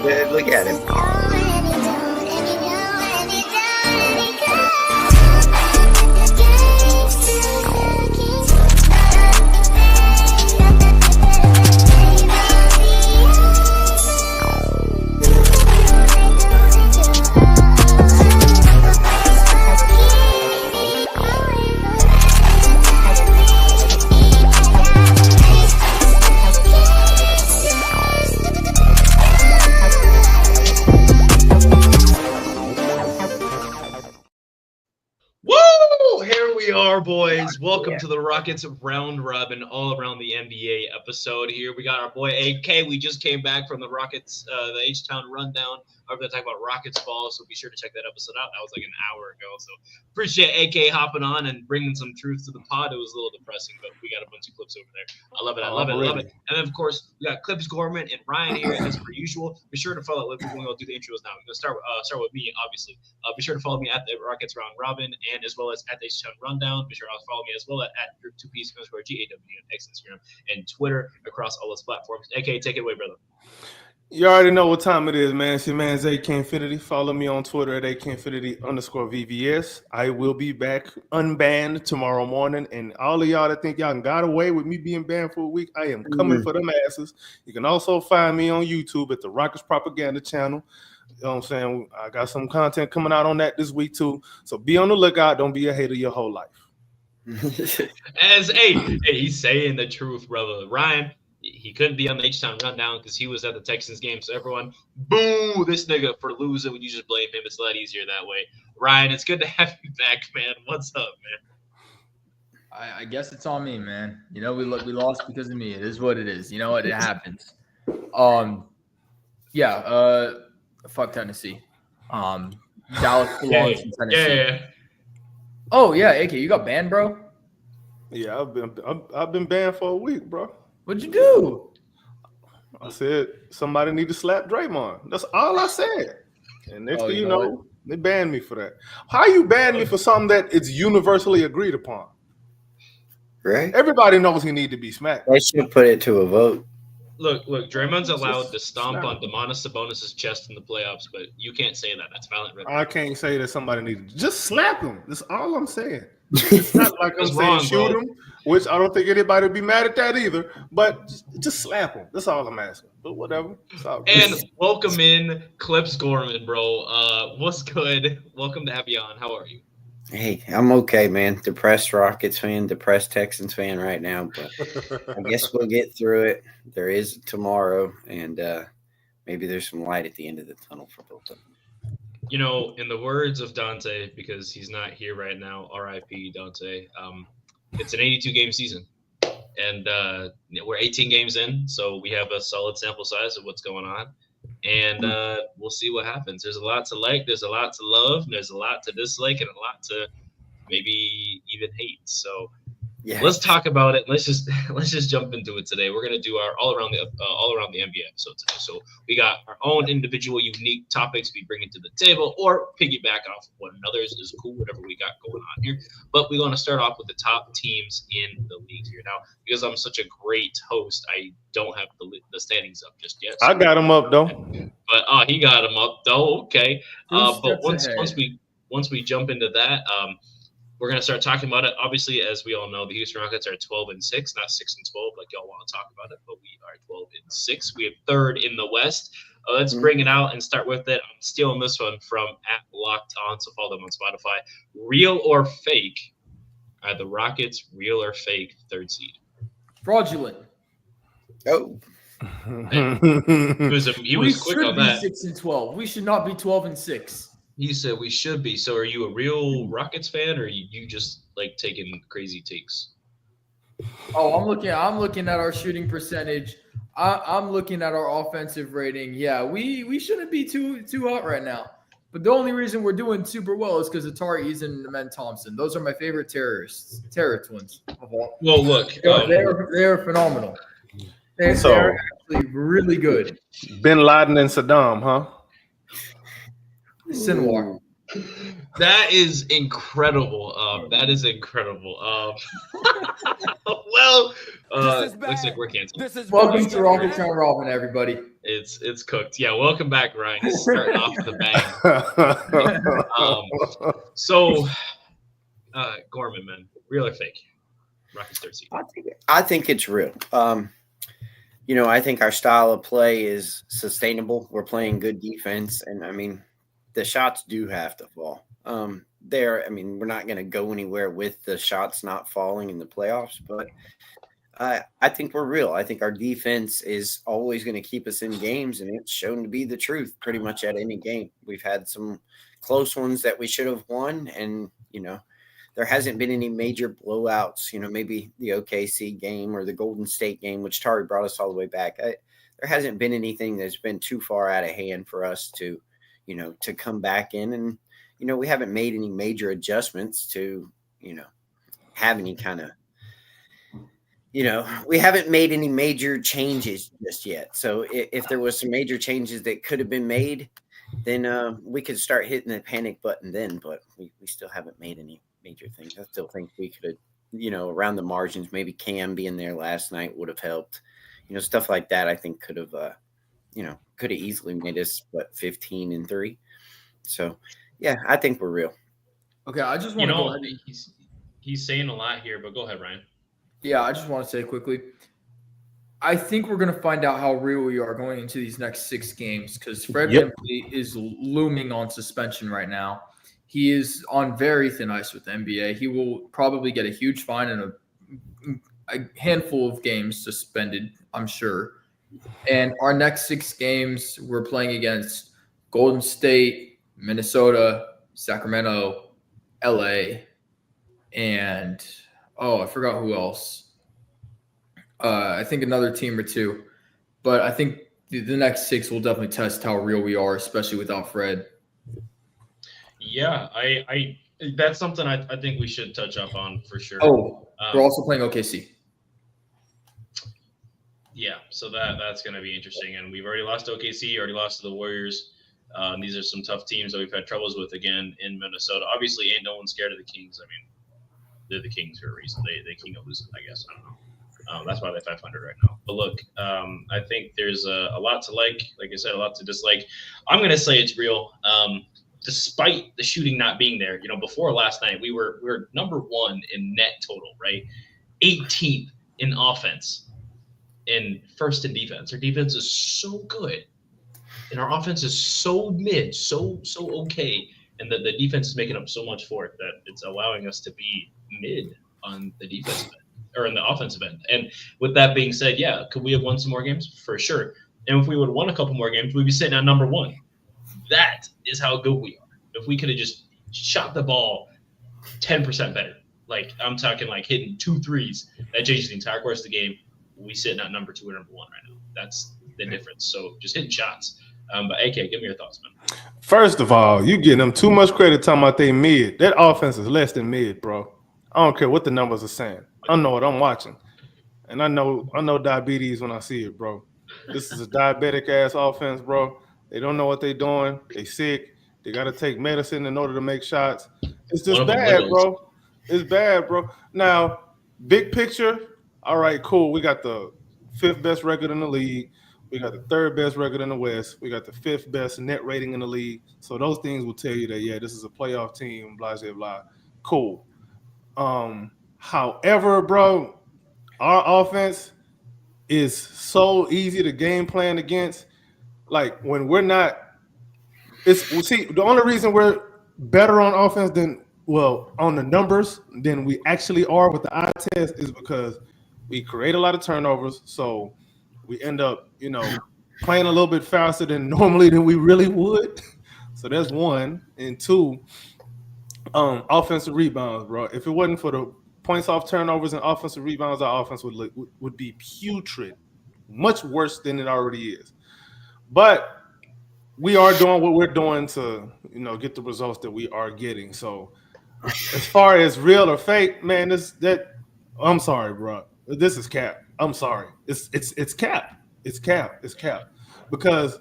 Yeah, look at him. Boys, welcome to the Rockets Round Robin all around the NBA episode here. We got our boy AK. We just came back from the Rockets, the H-Town Rundown. We're going to talk about Rockets ball, so be sure to check that episode out. That was like an hour ago, so appreciate AK hopping on and bringing some truth to the pod. It was a little depressing, but we got a bunch of clips over there. I love it. I love it. And then, of course, we got Clips Gorman and Ryan here as per usual. Be sure to follow. We're going to do the intros now. We're going to start with me, obviously. Be sure to follow me at the Rockets Round Robin and as well as at the H-Town Rundown. Be sure to follow me as well at Group2Ps_GAW on X, Instagram, and Twitter across all those platforms. AK, take it away, brother. You already know what time it is, man. It's your man's AK Infinity. Follow me on Twitter at AK_VVS. I will be back unbanned tomorrow morning. And all of y'all that think y'all got away with me being banned for a week, I am coming for them asses. You can also find me on YouTube at the Rockets Propaganda channel. You know what I'm saying? I got some content coming out on that this week too. So be on the lookout. Don't be a hater your whole life. Hey, he's saying the truth, brother. Ryan, he couldn't be on the H-Town Rundown because he was at the Texans game. So everyone, boo this nigga for losing. When you just blame him, it's a lot easier that way. Ryan, it's good to have you back, man. What's up, man? I guess it's on me, man. You know, we lost because of me. It is what it is. You know what? It happens. Fuck Tennessee. Dallas belongs in Tennessee. Yeah. Oh yeah, AK, you got banned, bro? Yeah, I've been banned for a week, bro. What'd you do? I said somebody need to slap Draymond. That's all I said. And next thing you know, they banned me for that. How you ban me for something that it's universally agreed upon? Right? Everybody knows he need to be smacked. They should put it to a vote. Look, Draymond's allowed to stomp on Domantas Sabonis' chest in the playoffs, but you can't say that. That's violent. I can't say that somebody needs to just slap him. That's all I'm saying. It's not like I'm saying shoot him, which I don't think anybody would be mad at that either, but just slap him. That's all I'm asking. But whatever. And welcome in Clips Gorman, bro. What's good? Welcome to have you on. How are you? Hey, I'm okay, man. Depressed Rockets fan, depressed Texans fan right now, but I guess we'll get through it. There is tomorrow, and maybe there's some light at the end of the tunnel for both of them. You know, in the words of Dante, because he's not here right now, R.I.P. Dante, it's an 82-game season. And we're 18 games in, so we have a solid sample size of what's going on. And we'll see what happens. There's a lot to like, there's a lot to love, and there's a lot to dislike, and a lot to maybe even hate. So let's talk about it. Let's just jump into it today. We're gonna do our all around the NBA episode today. So we got our own individual unique topics we bring into the table, or piggyback off of one another's is cool, whatever we got going on here. But we're gonna start off with the top teams in the league here now. Because I'm such a great host, I don't have the standings up just yet. So I got them up though. But he got them up though. Okay. But once we jump into that, we're going to start talking about it. Obviously, as we all know, the Houston Rockets are 12-6, not 6-12 like y'all want to talk about it, but we are 12-6. We have third in the West. Let's bring it out and start with it. I'm stealing this one from @LockedOn, so follow them on Spotify. Real or fake? Are the Rockets real or fake third seed? Fraudulent. Oh. He was quick on that. 6-12. We should not be 12-6. He said we should be. So are you a real Rockets fan, or you just like taking crazy takes? Oh, I'm looking at our shooting percentage. I'm looking at our offensive rating. Yeah, we shouldn't be too hot right now. But the only reason we're doing super well is because of Tariq and Amen Thompson. Those are my favorite terror twins. Well, look, they're phenomenal. They're actually really good. Bin Laden and Saddam, huh? Sinwar. That is incredible. That is incredible. Looks like we're canceled. Welcome to Rockets Round Robin, everybody. It's cooked. Yeah, welcome back, Ryan. He's starting off with a bang. So, Gorman, man, real or fake? Rockets 13. I think it's real. I think our style of play is sustainable. We're playing good defense, and I mean, the shots do have to fall. We're not going to go anywhere with the shots not falling in the playoffs, but I think we're real. I think our defense is always going to keep us in games, and it's shown to be the truth pretty much at any game. We've had some close ones that we should have won, and there hasn't been any major blowouts. Maybe the OKC game or the Golden State game, which Tari brought us all the way back. There hasn't been anything that's been too far out of hand for us to come back in, and we haven't made any major adjustments to have any kind of. We haven't made any major changes just yet. So if there was some major changes that could have been made, then we could start hitting the panic button then. But we still haven't made any major things. I still think we could have, around the margins, maybe Cam being there last night would have helped. Stuff like that I think could have, could have easily made us, 15-3. So, yeah, I think we're real. Okay, I just want to go ahead. He's saying a lot here, but go ahead, Ryan. Yeah, I just want to say quickly, I think we're going to find out how real we are going into these next 6 games because Fred VanVleet is looming on suspension right now. He is on very thin ice with the NBA. He will probably get a huge fine and a handful of games suspended, I'm sure. And our next 6 games, we're playing against Golden State, Minnesota, Sacramento, LA, and I forgot who else. I think another team or two. But I think the next 6 will definitely test how real we are, especially without Fred. Yeah, I that's something I think we should touch up on for sure. We're also playing OKC. Yeah, so that's going to be interesting. And we've already lost to OKC, already lost to the Warriors. These are some tough teams that we've had troubles with again in Minnesota. Obviously, ain't no one scared of the Kings. I mean, they're the Kings for a reason. They king of losing, I guess. I don't know. That's why they're 500 right now. But look, I think there's a lot to like I said, a lot to dislike. I'm going to say it's real. Despite the shooting not being there, before last night, we were number 1 in net total, right? 18th in offense and first in defense. Our defense is so good. And our offense is so mid, so okay. And the defense is making up so much for it that it's allowing us to be mid on the defensive end or in the offensive end. And with that being said, yeah, could we have won some more games? For sure. And if we would have won a couple more games, we'd be sitting at number 1. That is how good we are. If we could have just shot the ball 10% better, I'm talking hitting 2 threes, that changes the entire course of the game. We sitting at number 2 or number 1 right now. That's the difference. So just hitting shots. But AK, give me your thoughts, man. First of all, you getting them too much credit talking about they mid. That offense is less than mid, bro. I don't care what the numbers are saying. I know what I'm watching. And I know diabetes when I see it, bro. This is a diabetic ass offense, bro. They don't know what they're doing. They sick. They got to take medicine in order to make shots. It's just bad, bro. It's bad, bro. Now, big picture, all right, cool. We got the 5th best record in the league. We got the 3rd best record in the West. We got the 5th best net rating in the league. So those things will tell you that, yeah, this is a playoff team, blah, blah, blah. Cool. However, bro, our offense is so easy to game plan against. When we're not – the only reason we're better on offense on the numbers than we actually are with the eye test is because we create a lot of turnovers. So – we end up, playing a little bit faster than we really would. So that's 1. And 2, offensive rebounds, bro. If it wasn't for the points off turnovers and offensive rebounds, our offense would be putrid, much worse than it already is. But we are doing what we're doing to, get the results that we are getting. So as far as real or fake, man, I'm sorry, bro. This is cap. I'm sorry. It's cap. It's cap. It's cap. Because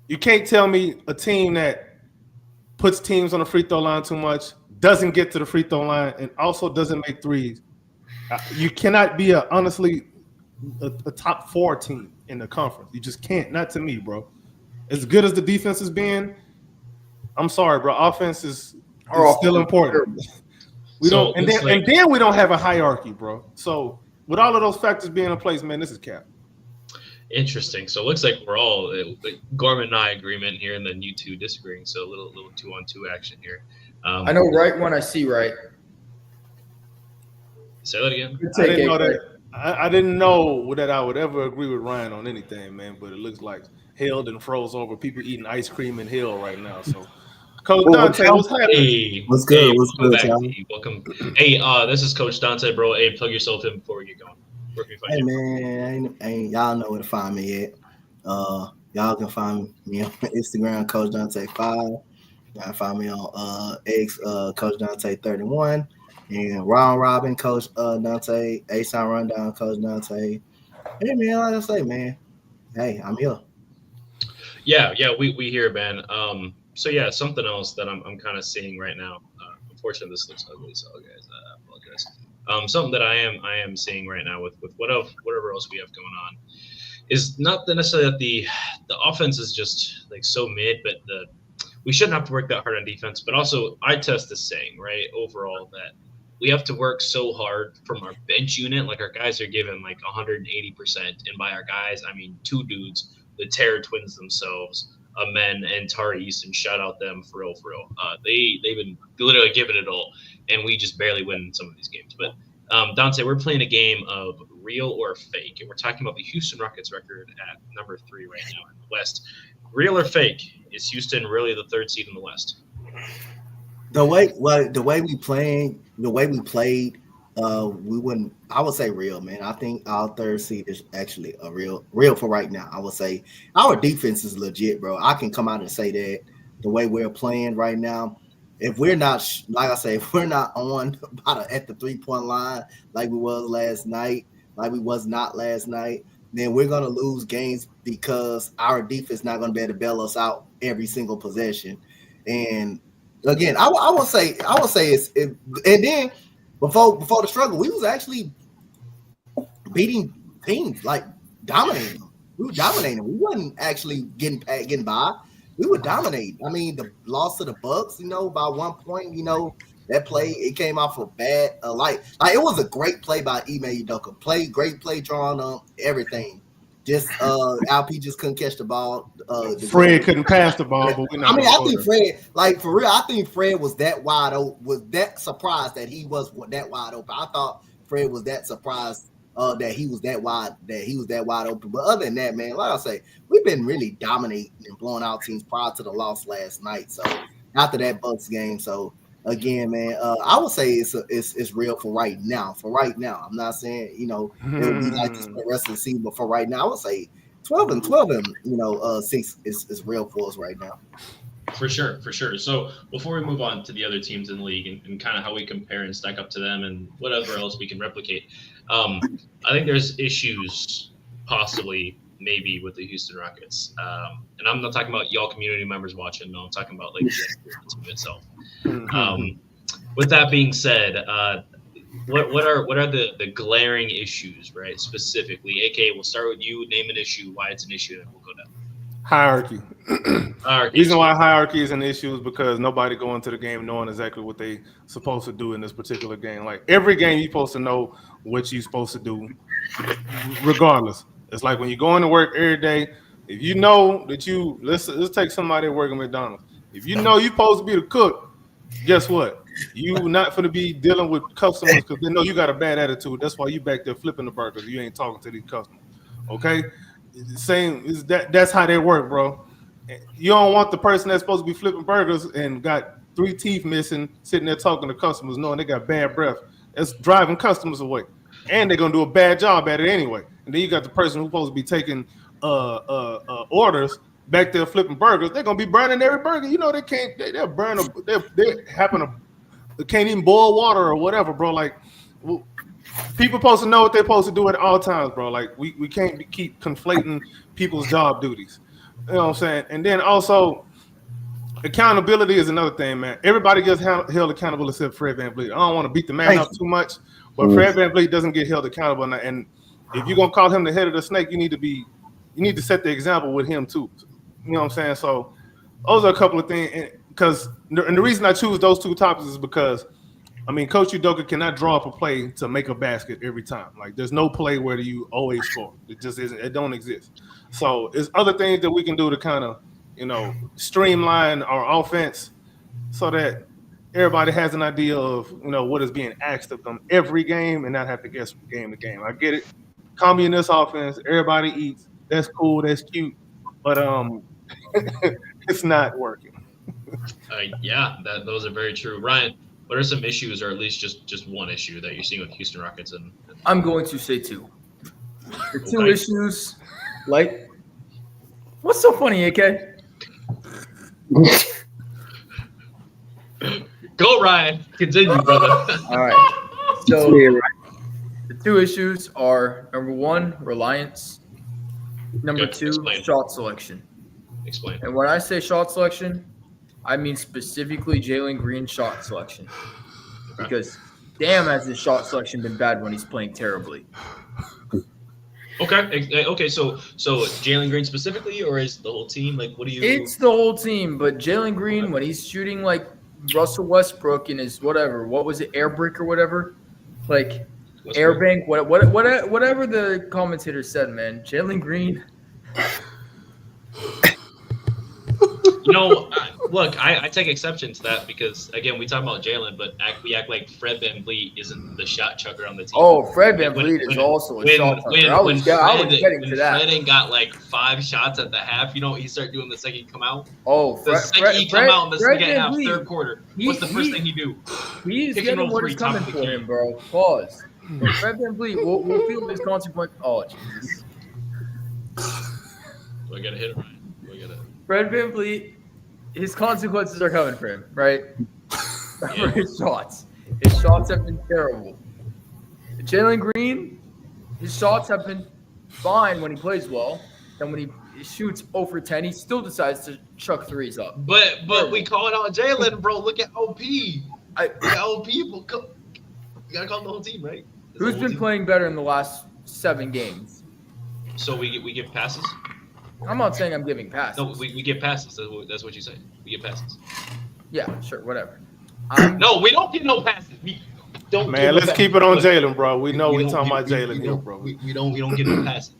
you can't tell me a team that puts teams on the free throw line too much, doesn't get to the free throw line, and also doesn't make threes. You cannot be honestly a top 4 team in the conference. You just can't. Not to me, bro. As good as the defense has been, I'm sorry, bro. Offense is still important. We don't, and then we don't have a hierarchy, bro. So with all of those factors being in place, man, this is cap. Interesting. So it looks like we're all Gorman and I agreement here, and then you two disagreeing. So a little 2-on-2 action here. I know right when I see right. Say that again. I didn't know that. I didn't know that I would ever agree with Ryan on anything, man. But it looks like hell and froze over. People eating ice cream in hell right now. So, Coach Dante, what's happening? Hey, what's good? Hey, what's good, y'all? Welcome. Hey, this is Coach Dante, bro. Hey, plug yourself in before we get going. Where can we find you? Man, ain't y'all know where to find me at. Y'all can find me on Instagram, Coach Dante 5. Y'all can find me on X, Coach Dante 31. And Ron Robin, Coach Dante, TownRundown, Coach Dante. Hey man, like I say, man. Hey, I'm here. Yeah, we hear, man. So yeah, something else that I'm kind of seeing right now. Unfortunately, this looks ugly, so guys, I apologize. Something that I am seeing right now with whatever else we have going on is not necessarily that the offense is just like so mid, but we shouldn't have to work that hard on defense. But also, I test this saying, right, overall that we have to work so hard from our bench unit. Like our guys are given like 180%. And by our guys, I mean 2 dudes, the Terror Twins themselves, Amen and Tara Easton. Shout out them for real. They've been literally giving it all. And we just barely win some of these games. But Dante, we're playing a game of real or fake. And we're talking about the Houston Rockets record at number 3 right now in the West. Real or fake? Is Houston really the 3rd seed in the West? The way we played, we wouldn't. I would say real, man. I think our 3rd seed is actually a real for right now. I would say our defense is legit, bro. I can come out and say that the way we're playing right now. If we're not, like I say, if we're not on at the 3-point line like we was last night, then we're gonna lose games because our defense not gonna be able to bail us out every single possession. And again, I would say and then before the struggle, we was actually beating teams, like dominating them. We were dominating. We wasn't actually getting by. We were dominating. I mean, the loss to the Bucks, by 1 point, that play, it came off a bad like it was a great play by Ime Udoka. Great play drawing up everything. Just Alp just couldn't catch the ball. Fred couldn't pass the ball, but I think Fred, like for real, I think Fred was that wide open. Was that surprised that he was that wide open? I thought Fred was that surprised that he was that wide open. But other than that, man, like I say, we've been really dominating and blowing out teams prior to the loss last night. So after that Bucks game, so again, man, I would say it's real for right now. I'm not saying it'll be like this for the rest of the season, but for right now, I would say 12 and 6 is real for us right now. For sure. So before we move on to the other teams in the league and kind of how we compare and stack up to them and whatever else we can replicate, I think there's issues possibly maybe with the Houston Rockets. And I'm not talking about y'all community members watching. No, I'm talking about like the team itself. With that being said, what are the glaring issues, right? Specifically, AK, we'll start with you. Name an issue, why it's an issue, and we'll go down. Hierarchy. Reason why hierarchy is an issue is because nobody going to the game knowing exactly what they supposed to do in this particular game. Like every game, you're supposed to know what you're supposed to do, regardless. It's like when you go into work every day. If you know that let's take somebody working at McDonald's. If you know you're supposed to be the cook, guess what? You not going to be dealing with customers because they know you got a bad attitude. That's why you back there flipping the burgers. You ain't talking to these customers. Okay. Same is that's how they work, bro. You don't want the person that's supposed to be flipping burgers and got 3 teeth missing, sitting there talking to customers, knowing they got bad breath. That's driving customers away, and they're gonna do a bad job at it anyway. And then you got the person who's supposed to be taking orders back there flipping burgers. They're gonna be burning every burger. They can't. They'll burn. They can't even boil water or whatever, bro. Like. People supposed to know what they're supposed to do at all times, bro. Like we can't keep conflating people's job duties. You know what I'm saying? And then also accountability is another thing, man. Everybody gets held accountable except Fred VanVleet. I don't want to beat the man up too much, but Fred VanVleet doesn't get held accountable. And if you're gonna call him the head of the snake, you need to set the example with him too. You know what I'm saying? So those are a couple of things. Because the reason I choose those two topics is because, I mean, Coach Udoka cannot draw up a play to make a basket every time. Like, there's no play where you always score. It just isn't. It don't exist. So there's other things that we can do to kind of, streamline our offense so that everybody has an idea of, what is being asked of them every game and not have to guess from game to game. I get it. Communist offense, everybody eats. That's cool. That's cute. But it's not working. Those are very true. Ryan, what are some issues, or at least just one issue that you're seeing with Houston Rockets? And I'm going to say two. The two issues, like, what's so funny, AK? Go, Ryan. Continue, brother. All right. So the two issues are, number one, reliance. Number two, explain. Shot selection. Explain. And when I say shot selection, I mean specifically Jalen Green's shot selection. Because damn, has his shot selection been bad when he's playing terribly. Okay. So Jalen Green specifically, or is the whole team? Like, what do you? It's the whole team, but Jalen Green, when he's shooting like Russell Westbrook in his whatever, what was it, air brick or whatever, like air bank, whatever the commentator said, man. Jalen Green. Look, I take exception to that because, again, we talk about Jalen, but we act like Fred VanVleet isn't the shot chucker on the team. Oh, Fred VanVleet is also a shot chucker. I was getting to that. Fred ain't got like 5 shots at the half, he start doing the second he come out. Oh, the second he come out in the second half, third quarter, what's the first thing he do? He's getting what is coming for him, bro. Pause. But Fred VanVleet, we'll feel his consequence. Oh, Jesus. Do I got to hit it, Ryan? Fred VanVleet, his consequences are coming for him, right? For his shots. His shots have been terrible. Jalen Green, his shots have been fine when he plays well. Then when he shoots 0 for 10, he still decides to chuck threes up. But we call it out Jalen, bro. Look at OP. OP. You gotta call the whole team, right? Who's been playing better in the last 7 games? So we give passes? I'm not saying I'm giving passes. No, we get passes. That's what you say. We get passes. Yeah, sure, whatever. No, we don't get no passes. We don't. Man, let's keep it on Jalen, bro. We know we're talking about Jalen here, bro. We don't get no passes.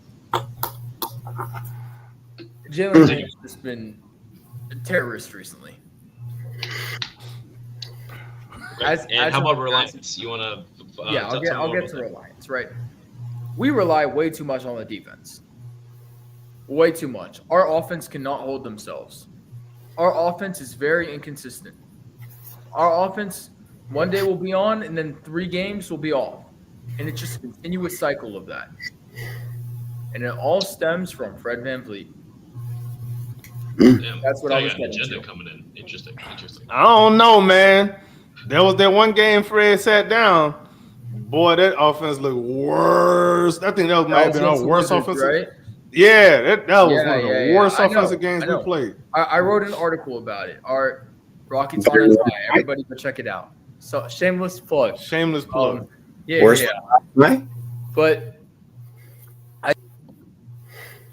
Jalen Green has just been a terrorist recently. And how about reliance? You want to? Yeah, I'll get to reliance. Right. We rely way too much on the defense. Way too much. Our offense cannot hold themselves. Our offense is very inconsistent. Our offense, one day will be on, and then 3 games will be off. And it's just a continuous cycle of that. And it all stems from Fred VanVleet. That's what I was getting to. Coming in. Interesting. I don't know, man. There was that one game Fred sat down. Boy, that offense looked worse. I think that might have been our worst offensive. Right? Yeah, that was one of the worst offensive games we played. I wrote an article about it. Our Rockets on his high. Everybody go check it out. So shameless plug. Worst. Right? But all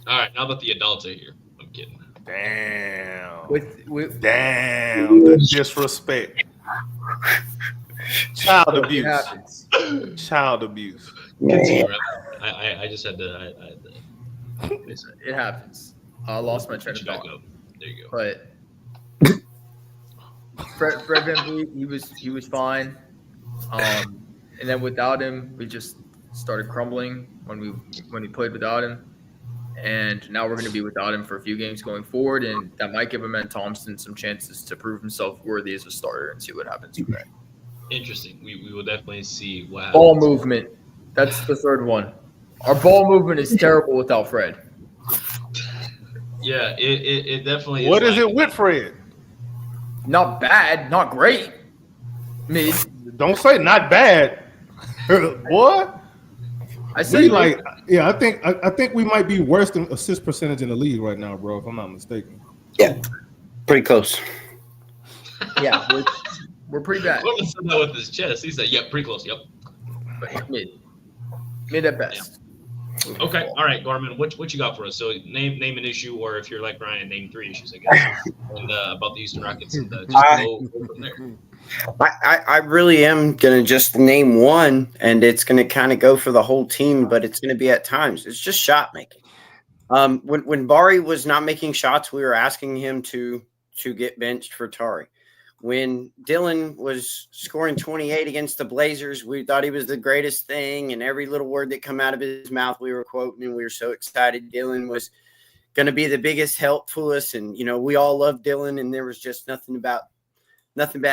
right, now that the adults are here, I'm kidding. Damn. Damn the disrespect. Child abuse. Child abuse. Continue, I just had to. It happens. I lost my train of thought. There you go. But Fred VanVleet, he was fine. And then without him, we just started crumbling when we played without him. And now we're going to be without him for a few games going forward, and that might give Amen Thompson some chances to prove himself worthy as a starter and see what happens from there. Interesting. We will definitely see what happens. Ball movement. That's the third one. Our ball movement is terrible without Fred. Yeah, it definitely is. What is it with Fred? Not bad, not great. Mid. Don't say not bad. Boy. I say I think we might be worse than assist percentage in the league right now, bro, if I'm not mistaken. Yeah. Pretty close. Yeah, we're pretty bad. What was that with his chest? He said, "Yep, pretty close. Yep." But mid at best. Okay, all right, Gorman, what you got for us? So name an issue, or if you're like Ryan, name 3 issues, I guess, and about the Houston Rockets, and just go from there. I really am going to just name one, and it's going to kind of go for the whole team, but it's going to be at times. It's just shot making. When Bari was not making shots, we were asking him to get benched for Tari. When Dylan was scoring 28 against the Blazers, we thought he was the greatest thing, and every little word that come out of his mouth we were quoting, and we were so excited. Dylan was going to be the biggest help to us, and we all loved Dylan, and there was just nothing bad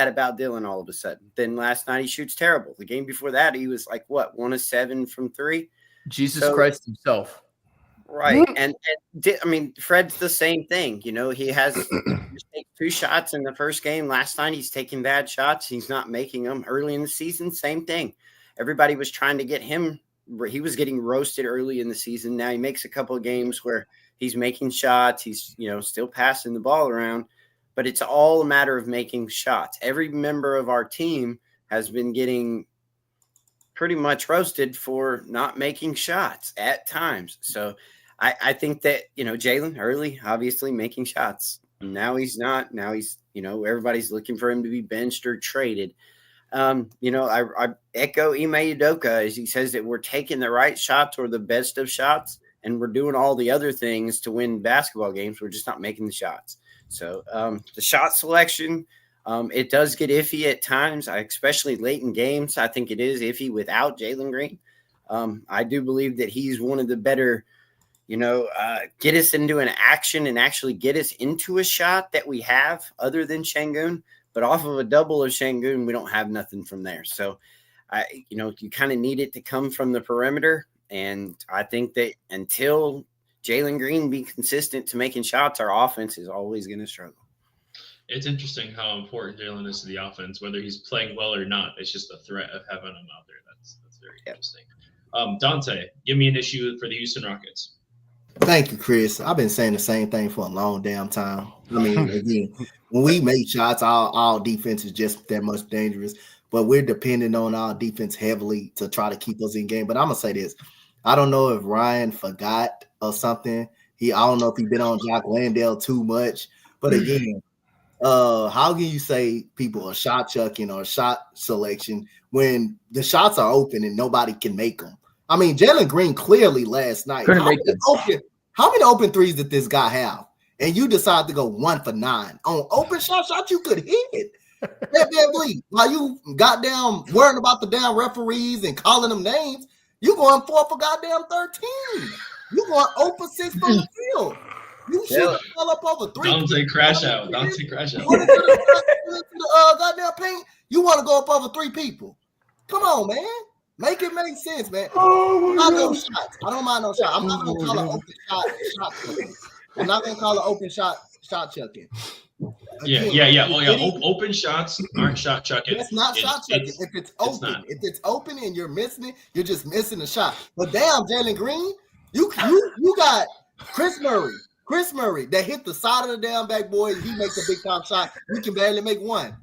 about Dylan all of a sudden. Then last night he shoots terrible. The game before that he was like 1 of 7 from 3. Jesus Christ himself. Right. And I mean, Fred's the same thing. He has taken 2 shots in the first game. Last night he's taking bad shots. He's not making them. Early in the season, same thing. Everybody was trying to get him. He was getting roasted early in the season. Now he makes a couple of games where he's making shots. He's, still passing the ball around. But it's all a matter of making shots. Every member of our team has been getting pretty much roasted for not making shots at times. So I think that, Jalen early, obviously making shots. Now he's not. Now he's, everybody's looking for him to be benched or traded. I echo Ime Udoka as he says that we're taking the right shots or the best of shots, and we're doing all the other things to win basketball games. We're just not making the shots. So the shot selection, it does get iffy at times, especially late in games. I think it is iffy without Jalen Green. I do believe that he's one of the better, get us into an action and actually get us into a shot that we have other than Şengün. But off of a double of Şengün, we don't have nothing from there. So, you kind of need it to come from the perimeter. And I think that until Jalen Green be consistent to making shots, our offense is always going to struggle. It's interesting how important Jalen is to the offense, whether he's playing well or not. It's just the threat of having him out there. That's very interesting. Dante, give me an issue for the Houston Rockets. Thank you, Chris. I've been saying the same thing for a long damn time. I mean, again, when we make shots, our defense is just that much dangerous. But we're depending on our defense heavily to try to keep us in game. But I'm gonna say this: I don't know if Ryan forgot or something. I don't know if he's been on Jock Landale too much. But again, how can you say people are shot chucking or shot selection when the shots are open and nobody can make them? I mean, Jalen Green clearly last night. How many open threes did this guy have? And you decide to go 1 for 9 on open shots you could hit. While you goddamn worrying about the damn referees and calling them names, you going 4 for goddamn 13. You going 0 for 6 from the field. You should fall up over 3. Dante crash out. You want to get to the goddamn paint? You want to go up over 3 people? Come on, man. Make it make sense, man. No shots. I don't mind no shot. I'm not gonna call it open shot chucking. I'm not gonna call it open shot chucking. Open shots aren't shot chucking. It's not shot chucking. If it's open, if it's open and you're missing it, you're just missing a shot. But damn, Jalen Green, you got Chris Murray that hit the side of the damn backboard. He makes a big time shot. You can barely make one.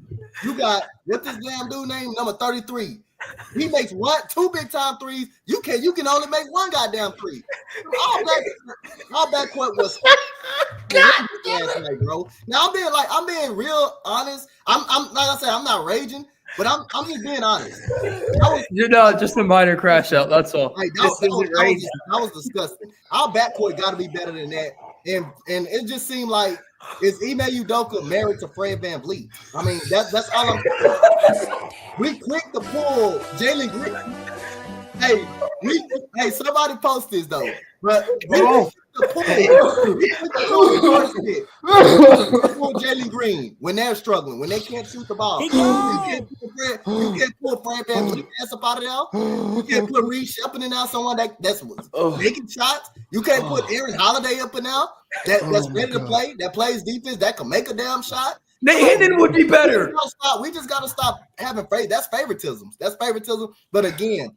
You got what's this damn dude name? Number 33. He makes 2 big time threes. You can only make 1 goddamn 3. Our backcourt was bro. Now I'm being real honest. I'm like I said, I'm not raging, but I'm just being honest. You're not just a minor crash out. That's all. Like, that was disgusting. Our backcourt got to be better than that. And it just seemed like is Ime Udoka married to Fred VanVleet? I mean, that's all I'm saying. We quick to pull Jalen Green. Hey, somebody post this though. But pull Jalen Green when they're struggling, when they can't shoot the ball. You can't pull Fred VanVleet up out of there. You can't put Reed Sheppard in there, someone that's making shots. You can't put Aaron Holiday up in there that's ready to play, that plays defense, that can make a damn shot. Nate Hinton would be better. We just got to stop having faith. That's favoritism. But again,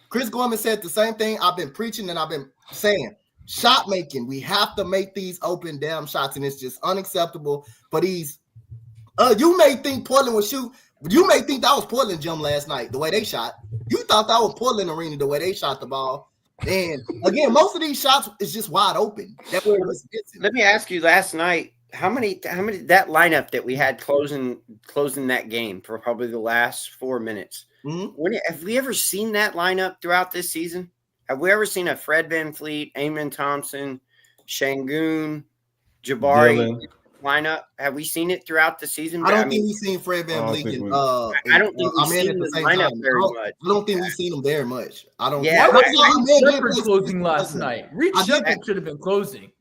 Chris Gorman said the same thing I've been preaching and I've been saying. Shot making. We have to make these open damn shots, and it's just unacceptable. But you may think Portland would shoot. You may think that was Portland gym last night, the way they shot. You thought that was Portland arena, the way they shot the ball. And again, most of these shots is just wide open. That's where it's missing. Let me ask you, last night, how many that lineup that we had closing that game for probably the last 4 minutes? Mm-hmm. Have we ever seen that lineup throughout this season? Have we ever seen a Fred VanVleet, Amen Thompson, Şengün, Jabari lineup? Have we seen it throughout the season? I don't think we've seen Fred VanVleet. I don't think we've seen the lineup very much. I don't think we've seen him very much. I don't. Yeah, Reed Shepherd closing last night. Reed Shepherd should have been closing.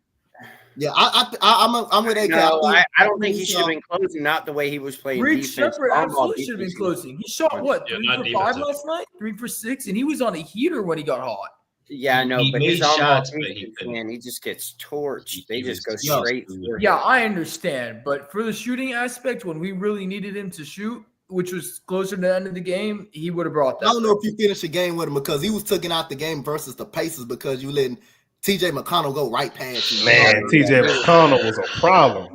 Yeah, I'm with AK. No, I don't think he should have been closing. Not the way he was playing. Reed defense. Shepherd absolutely should have been closing. He shot what 3 for 5 last night, 3 for 6, and he was on a heater when he got hot. Yeah, I know, but his shots, he just gets torched. They just go straight through. Yeah, I understand, but for the shooting aspect, when we really needed him to shoot, which was closer to the end of the game, he would have brought that. I don't know if you finished the game with him because he was taken out the game versus the Pacers because you letting TJ McConnell go right past you. Man, TJ McConnell was a problem.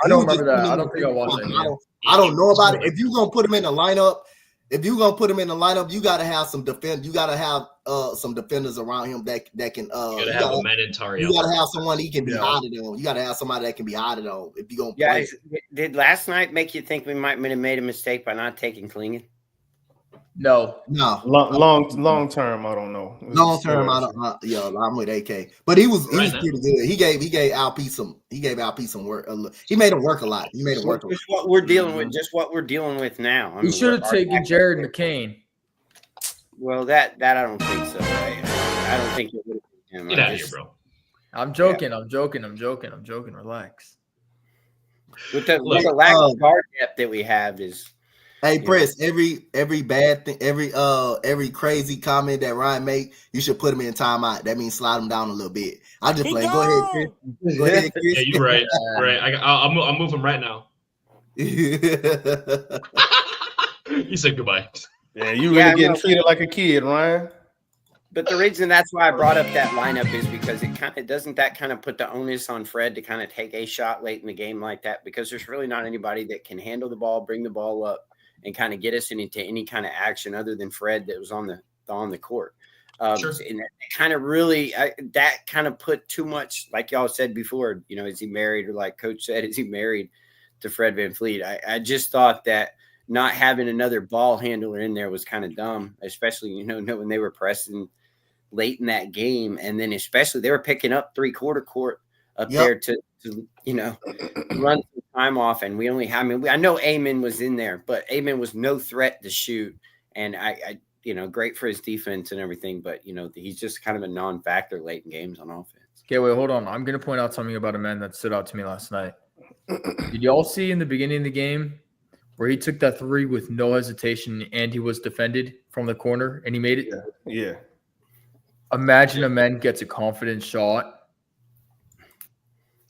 I don't remember that. I don't think I watched that. I don't know about it. If you're gonna put him in the lineup, you gotta have some defend. You gotta have some defenders around him that can. You gotta have a man in Tariel. You gotta have someone he can be hided on. You gotta have somebody that can be hided on if you're gonna play. Yeah, did last night make you think we might have made a mistake by not taking Klingon? No. Long term, I don't know. Long term, I don't. I'm with AK, but he was pretty good. He gave Alp some work. He made him work a lot. Just what we're dealing with. Just what we're dealing with now. I mean, should have taken Jared McCain. Well, that I don't think so. Right? I don't think it would have been him. Get out of here, bro. I'm joking. Relax. With the lack of guard depth that we have is. Hey, Press, every bad thing, every crazy comment that Ryan made, you should put him in timeout. That means slide him down a little bit. I'm just playing. Go ahead, Chris. Go ahead, Chris. Yeah, you're right. Right. I'll move him right now. You said goodbye. Yeah, you really getting treated like a kid, Ryan. But the reason that's why I brought up that lineup is because it doesn't put the onus on Fred to kind of take a shot late in the game like that, because there's really not anybody that can handle the ball, bring the ball up, and kind of get us into any kind of action other than Fred that was on the court. Sure. And that kind of really that kind of put too much, like y'all said before, is he married, or like Coach said, is he married to Fred VanVleet? I just thought that not having another ball handler in there was kind of dumb, especially, when they were pressing late in that game. And then especially they were picking up 3/4 court up there to run some time off. And we only have, I know Amen was in there, but Amen was no threat to shoot. And I great for his defense and everything, but he's just kind of a non-factor late in games on offense. Okay, wait, hold on. I'm going to point out something about a man that stood out to me last night. Did y'all see in the beginning of the game where he took that 3 with no hesitation and he was defended from the corner and he made it? Yeah. Imagine a man gets a confident shot.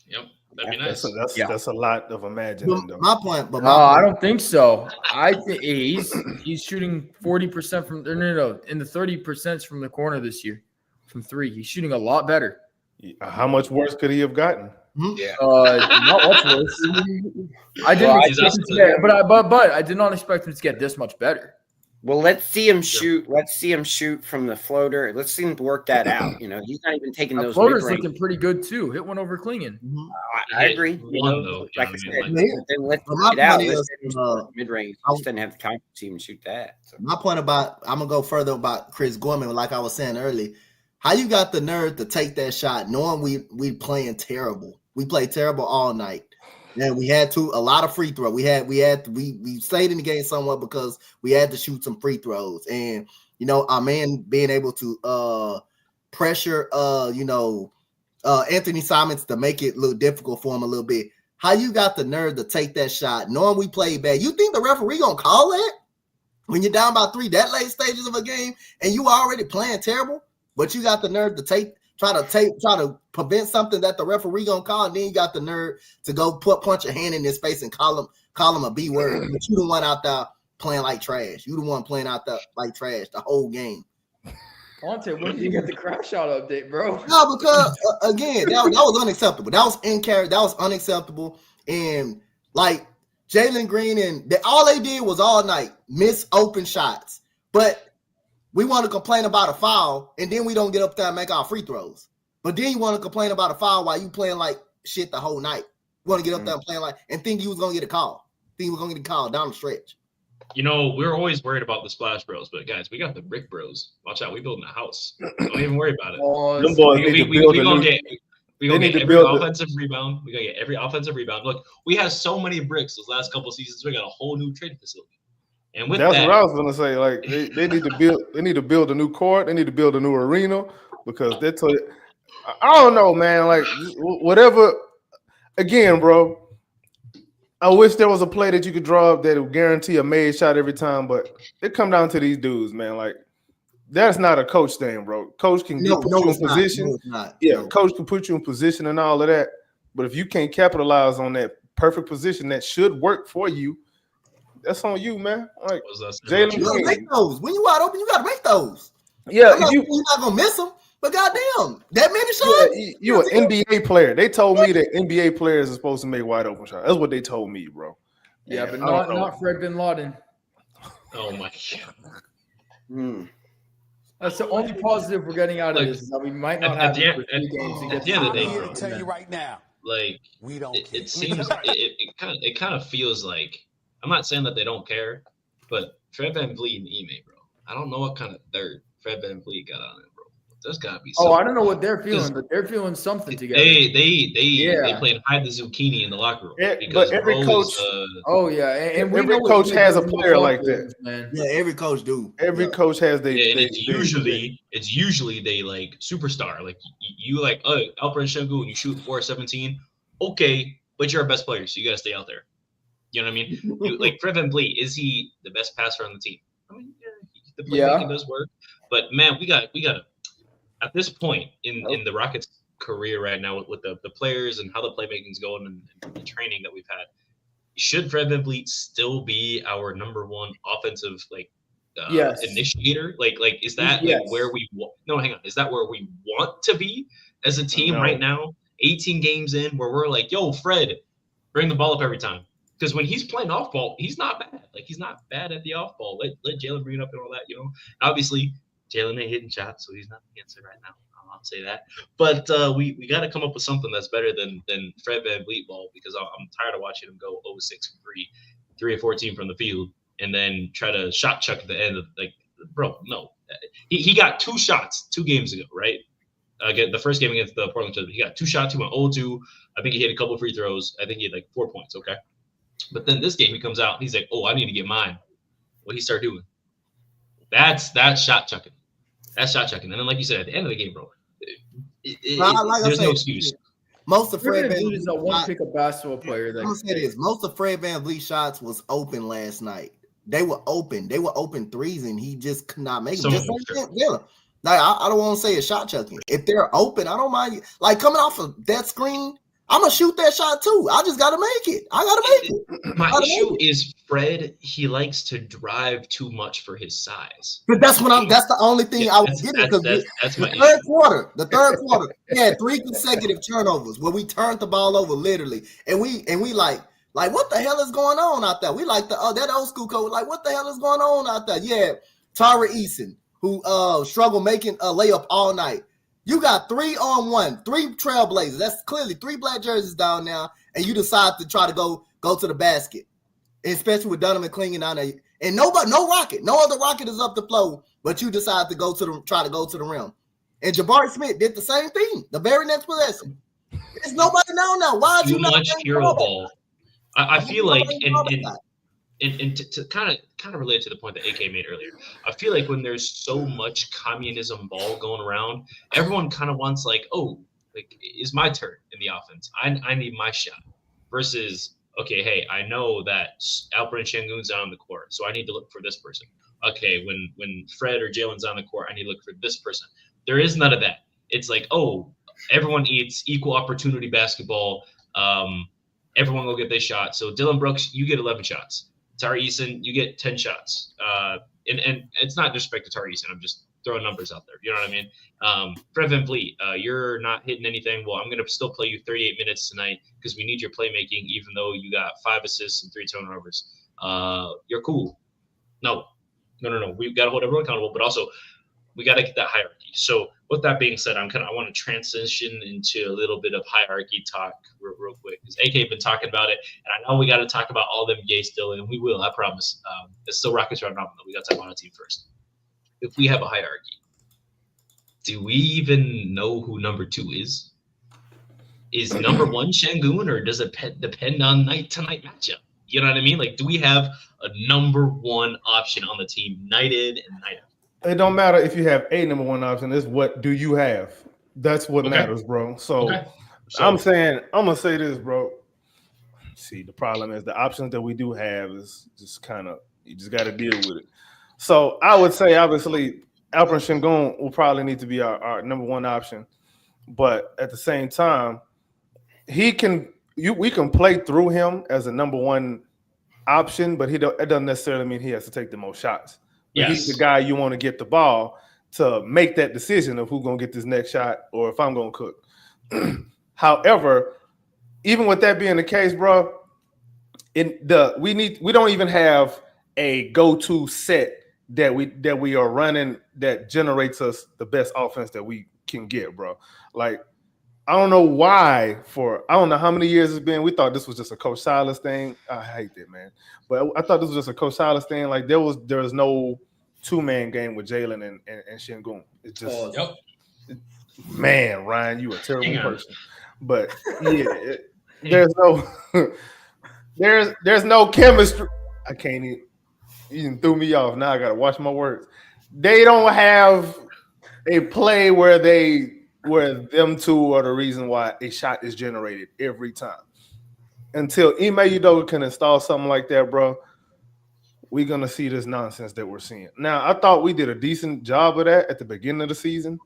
Yep, that'd be nice. That's a lot of imagining. My point, I don't think so. I think he's shooting 40% from in the 30% from the corner this year from 3. He's shooting a lot better. How much worse could he have gotten? Yeah, not much worse. I didn't expect him to get, but I did not expect him to get this much better. Well, let's see him shoot. Let's see him shoot from the floater. Let's see him work that out. He's not even taking those floaters mid-range. Looking pretty good too. Hit one over Klingon. I agree. Like I said, then let's get out. Mid-range. He just doesn't have the confidence to even shoot that. So. My point I'm gonna go further about Chris Gorman. Like I was saying earlier, how you got the nerve to take that shot, knowing we playing terrible. We played terrible all night. And we had a lot of free throw. We stayed in the game somewhat because we had to shoot some free throws. And our man being able to pressure Anthony Simons to make it look difficult for him a little bit. How you got the nerve to take that shot, knowing we played bad? You think the referee gonna call that when you're down by 3 that late stages of a game and you already playing terrible? But you got the nerve to try to prevent something that the referee gonna call, and then you got the nerve to go punch a hand in his face and call him a B word. But you the one out there playing like trash. You the one playing out there like trash the whole game. Ponte, when did you get the crash out update, bro? No, because again, that was unacceptable. That was in character. That was unacceptable. And like Jalen Green all they did was all night miss open shots. But we want to complain about a foul, and then we don't get up there and make our free throws. But then you want to complain about a foul while you playing like shit the whole night. You want to get up there and playing like, and think you was gonna get a call. Think you was gonna get a call down the stretch. You know, we're always worried about the Splash Bros, but guys, we got the Brick Bros. Watch out, we building a house. Don't even worry about it. Them boys need to build a new. We gonna get every offensive rebound. We gonna get every offensive rebound. Look, we have so many bricks those last couple of seasons. We got a whole new training facility. And with that's what I was gonna say. Like they need to build. They need to build a new court. They need to build a new arena because that's. I don't know, man. Like whatever. Again, bro. I wish there was a play that you could draw up that would guarantee a made shot every time, but it come down to these dudes, man. Like that's not a coach thing, bro. Coach can put you in position. Coach can put you in position and all of that. But if you can't capitalize on that perfect position that should work for you, that's on you, man. Like Jalen, you gotta make those. When you wide open, you gotta make those. Yeah, you're not gonna miss them. But goddamn, that many shots. You're an NBA player. They told me that NBA players are supposed to make wide open shots. That's what they told me, bro. Yeah, but not Fred Bin Laden. Oh my god. That's the only positive we're getting out of this. Is that we might not have it for 3 games. At the end of the day, I'm here to tell you right now. Like we don't. It seems it kind of feels like I'm not saying that they don't care, but Fred VanVleet and Ime, bro. I don't know what kind of dirt Fred VanVleet got on it, bro. There's gotta be something. I don't know what they're feeling, but they're feeling something together. They playing hide the zucchini in the locker room. But every coach, and every coach has a player like that. Man. Yeah, every coach do. Every coach has it's usually they like superstar. Like you like Alperen Şengün and you shoot 4-17. Okay, but you're our best player, so you gotta stay out there. You know what I mean? Like Fred VanVleet, is he the best passer on the team? I mean, the playmaking does work, but man, we got at this point in the Rockets' career right now with the players and how the playmaking's going and the training that we've had, should Fred VanVleet still be our number one offensive initiator? Like is that where we hang on? Is that where we want to be as a team right now? 18 games in, where we're like, yo, Fred, bring the ball up every time. Because when he's playing off ball, he's not bad. Like he's not bad at the off ball. Let Jalen bring it up and all that. You know, obviously Jalen ain't hitting shots, so he's not against it right now. I'll say that. But we got to come up with something that's better than Fred VanVleet ball, because I'm tired of watching him go 0-6 from 3 of 14 from the field, and then try to shot chuck at the end of bro. No, he got 2 shots 2 games ago, right? Again, the first game against the Portland Trailblazers, he got 2 shots. He went 0-2. I think he hit a couple of free throws. I think he had like 4 points. Okay. But then this game, he comes out and he's like, I need to get mine. What he start doing? That's shot chucking. That's shot chucking. And then, like you said, at the end of the game, bro, there's no excuse. Most of Fred VanVleet is a one-pick basketball player. I'm gonna say this: most of Fred VanVleet shots was open last night. They were open. They were open threes, and he just could not make them. Like I don't want to say it's shot chucking. If they're open, I don't mind. Like coming off of that screen, I'm gonna shoot that shot too. I just gotta make it. I gotta make it. My issue is Fred. He likes to drive too much for his size. But that's what that's the only thing I was getting, because the third quarter, he had 3 consecutive turnovers where we turned the ball over literally, and we like what the hell is going on out there? We like that old school coach. Like what the hell is going on out there? Yeah, Tara Eason, who struggled making a layup all night. You got 3-on-1, 3 Trailblazers. That's clearly 3 black jerseys down now, and you decide to try to go to the basket, especially with Donovan clinging down there. And no other Rocket is up the floor, but you decide to try to go to the rim. And Jabari Smith did the same thing the very next possession. There's nobody down now. Why is you not much hero ball? I feel like, and to kind of relate to the point that AK made earlier, I feel like when there's so much communism ball going around, everyone kind of wants it's my turn in the offense. I need my shot. Versus, okay, hey, I know that Alperen Şengün's on the court, so I need to look for this person. Okay, when Fred or Jalen's on the court, I need to look for this person. There is none of that. It's like, everyone eats equal opportunity basketball. Everyone will get their shot. So Dylan Brooks, you get 11 shots. Tari Eason, you get 10 shots. And it's not disrespect to Tari Eason. I'm just throwing numbers out there. You know what I mean? Fred VanVleet, you're not hitting anything. Well, I'm going to still play you 38 minutes tonight because we need your playmaking, even though you got 5 assists and 3 turnovers. You're cool. No. No. We've got to hold everyone accountable, but also we got to get that hierarchy. So with that being said, I want to transition into a little bit of hierarchy talk real quick, because AK been talking about it, and I know we got to talk about all them NBA still, and we will, I promise. It's still Rockets round robin, but we got to talk about our team first. If we have a hierarchy, do we even know who number 2 is? Is number 1 Şengün, or does it depend on night-to-night matchup? You know what I mean? Like, do we have a number 1 option on the team night in and night out? It don't matter if you have a number 1 option. It's what do you have? That's what matters, bro. So, I'm gonna say this, bro. See, the problem is the options that we do have is just kind of, you just got to deal with it. So I would say, obviously, Alperen Şengün will probably need to be our number 1 option, but at the same time, we can play through him as a number 1 option, but it doesn't necessarily mean he has to take the most shots. But he's the guy you want to get the ball to make that decision of who's going to get this next shot or if I'm going to cook. However, even with that being the case, bro, we don't even have a go-to set that we are running that generates us the best offense that we can get, bro. Like, I don't know why I don't know how many years it's been. We thought this was just a Coach Silas thing. I hate that, man. But I thought this was just a Coach Silas thing. Like, there was no 2-man game with Jalen and Şengün. It's just man, Ryan, you a terrible person. But yeah, there's no chemistry. I can't even. You threw me off. Now I gotta watch my words. They don't have a play where them two are the reason why a shot is generated every time. Until Ime Udoka can install something like that, bro, we're gonna see this nonsense that we're seeing. Now, I thought we did a decent job of that at the beginning of the season.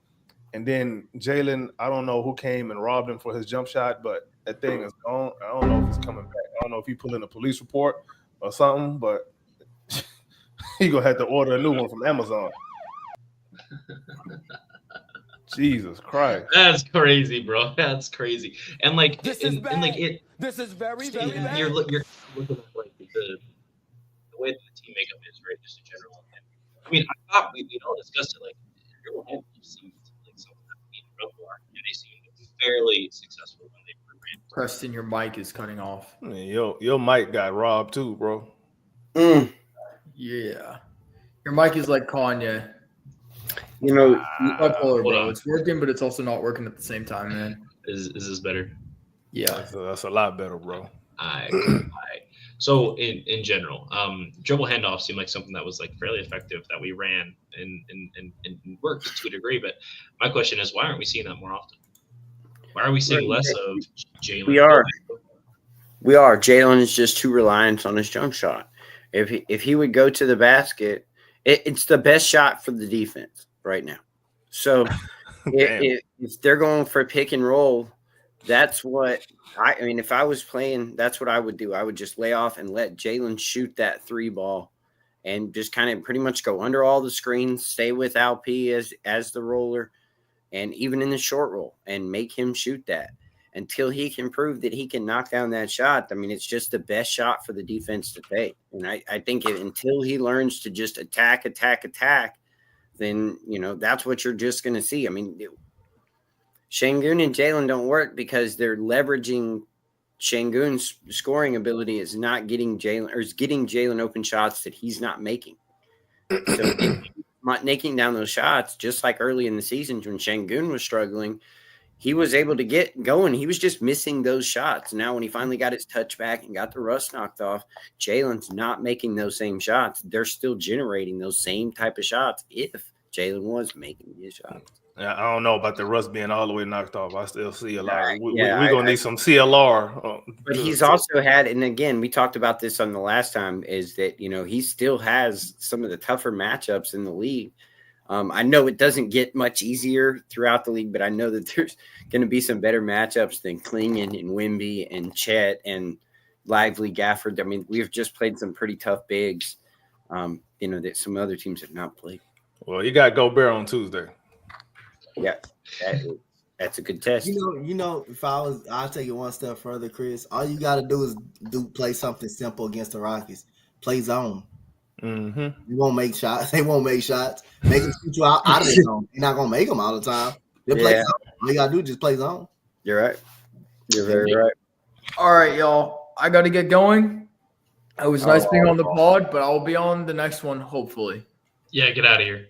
And then Jalen, I don't know who came and robbed him for his jump shot, but that thing is gone. I don't know if it's coming back. I don't know if he put in a police report or something, but he gonna have to order a new one from Amazon. Jesus Christ. That's crazy, bro. That's crazy. And like, this is very, very bad. You're looking at like the way that the team makeup is, right? Just in general. And, I mean, I thought we all discussed it. Like, your hand seemed like something that we need to run for, and they seemed fairly successful when they ran. Preston, your mic is cutting off. Your mic got robbed too, bro. Yeah, your mic is like Kanye. You know, bipolar, bro. It's working, but it's also not working at the same time, man. Is this better? Yeah, that's a lot better, bro. So in general, dribble handoffs seem like something that was like fairly effective that we ran and worked to a degree. But my question is, why aren't we seeing that more often? Why are we seeing less of Jalen? We are. Jalen is just too reliant on his jump shot. If he would go to the basket, it's the best shot for the defense right now. So if they're going for pick and roll, that's what I mean. If I was playing, that's what I would do. I would just lay off and let Jalen shoot that 3 ball and just kind of pretty much go under all the screens, stay with Alp as the roller, and even in the short roll, and make him shoot that until he can prove that he can knock down that shot. I mean, it's just the best shot for the defense to take. And I think until he learns to just attack, then, that's what you're just going to see. I mean, Şengün and Jalen don't work because they're leveraging Şengün's scoring ability is not getting Jalen, or is getting Jalen open shots that he's not making. So not making down those shots, just like early in the season when Şengün was struggling, he was able to get going. He was just missing those shots. Now, when he finally got his touch back and got the rust knocked off, Jalen's not making those same shots. They're still generating those same type of shots if Jalen was making his shots. I don't know about the rust being all the way knocked off. I still see a lot. We're going to need some CLR. But he's also had, and again, we talked about this on the last time, is that, he still has some of the tougher matchups in the league. I know it doesn't get much easier throughout the league, but I know that there's going to be some better matchups than Klingon and Wemby and Chet and Lively Gafford. I mean, we've just played some pretty tough bigs, that some other teams have not played. Well, you got Gobert on Tuesday. Yeah, that's a good test. If I'll take it one step further, Chris. All you got to do is play something simple against the Rockets. Play zone. Mm-hmm. They won't make shots. They won't make shots. Make them shoot you out of the zone. They're not gonna make them all the time. They play zone. All you gotta do is just play zone. You're right. You're very right. All right, y'all. I got to get going. It was nice being on the pod, but I'll be on the next one, hopefully. Yeah, get out of here.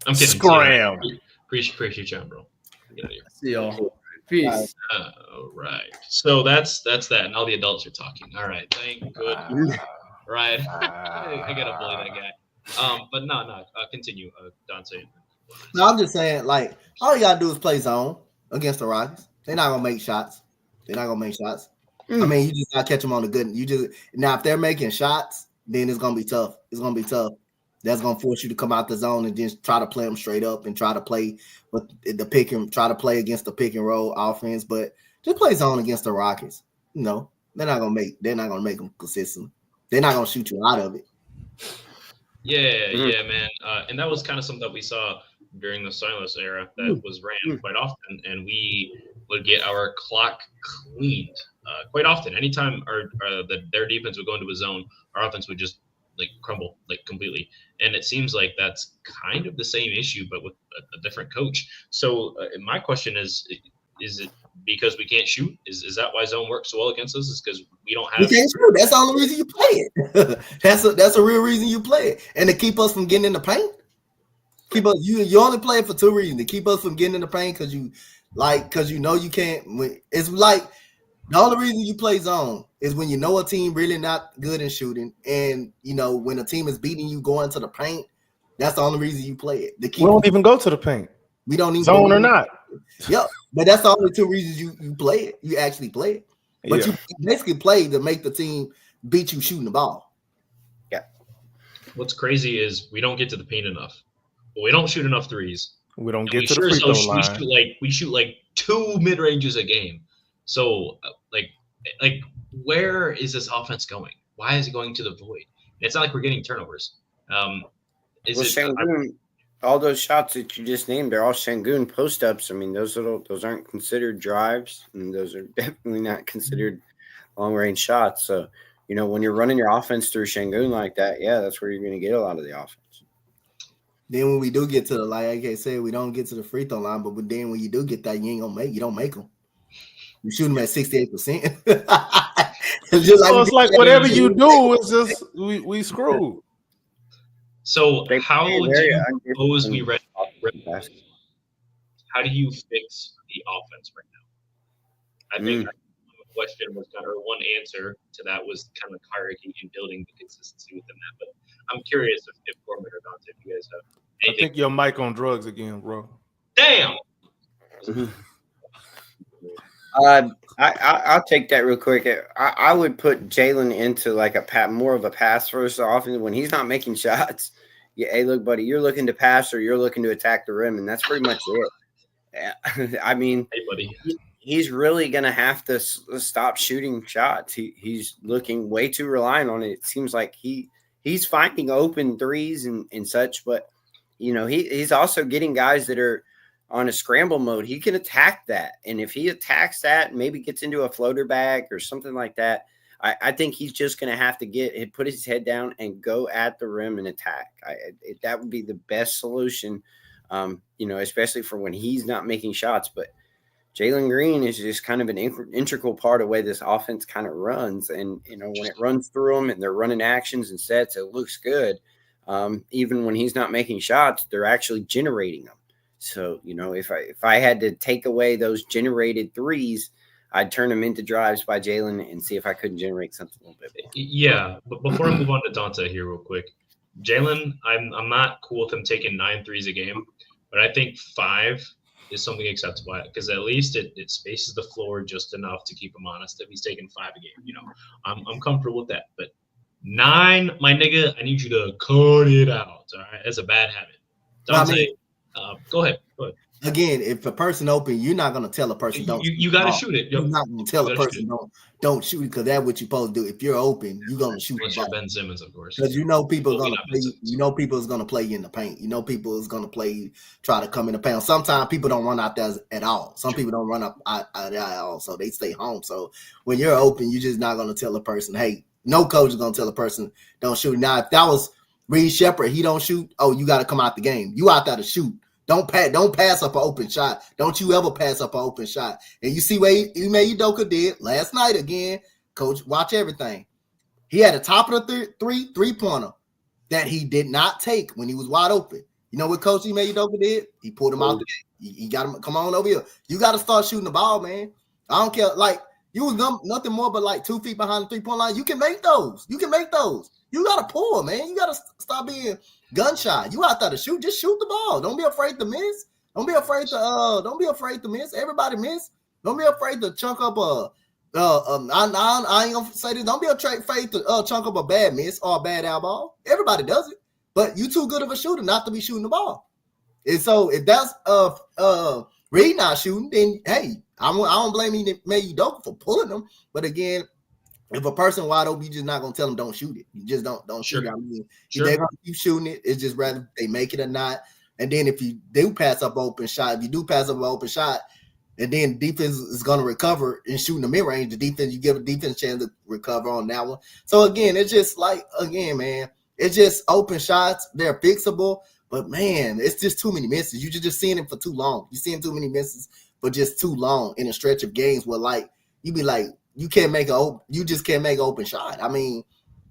I'm kidding. Scram. Appreciate you, bro. Get out of here. See y'all. Peace. All right. So that's that, and all the adults are talking. All right. Thank goodness. Right. I gotta bully that guy. But no. Continue, Dante. No, I'm just saying, like, all you gotta do is play zone against the Rockets. They're not gonna make shots. I mean, you just gotta catch them on the good. Now if they're making shots, then it's gonna be tough. That's gonna force you to come out the zone and just try to play them straight up and try to play with try to play against the pick and roll offense. But just play zone against the Rockets. No, they're not gonna make them consistent. They're not gonna shoot you out of it. Yeah, man. And that was kind of something that we saw during the Silas era that was ran quite often, and we would get our clock cleaned quite often. Anytime their defense would go into a zone, our offense would just like crumble like completely. And it seems like that's kind of the same issue, but with a different coach. So my question is it because we can't shoot? Is that why zone works so well against us? Is because we don't have. We can't shoot. That's the only reason you play it. that's a real reason you play it, and to keep us from getting in the paint. Keep us. You only play it for two reasons: to keep us from getting in the paint because you know you can't. It's like the only reason you play zone is when you know a team really not good in shooting, and you know when a team is beating you going to the paint. That's the only reason you play it. We don't even go to the paint. We don't even zone or not. Yep, but that's the only two reasons you play it. You actually play it, but you basically play to make the team beat you shooting the ball. Yeah. What's crazy is we don't get to the paint enough. We don't shoot enough threes. We don't get to the free throw line. We shoot like 2 mid ranges a game. So like where is this offense going? Why is it going to the void? It's not like we're getting turnovers. Şengün, all those shots that you just named, they're all Şengün post ups. I mean, those aren't considered drives, and those are definitely not considered long range shots. So, you know, when you're running your offense through Şengün like that, yeah, that's where you're going to get a lot of the offense. Then when we do get to like I said, we don't get to the free throw line, but then when you do get that, you don't make them. You shoot them at 68%. It's like whatever you do is just we screwed. So how do you propose we read? How do you fix the offense right now? I think one question was one answer to that was kind of hierarchy and building the consistency within that. But I'm curious if Corbin or Dante, if you guys have anything. I think your mic on drugs again, bro. Damn. I'll take that real quick. I would put Jalen into like more of a pass first offense when he's not making shots. Yeah, hey, look, buddy, you're looking to pass or you're looking to attack the rim, and that's pretty much it. I mean, hey, buddy, he's really gonna have to stop shooting shots. He's looking way too reliant on it. It seems like he's finding open threes and such, but you know he's also getting guys that are on a scramble mode. He can attack that. And if he attacks that and maybe gets into a floater bag or something like that, I think he's just going to have to put his head down and go at the rim and attack. That would be the best solution, you know, especially for when he's not making shots. But Jalen Green is just kind of an integral part of the way this offense kind of runs. And, you know, when it runs through them and they're running actions and sets, it looks good. Even when he's not making shots, they're actually generating them. So, you know, if I had to take away those generated threes, I'd turn them into drives by Jalen and see if I couldn't generate something a little bit more. Yeah, but before I move on to Dante here real quick, Jalen, I'm not cool with him taking 9 threes a game, but I think 5 is something acceptable because at least it spaces the floor just enough to keep him honest. If he's taking 5 a game, you know, I'm comfortable with that. But 9, my nigga, I need you to cut it out. All right, that's a bad habit. Dante, go ahead. Again, if a person open, you're not gonna tell a person don't. You gotta shoot it. You're not gonna tell a person don't shoot it because that's what you're supposed to do. If you're open, you're gonna shoot. Unless you're Ben Simmons, of course. Because you know people are gonna play. You know people is gonna play you in the paint. You know people is gonna play try to come in the paint. Sometimes people don't run out there at all. Some people don't run up out there at all, so they stay home. So when you're open, you're just not gonna tell a person, hey, no coach is gonna tell a person don't shoot. Now, if that was Reed Shepard, he don't shoot. Oh, you got to come out the game. You out there to shoot. Don't pass up an open shot. Don't you ever pass up an open shot. And you see what Ime Udoka did last night again. Coach, watch everything. He had a top of the three-pointer that he did not take when he was wide open. You know what Coach Ime Udoka did? He pulled him out the game. He got him. Come on over here. You got to start shooting the ball, man. I don't care. Like, you was nothing more but like 2 feet behind the three-point line. You can make those. You got to pull, man. You got to stop being gun shy. You out there to shoot. Just shoot the ball. Don't be afraid to miss. Don't be afraid to miss. Everybody miss. Don't be afraid to chunk up I ain't gonna say this. Don't be afraid to chunk up a bad miss or a bad out ball. Everybody does it, but you too good of a shooter not to be shooting the ball. And so if that's Reed not shooting, then hey, I don't blame Udoka for pulling them. But again, if a person wide open, you just not gonna tell them don't shoot it. You just don't shoot it. I mean, they're gonna keep shooting it. It's just rather they make it or not. And then if you do pass up an open shot, and then defense is going to recover and shooting the mid-range, you give a defense a chance to recover on that one. So, again, it's just man, it's just open shots. They're fixable. But, man, it's just too many misses. You're just seeing it for too long. You're seeing too many misses for just too long in a stretch of games where, you be like, you just can't make an open shot. I mean,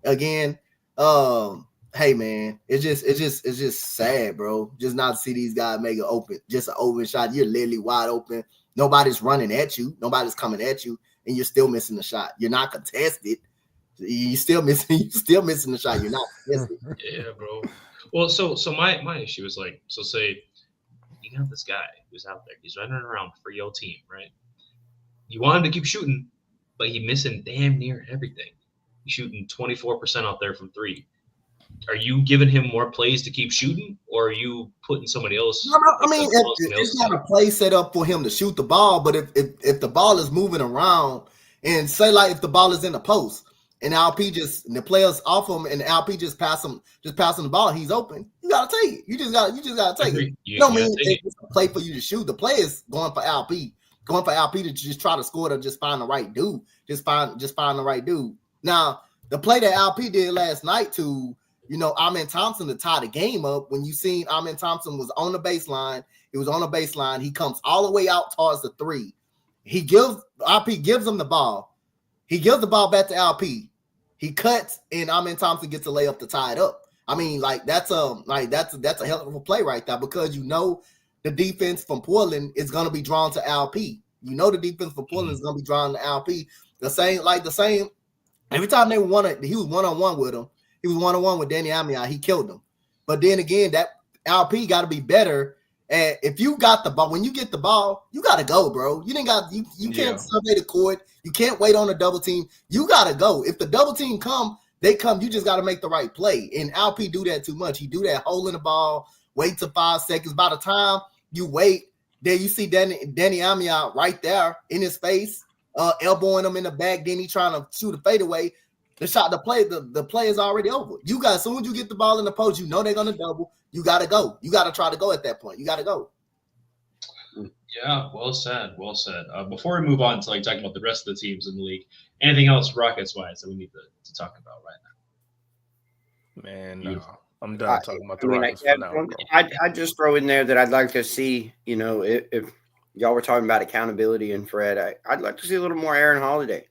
again, hey, man, it's just sad, bro. Just not to see these guys make an open shot. You're literally wide open. Nobody's running at you. Nobody's coming at you, and you're still missing the shot. You're not contested. You're still missing the shot. You're not contested. Yeah, bro. Well, so my issue is say you got this guy who's out there. He's running around for your team, right? You want him to keep shooting, but he's missing damn near everything. He's shooting 24% out there from 3. Are you giving him more plays to keep shooting, or are you putting somebody else? No, I mean, it's not a play set up for him to shoot the ball, but if the ball is moving around, and say if the ball is in the post, and the players off him, and LP just pass him the ball, he's open. You gotta take it. You just gotta take it. You know what I mean? It's a play for you to shoot. The play is going for LP to just try to score to just find the right dude. Just find the right dude. Now, the play that LP did last night to Amen Thompson to tie the game up, when you seen Amen Thompson was on the baseline, he comes all the way out towards the 3. RP gives him the ball. He gives the ball back to LP. He cuts, and Amen Thompson gets a layup to tie it up. I mean, that's a hell of a play right there, because the defense from Portland is going to be drawn to LP. The defense from Portland is going to be drawn to LP. The same. Every time he was one-on-one with him. He was one-on-one with Danny Amiot. He killed him. But then again, that LP got to be better. And if you got the ball, when you get the ball, you got to go, bro. You can't survey the court. You can't wait on a double team. You got to go. If the double team they come. You just got to make the right play. And LP do that too much. He do that holding the ball, wait till 5 seconds. By the time you wait, then you see Danny Amiot right there in his face, elbowing him in the back. Then he trying to shoot a fadeaway. The play is already over. As soon as you get the ball in the post, they're gonna double. You gotta go. You gotta try to go at that point. You gotta go. Yeah, well said. Before we move on to talking about the rest of the teams in the league, anything else Rockets wise that we need to talk about right now? Man, I'm done talking about the Rockets for now. Bro. I'd just throw in there that I'd like to see. If y'all were talking about accountability and Fred, I'd like to see a little more Aaron Holiday.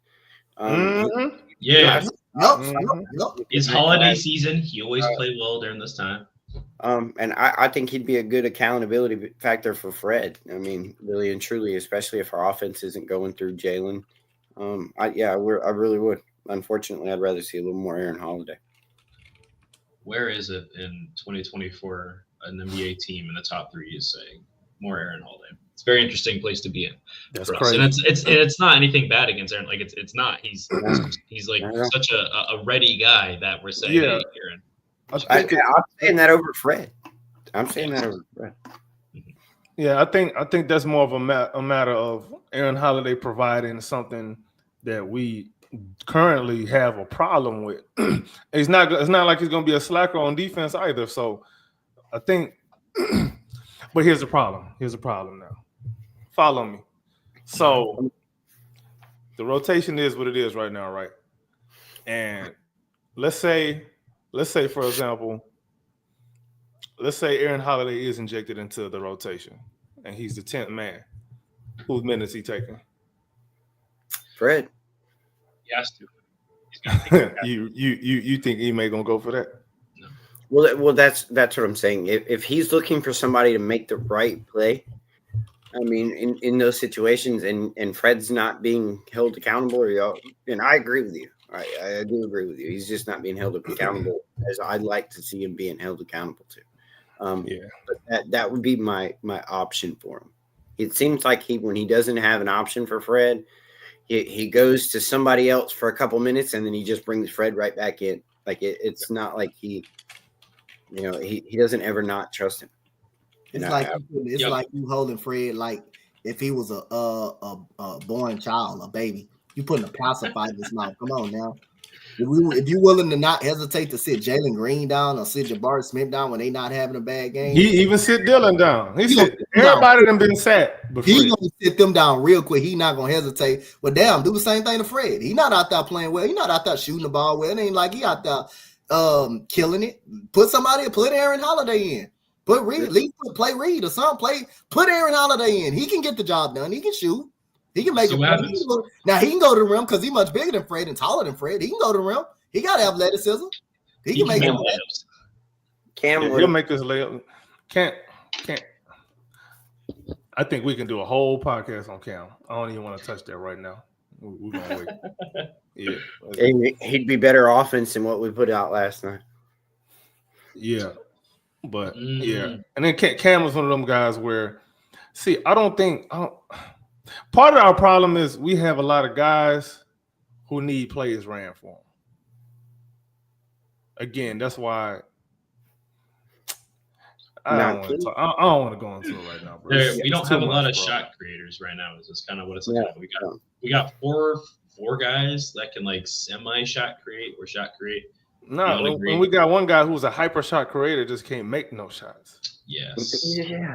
Yeah. Nope. It's holiday season. He always play well during this time. And I think he'd be a good accountability factor for Fred. I mean, really and truly, especially if our offense isn't going through Jalen. I really would. Unfortunately, I'd rather see a little more Aaron Holiday. Where is it in 2024 an NBA team in the top 3 is saying more Aaron Holiday? It's a very interesting place to be in. That's crazy. And it's not anything bad against Aaron. It's not. He's such a ready guy that we're saying, hey, Aaron. I'm saying that over Fred. Yeah, I think that's more of a matter of Aaron Holiday providing something that we currently have a problem with. It's not like he's going to be a slacker on defense either. So I think, but here's the problem. Now. Follow me. So the rotation is what it is right now, right? And let's say for example, let's say Aaron Holiday is injected into the rotation, and he's the 10th man. Whose minutes he taking? Fred. He has to. He's gonna take You think Ime gonna go for that? No. Well, that's what I'm saying. If he's looking for somebody to make the right play, I mean, in those situations, and Fred's not being held accountable, and I agree with you. I do agree with you. He's just not being held accountable as I'd like to see him being held accountable to. But that would be my option for him. It seems like when he doesn't have an option for Fred, he goes to somebody else for a couple minutes, and then he just brings Fred right back in. Like it's not like he doesn't ever not trust him. It's like you holding Fred like if he was a born child, a baby. You putting a pacifier in his mouth. Come on now. If you're willing to not hesitate to sit Jalen Green down or sit Jabari Smith down when they not having a bad game, he even sit Dylan down. He said everybody done been sat. He's gonna sit them down real quick. He's not gonna hesitate. But damn, do the same thing to Fred. He's not out there playing well. He's not out there shooting the ball well. It ain't like he out there killing it. Put Aaron Holiday in. Put Reed, at least play Reed or something. Put Aaron Holiday in. He can get the job done. He can shoot. He can make it. Now he can go to the rim because he's much bigger than Fred and taller than Fred. He can go to the rim. He got athleticism. He can make it. He'll make this layup. Can't. I think we can do a whole podcast on Cam. I don't even want to touch that right now. We're gonna wait. Yeah, he'd be better offense than what we put out last night. Yeah, but yeah, and then Cam was one of them guys where, part of our problem is we have a lot of guys who need plays ran for them. Again, that's why I don't want to go into it right now, bro. We don't have a lot of shot creators right now. Is just kind of what it's like. We got four guys that can like semi shot create or shot create. No, when we got one guy who's a hyper shot creator, just can't make no shots. Yes. Yeah.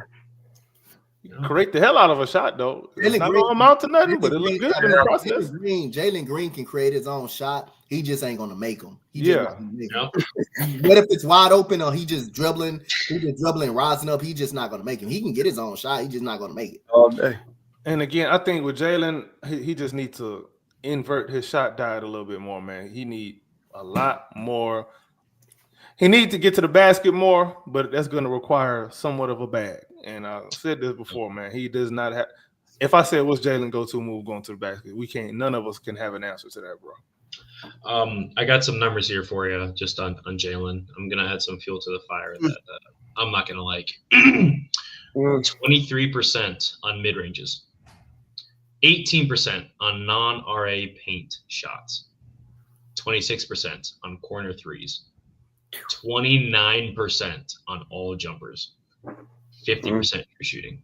Create the hell out of a shot though. It's not gonna amount to nothing, but it looks good in the process. Jalen Green can create his own shot. He just ain't gonna make them. What if it's wide open or he just dribbling, rising up? He just not gonna make him. He can get his own shot. He just not gonna make it all day. And again, I think with Jalen, he just needs to invert his shot diet a little bit more, man. He need a lot more. He needs to get to the basket more, but that's going to require somewhat of a bag. And I said this before, man. He does not have. If I said what's Jalen go-to move going to the basket, we can't. None of us can have an answer to that, bro. I got some numbers here for you, just on Jalen. I'm gonna add some fuel to the fire that I'm not gonna like. 23% on mid ranges, 18% on non-RA paint shots, 26% on corner threes. 29% on all jumpers, 50% for shooting.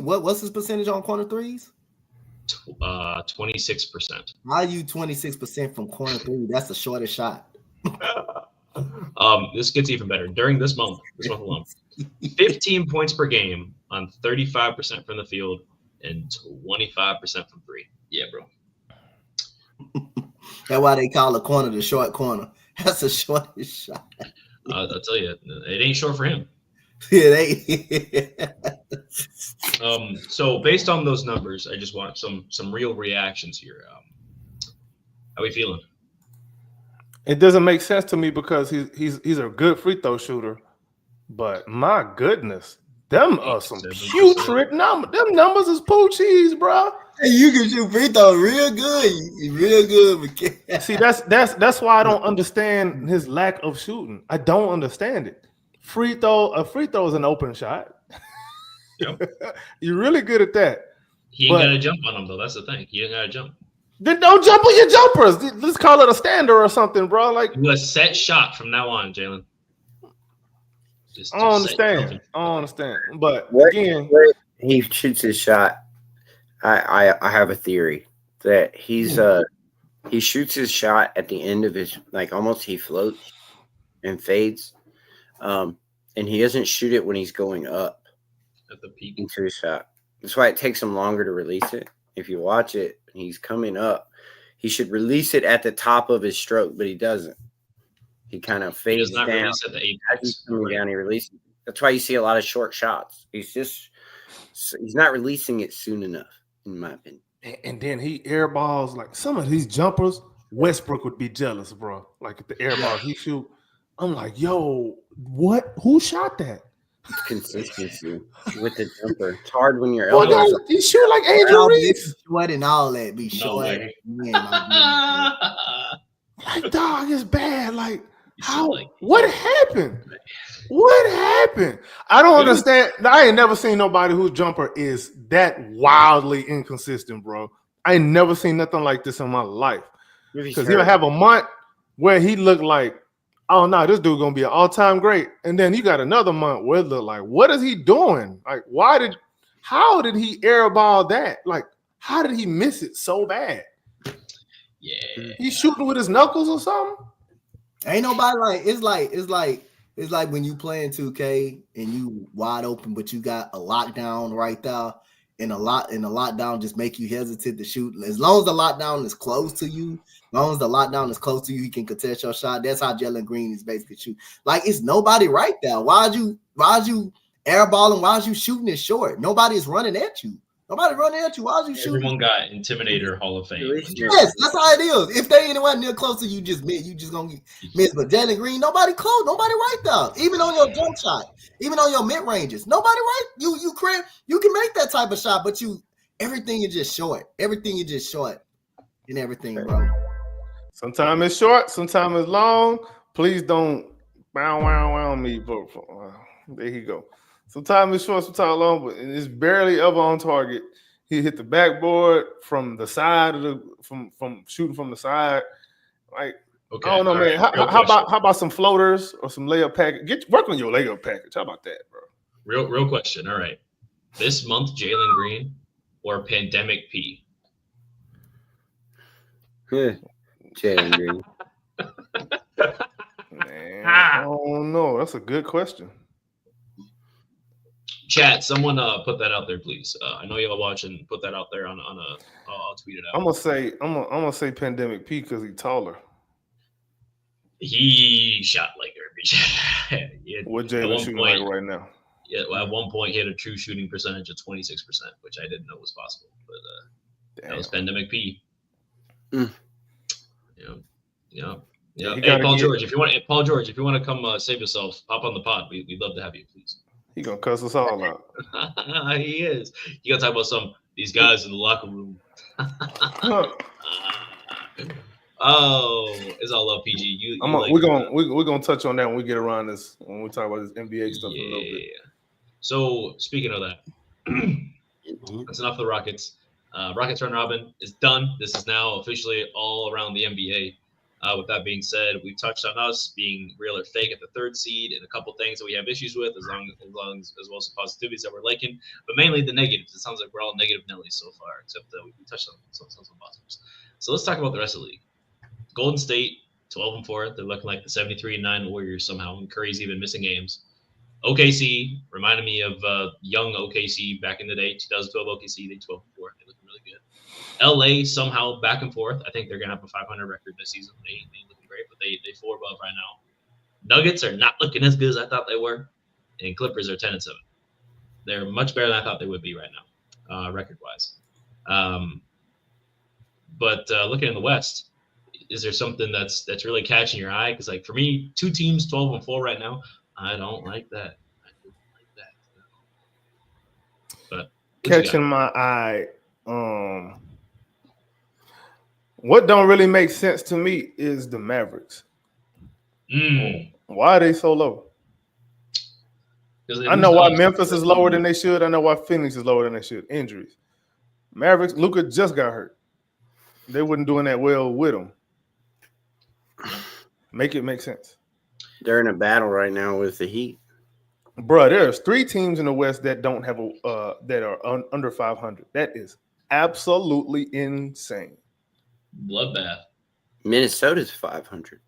What's his percentage on corner threes? 26%. How you 26% from corner three? That's the shortest shot. This gets even better. During this month alone, 15 points per game on 35% from the field and 25% from three. Yeah, bro. That's why they call the corner the short corner. That's the shortest shot. I'll tell you, it ain't short for him. Yeah, So based on those numbers, I just want some real reactions here. How we feeling? It doesn't make sense to me because he's a good free throw shooter, but my goodness, them are some putrid numbers. Them numbers is poo cheese, bro. Hey, you can shoot free throw real good. See, that's why I don't understand his lack of shooting. I don't understand it. A free throw is an open shot. Yep. You're really good at that. He ain't got to jump on them though. That's the thing. He ain't got to jump. Then don't jump on your jumpers. Let's call it a stander or something, bro. Like a set shot from now on, Jalen. I don't understand. But again, he shoots his shot. I have a theory that he shoots his shot at the end of his, like, almost he floats and fades, and he doesn't shoot it when he's going up at the peak into his shot. That's why it takes him longer to release it. If you watch it, he's coming up. He should release it at the top of his stroke, but he doesn't. He kind of fades down. Release at the apex. As he's coming down, he releases. That's why you see a lot of short shots. He's not releasing it soon enough, in my opinion. And then he airballs like some of these jumpers. Westbrook would be jealous, bro. Like the airballs he shoot. I'm like, yo, what? Who shot that? It's consistency with the jumper. It's hard when you're Well, elbows. he shoot like Angel Reese. Sweat and all that be short. way. Like, dog, it's bad. Like, how? like- What happened? What happened? I don't understand. I ain't never seen nobody whose jumper is that wildly inconsistent, bro. I ain't never seen nothing like this in my life. Because he'll have a month where he looked like, oh no, this dude gonna be an all-time great, and then you got another month where it look like, what is he doing? Like, how did he airball that? Like, how did he miss it so bad? Yeah, He's shooting with his knuckles or something. Ain't nobody like it's like when you playing 2K and you wide open, but you got a lockdown right there, and the lockdown just make you hesitant to shoot. As long as the lockdown is close to you, he can contest your shot. That's how Jalen Green is basically shooting. Like, it's nobody right there. Why'd you airballing? Why'd you shooting it short? Nobody's running at you. Nobody running at you. Why'd you shooting? everyone got Intimidator Hall of Fame. Yes, that's how it is. If they anywhere near close to you, just gonna miss. But Jalen Green, nobody close, nobody right there. Even on your jump shot, even on your mid ranges, nobody right. You can make that type of shot, but everything is just short. Everything is just short, and everything, bro. Sometimes it's short, sometimes it's long. Please don't wow me, but there you go. Sometimes it's short, sometimes long, but it's barely ever on target. He hit the backboard from the side from shooting from the side. Like, Okay, I don't know, man. right, How about some floaters or some layup package? Work on your layup package. How about that, bro? Real question. All right, this month Jalen Green or Pandemic P? Jalen Green. Man, I don't know. That's a good question. Chat, someone put that out there, please. I know y'all watching. Put that out there on a. I'll tweet it out. I'm gonna say Pandemic P because he's taller. He shot like garbage. What Jalen shooting like right now? Yeah, well, at one point he had a true shooting percentage of 26%, which I didn't know was possible. But that was Pandemic P. Mm. Yeah. Hey, Paul George, if you want to come save yourself, hop on the pod. We'd love to have you, please. He gonna cuss us all out. He is. You gotta talk about these guys in the locker room. Oh, it's all love, PG. We're gonna touch on that when we get around this, when we talk about this NBA stuff in a little bit. So speaking of that, that's enough of the Rockets. Rockets round robin is done. This is now officially all around the NBA. With that being said, we've touched on us being real or fake at the third seed and a couple things that we have issues with, as well as some positivities that we're liking, but mainly the negatives. It sounds like we're all negative Nellies so far, except that we touched on some positives. So let's talk about the rest of the league. Golden State, 12-4. They're looking like the 73-9 Warriors somehow, and Curry's even missing games. OKC reminded me of young OKC back in the day, 2012 OKC. They 12-4. They look really good. LA somehow back and forth. I think they're gonna have a 500 record this season. They ain't looking great, but they 4 above right now. Nuggets are not looking as good as I thought they were, and Clippers are 10-7. They're much better than I thought they would be right now, record wise. But looking in the West, is there something that's really catching your eye? Because like for me, 2 teams 12-4 right now. I don't like that. But catching my eye. What don't really make sense to me is the Mavericks. Why are they so low? I know why Memphis is lower than they should. I know why Phoenix is lower than they should. Injuries. Mavericks, Luka just got hurt. They wasn't doing that well with him. Make it make sense. They're in a battle right now with the Heat. Bro, there's 3 teams in the West that don't have that are under 500. That is absolutely insane. Bloodbath. Minnesota's 500.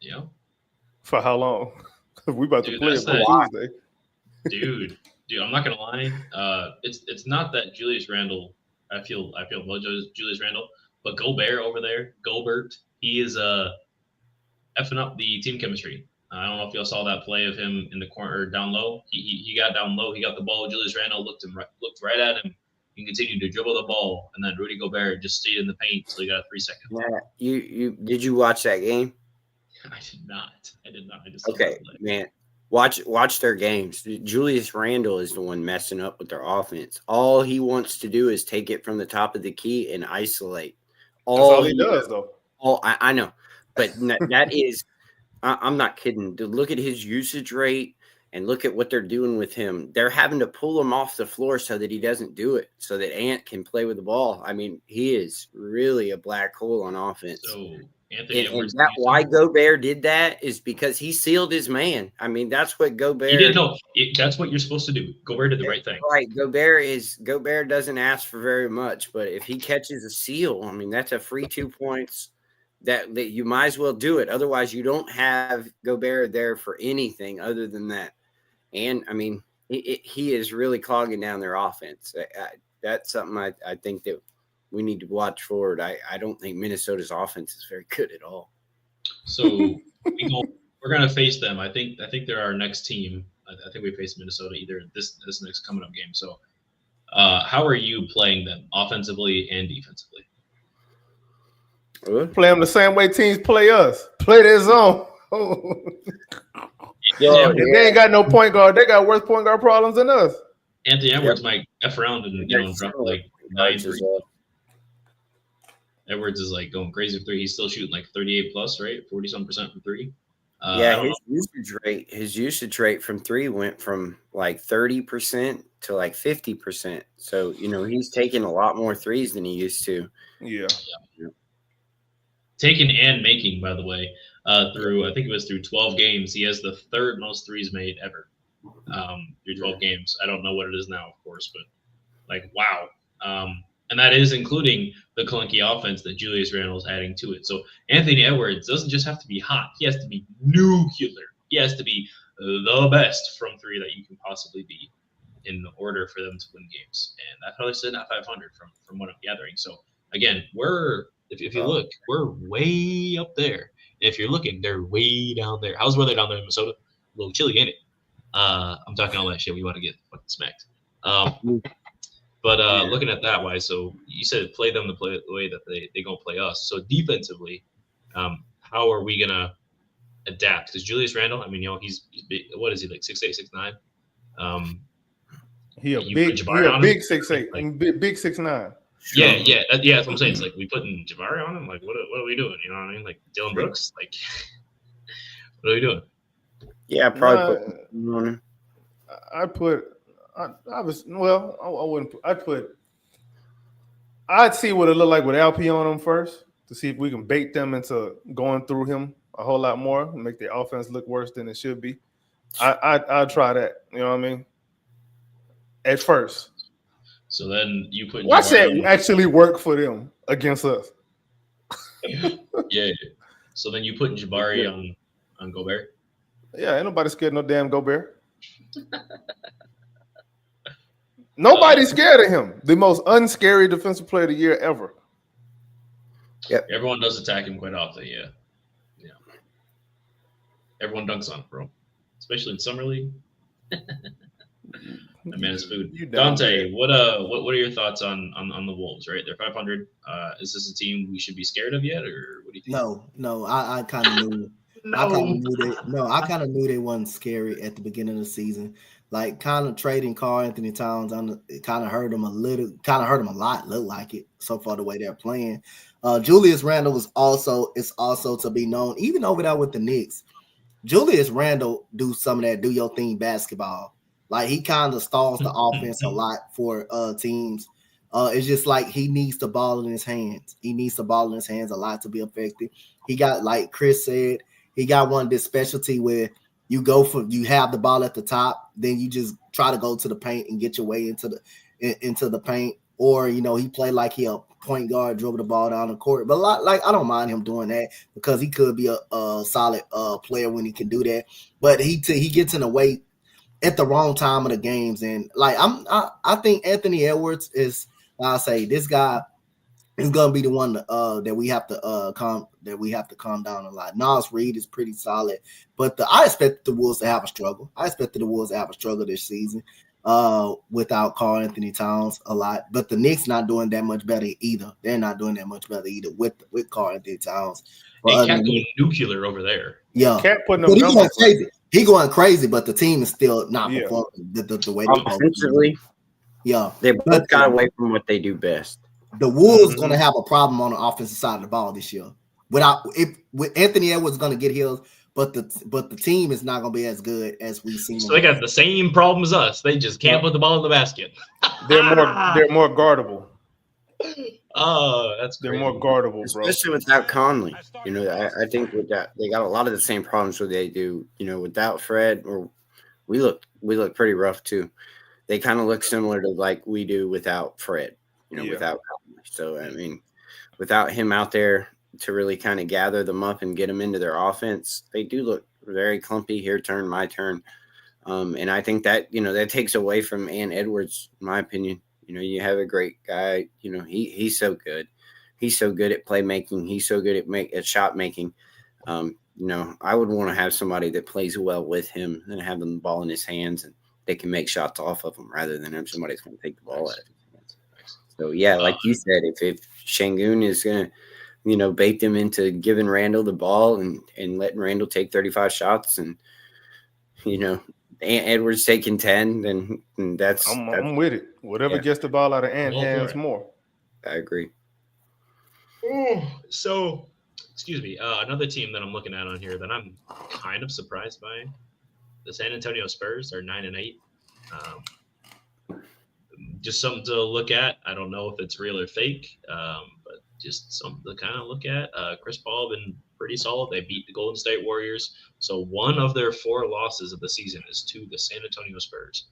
Yeah. For how long? We about to play it for Tuesday. Dude, I'm not gonna lie. It's not that Julius Randle. I feel about Julius Randle, but Gobert over there, he is effing up the team chemistry. I don't know if y'all saw that play of him in the corner down low. He got down low. He got the ball. Julius Randle looked right at him. He continued to dribble the ball, and then Rudy Gobert just stayed in the paint until he got 3 seconds. Yeah, did you watch that game? I did not. I just saw Okay, that play. man. Watch their games. Julius Randle is the one messing up with their offense. All he wants to do is take it from the top of the key and isolate. That's all he does, though. I know, but that is. I'm not kidding. Look at his usage rate and look at what they're doing with him. They're having to pull him off the floor so that he doesn't do it, so that Ant can play with the ball. I mean, he is really a black hole on offense. So Anthony Edwards, and why Gobert did that is because he sealed his man. I mean, that's what Gobert. He did know. That's what you're supposed to do. Gobert did the right thing. Right. Gobert doesn't ask for very much, but if he catches a seal, I mean, that's a free 2 points. That you might as well do it. Otherwise, you don't have Gobert there for anything other than that. And, I mean, he is really clogging down their offense. That's something I think that we need to watch forward. I don't think Minnesota's offense is very good at all. So we're going to face them. I think they're our next team. I think we face Minnesota either this next coming up game. So how are you playing them offensively and defensively? Play them the same way teams play us. Play their zone. If they ain't got no point guard, they got worse point guard problems than us. Anthony Edwards might F around and drop like 9 threes. Edwards is like going crazy for 3. He's still shooting like 38 plus, right? 40-some% from 3. His usage rate from 3 went from like 30% to like 50%. So, he's taking a lot more threes than he used to. Yeah. Taking and making, by the way, through 12 games, he has the 3rd most threes made ever through 12 games. I don't know what it is now, of course, but like, wow. And that is including the clunky offense that Julius Randle is adding to it. So Anthony Edwards doesn't just have to be hot. He has to be nuclear. He has to be the best from 3 that you can possibly be in order for them to win games. And that's how they're sitting at 500 from what I'm gathering. So, again, if you look, we're way up there. And if you're looking, they're way down there. How's weather down there in Minnesota? A little chilly, ain't it? I'm talking all that shit. We want to get fucking smacked. But looking at that way, so you said play them the way that they gonna play us. So defensively, how are we gonna adapt? Because Julius Randle, I mean, he's big, what is he, like 6'8", 6'9"? He a big 6'8", like, big 6'9". Yeah, that's what I'm saying. It's like we putting Jabari on him. Like, what are we doing? You know what I mean? Like Dylan Brooks. Like, what are we doing? Yeah, probably put on him. I'd see what it looked like with LP on him first to see if we can bait them into going through him a whole lot more and make their offense look worse than it should be. I'd try that. You know what I mean? At first. So then you put watch that actually work for them against us. Yeah. So then you put Jabari on Gobert. Yeah, ain't nobody scared no damn Gobert. Nobody's scared of him. The most unscary defensive player of the year ever. Yep. Everyone does attack him quite often. Yeah. Everyone dunks on him, bro. Especially in summer league. That man is food. Dante, what are your thoughts on the Wolves? Right, they're 500. Is this a team we should be scared of yet, or what do you think? No. I kind of knew. I kind of knew they wasn't scary at the beginning of the season. Like, kind of trading Karl Anthony Towns, it kind of hurt them a little. Kind of hurt them a lot. Look like it so far the way they're playing. Julius Randle is also to be known, even over there with the Knicks. Julius Randle do some of that do your thing basketball. Like, he kind of stalls the offense a lot for teams. It's just like he needs the ball in his hands. He needs the ball in his hands a lot to be effective. He got, like Chris said, he got one of this specialty where you have the ball at the top, then you just try to go to the paint and get your way into the paint. Or, he play like he a point guard, dribble the ball down the court. But I don't mind him doing that because he could be a solid player when he can do that. But he gets in the way at the wrong time of the games. And I think Anthony Edwards is, I'll say, this guy, is gonna be the one that we have to calm down a lot. Nas Reed is pretty solid, but I expected the Wolves to have a struggle. I expected the Wolves to have a struggle this season without Karl Anthony Towns a lot. But the Knicks not doing that much better either. They're not doing that much better either with Karl Anthony Towns. Hey, Cat going nuclear over there. Yeah, Cat putting but up he going numbers. crazy. He going crazy, but the team is still not performing the way they're offensively. Yeah, they both got away from what they do best. The Wolves going to have a problem on the offensive side of the ball this year. With Anthony Edwards going to get his, but the team is not going to be as good as we've seen. So they got the same problem as us. They just can't put the ball in the basket. They're more guardable. Oh, that's they're crazy. more guardable, bro. Especially without Conley. You know, I think with that they got a lot of the same problems that they do. You know, without Fred, or we look pretty rough too. They kind of look similar to like we do without Fred. You know, without Conley. So I mean, without him out there to really kind of gather them up and get them into their offense, they do look very clumpy. Here, turn, my turn. And I think that, you know, that takes away from Edwards, in my opinion. You know, you have a great guy. You know, he's so good. He's so good at playmaking. He's so good at shot making. You know, I would want to have somebody that plays well with him and have the ball in his hands and they can make shots off of him rather than have somebody's going to take the ball out of his hands. So, yeah, like you said, if Şengün is going to, you know, bait them into giving Randall the ball and letting Randall take 35 shots and, you know, Edwards taking 10, then that's I'm with it. Whatever gets the ball out of Ant hands more. I agree. So, excuse me, another team that I'm looking at on here that I'm kind of surprised by, the San Antonio Spurs are 9-8. Just something to look at. I don't know if it's real or fake, but just something to kind of look at. Chris Paul been pretty solid. They beat the Golden State Warriors. So one of their 4 losses of the season is to the San Antonio Spurs.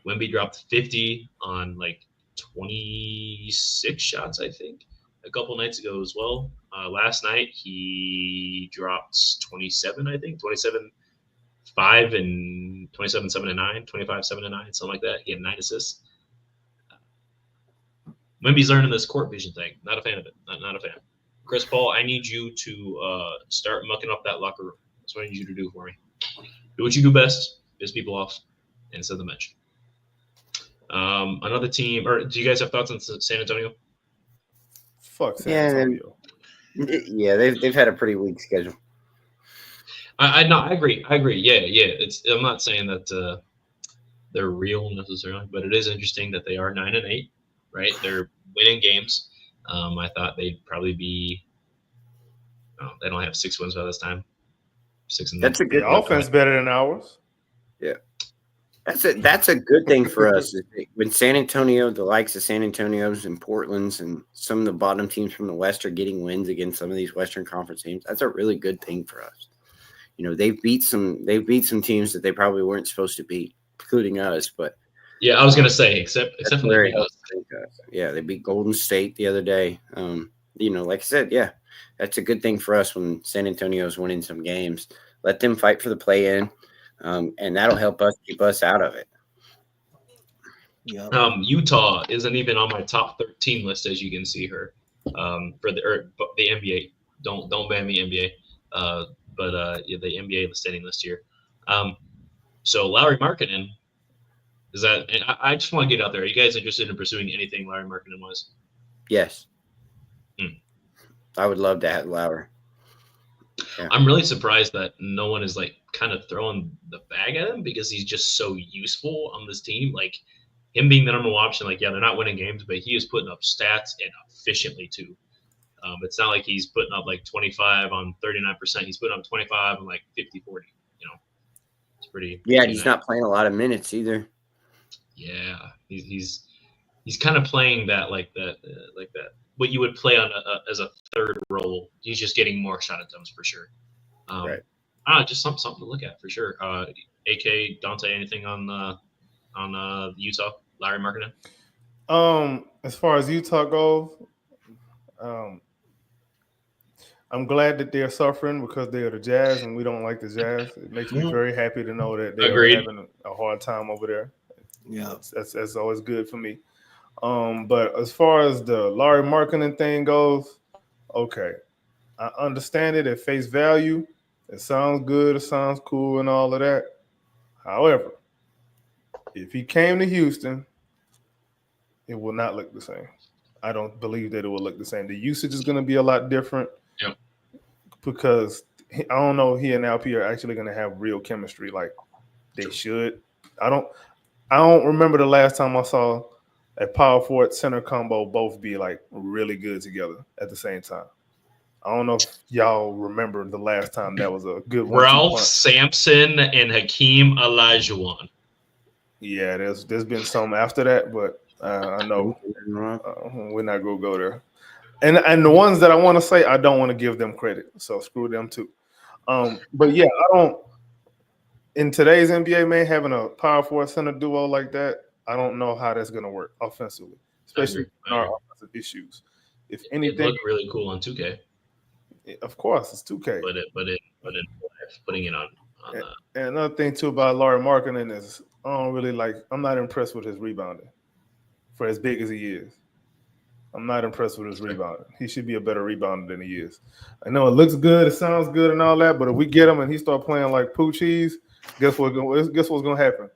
Wemby dropped 50 on like 26 shots, I think, a couple nights ago as well. Last night he dropped 27, I think, 27, 5 and 27, 7 and 9, 25, 7 and 9, something like that. He had 9 assists. Wemby's learning this court vision thing. Not a fan of it. Not a fan. Chris Paul, I need you to start mucking up that locker room. That's what I need you to do for me. Do what you do best. Piss people off and set the bench. Another team, or do you guys have thoughts on San Antonio? Fuck San Antonio. Yeah, they've had a pretty weak schedule. I agree. Yeah. I'm not saying that they're real necessarily, but it is interesting that they are 9-8. Right, they're winning games. I thought they'd probably be. Oh, they don't have 6 wins by this time. 6 and that's a good offense better than ours. Yeah, that's a good thing for us. When San Antonio, the likes of San Antonio's and Portland's and some of the bottom teams from the West are getting wins against some of these Western Conference teams, that's a really good thing for us. You know, they've beat some teams that they probably weren't supposed to beat, including us, but. Yeah, I was gonna say, except for the yeah, they beat Golden State the other day. You know, like I said, yeah, that's a good thing for us when San Antonio's winning some games. Let them fight for the play-in, and that'll help us keep us out of it. Yeah. Utah isn't even on my top 13 list, as you can see her, for the NBA. Don't ban me NBA, but yeah, the NBA standing list here. So Lauri Markkanen. Is that? And I just want to get out there. Are you guys interested in pursuing anything Lauri Markkanen was? Yes. I would love to have Lauri. Yeah. I'm really surprised that no one is like kind of throwing the bag at him because he's just so useful on this team. Like him being the number 1 option, like, yeah, they're not winning games, but he is putting up stats and efficiently too. It's not like he's putting up like 25 on 39%. He's putting up 25 on like 50, 40. You know, it's pretty. Yeah, he's not playing a lot of minutes either. Yeah, he's kind of playing that like that what you would play on as a third role. He's just getting more shot attempts for sure. Right. Just something to look at for sure. AK Dante, anything on Utah? Lauri Markkanen? As far as Utah goes, I'm glad that they're suffering because they are the Jazz and we don't like the Jazz. It makes me very happy to know that they're having a hard time over there. Yeah, that's always good for me. But as far as the Larry Markkinen thing goes, okay, I understand it at face value. It sounds good, it sounds cool, and all of that. However, if he came to Houston, it will not look the same. I don't believe that it will look the same. The usage is going to be a lot different. Yep. Because I don't know, he and LP are actually going to have real chemistry like they should. I don't remember the last time I saw a power forward center combo both be like really good together at the same time. I don't know if y'all remember the last time that was a good one. Ralph Sampson and Hakeem Olajuwon. Yeah, there's been some after that, but I know we're not gonna go there. And the ones that I want to say, I don't want to give them credit, so screw them too. But yeah, I don't. In today's NBA, man, having a power forward center duo like that, I don't know how that's gonna work offensively, especially in our offensive issues. If anything, it looked really cool on 2K. Of course, it's 2K. But in putting it on and another thing too about Larry Markkinen is I'm not impressed with his rebounding for as big as he is. I'm not impressed with his rebounding. He should be a better rebounder than he is. I know it looks good, it sounds good, and all that, but if we get him and he start playing like poo cheese, guess what's gonna happen?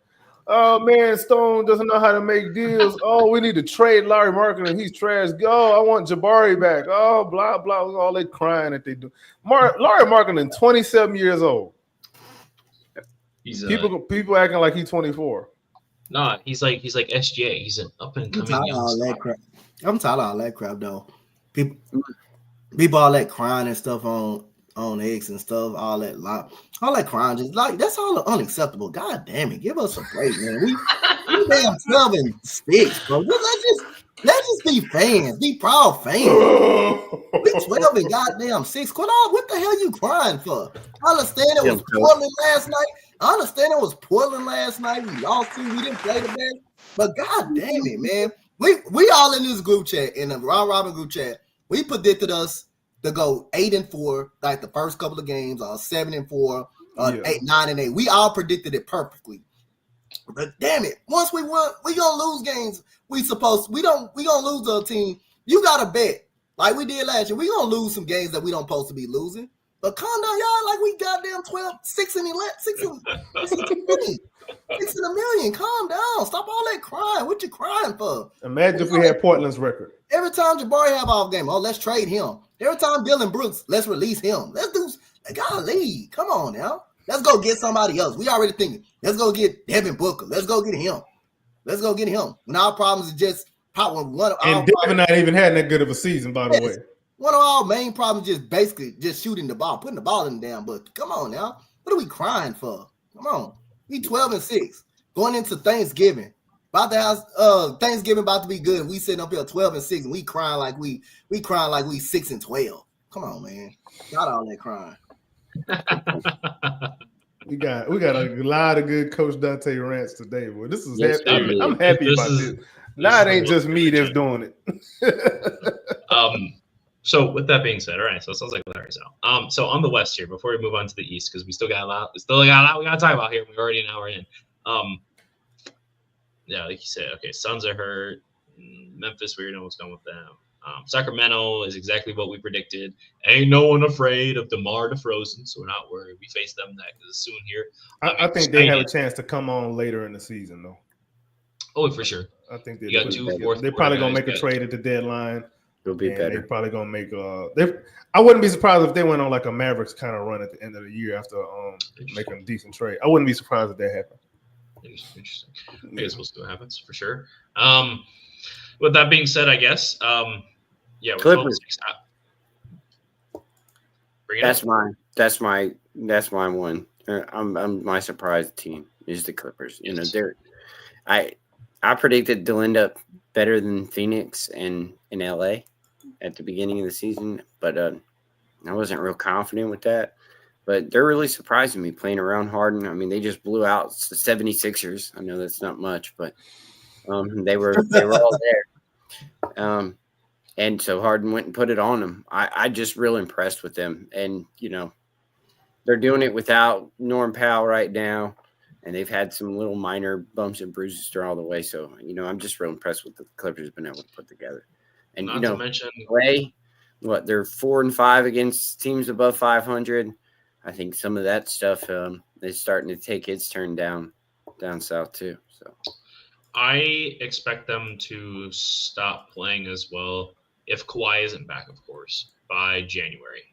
Oh man, Stone doesn't know how to make deals. Oh, we need to trade Larry Markkinen. He's trash. Oh, I want Jabari back. Oh, blah blah. All that crying that they do. Larry Markkinen, 27 years old. He's people acting like he's 24. No, he's like SGA. He's an up and coming young star. I'm tired of all that crap though. People all that crying and stuff on X and stuff, all that crying, just like that's all unacceptable. God damn it, give us a break, man. We damn 12 and 6, bro. Let's just be fans, be proud fans. We 12 and goddamn 6. Quit all. What the hell you crying for? I understand it was Portland last night. We lost too. We didn't play the best, but god damn it, man. We all in this group chat, in the round robin group chat. We predicted us to go 8-4, like the first couple of games, or 7-4, or 9-8. We all predicted it perfectly. But damn it, once we won, we gonna lose games. We gonna lose to a team. You gotta bet, like we did last year. We gonna lose some games that we don't supposed to be losing. But calm down, y'all. Like we goddamn 12, 6 and 11, 6 in a million. Calm down. Stop all that crying. What you crying for? Imagine if we had Portland's record. Every time Jabari have off game, let's trade him. Every time Dylan Brooks, let's release him. Let's do. Golly, come on now. Let's go get somebody else. We already thinking. Let's go get Devin Booker. Let's go get him. When our problems is just one of and Devin not even had that good of a season, by the way. One of our main problems is basically just shooting the ball, putting the ball in the damn bucket. Come on now. What are we crying for? Come on. We 12 and 6. Going into Thanksgiving. Thanksgiving about to be good. We sitting up here 12 and 6 and we crying like we 6 and 12. Come on, man. Not all that crying. We got a lot of good Coach Dante rants today, boy. This is I'm happy about this. Now it ain't just me that's doing it. So with that being said, all right. So it sounds like Larry's out. So on the West here, before we move on to the East, because we still got a lot we gotta talk about here. We're already an hour in. Yeah, like you said, okay, Suns are hurt. Memphis, we already know what's going with them. Sacramento is exactly what we predicted. Ain't no one afraid of DeMar DeRozan, so we're not worried. We face them soon here. I think they have a chance to come on later in the season, though. Oh, for sure. I think they're probably gonna make a trade at the deadline. It'll be better. They're probably gonna make I wouldn't be surprised if they went on like a Mavericks kind of run at the end of the year after making a decent trade. I wouldn't be surprised if that happened. Interesting. I guess we'll see what happens for sure. With that being said, I guess Clippers. That's my one. I'm my surprise team is the Clippers. You know, I predicted they'll end up better than Phoenix and in LA at the beginning of the season, but I wasn't real confident with that. But they're really surprising me playing around Harden. I mean, they just blew out the 76ers. I know that's not much, but they were all there. And so Harden went and put it on them. I just real impressed with them. And, you know, they're doing it without Norm Powell right now. and they've had some little minor bumps and bruises throughout the way. So, I'm just real impressed with the Clippers been able to put together. And, Not to mention, they're 4-5 against teams above 500. I think some of that stuff is starting to take its turn down south too. So I expect them to stop playing as well if Kawhi isn't back, of course, by January.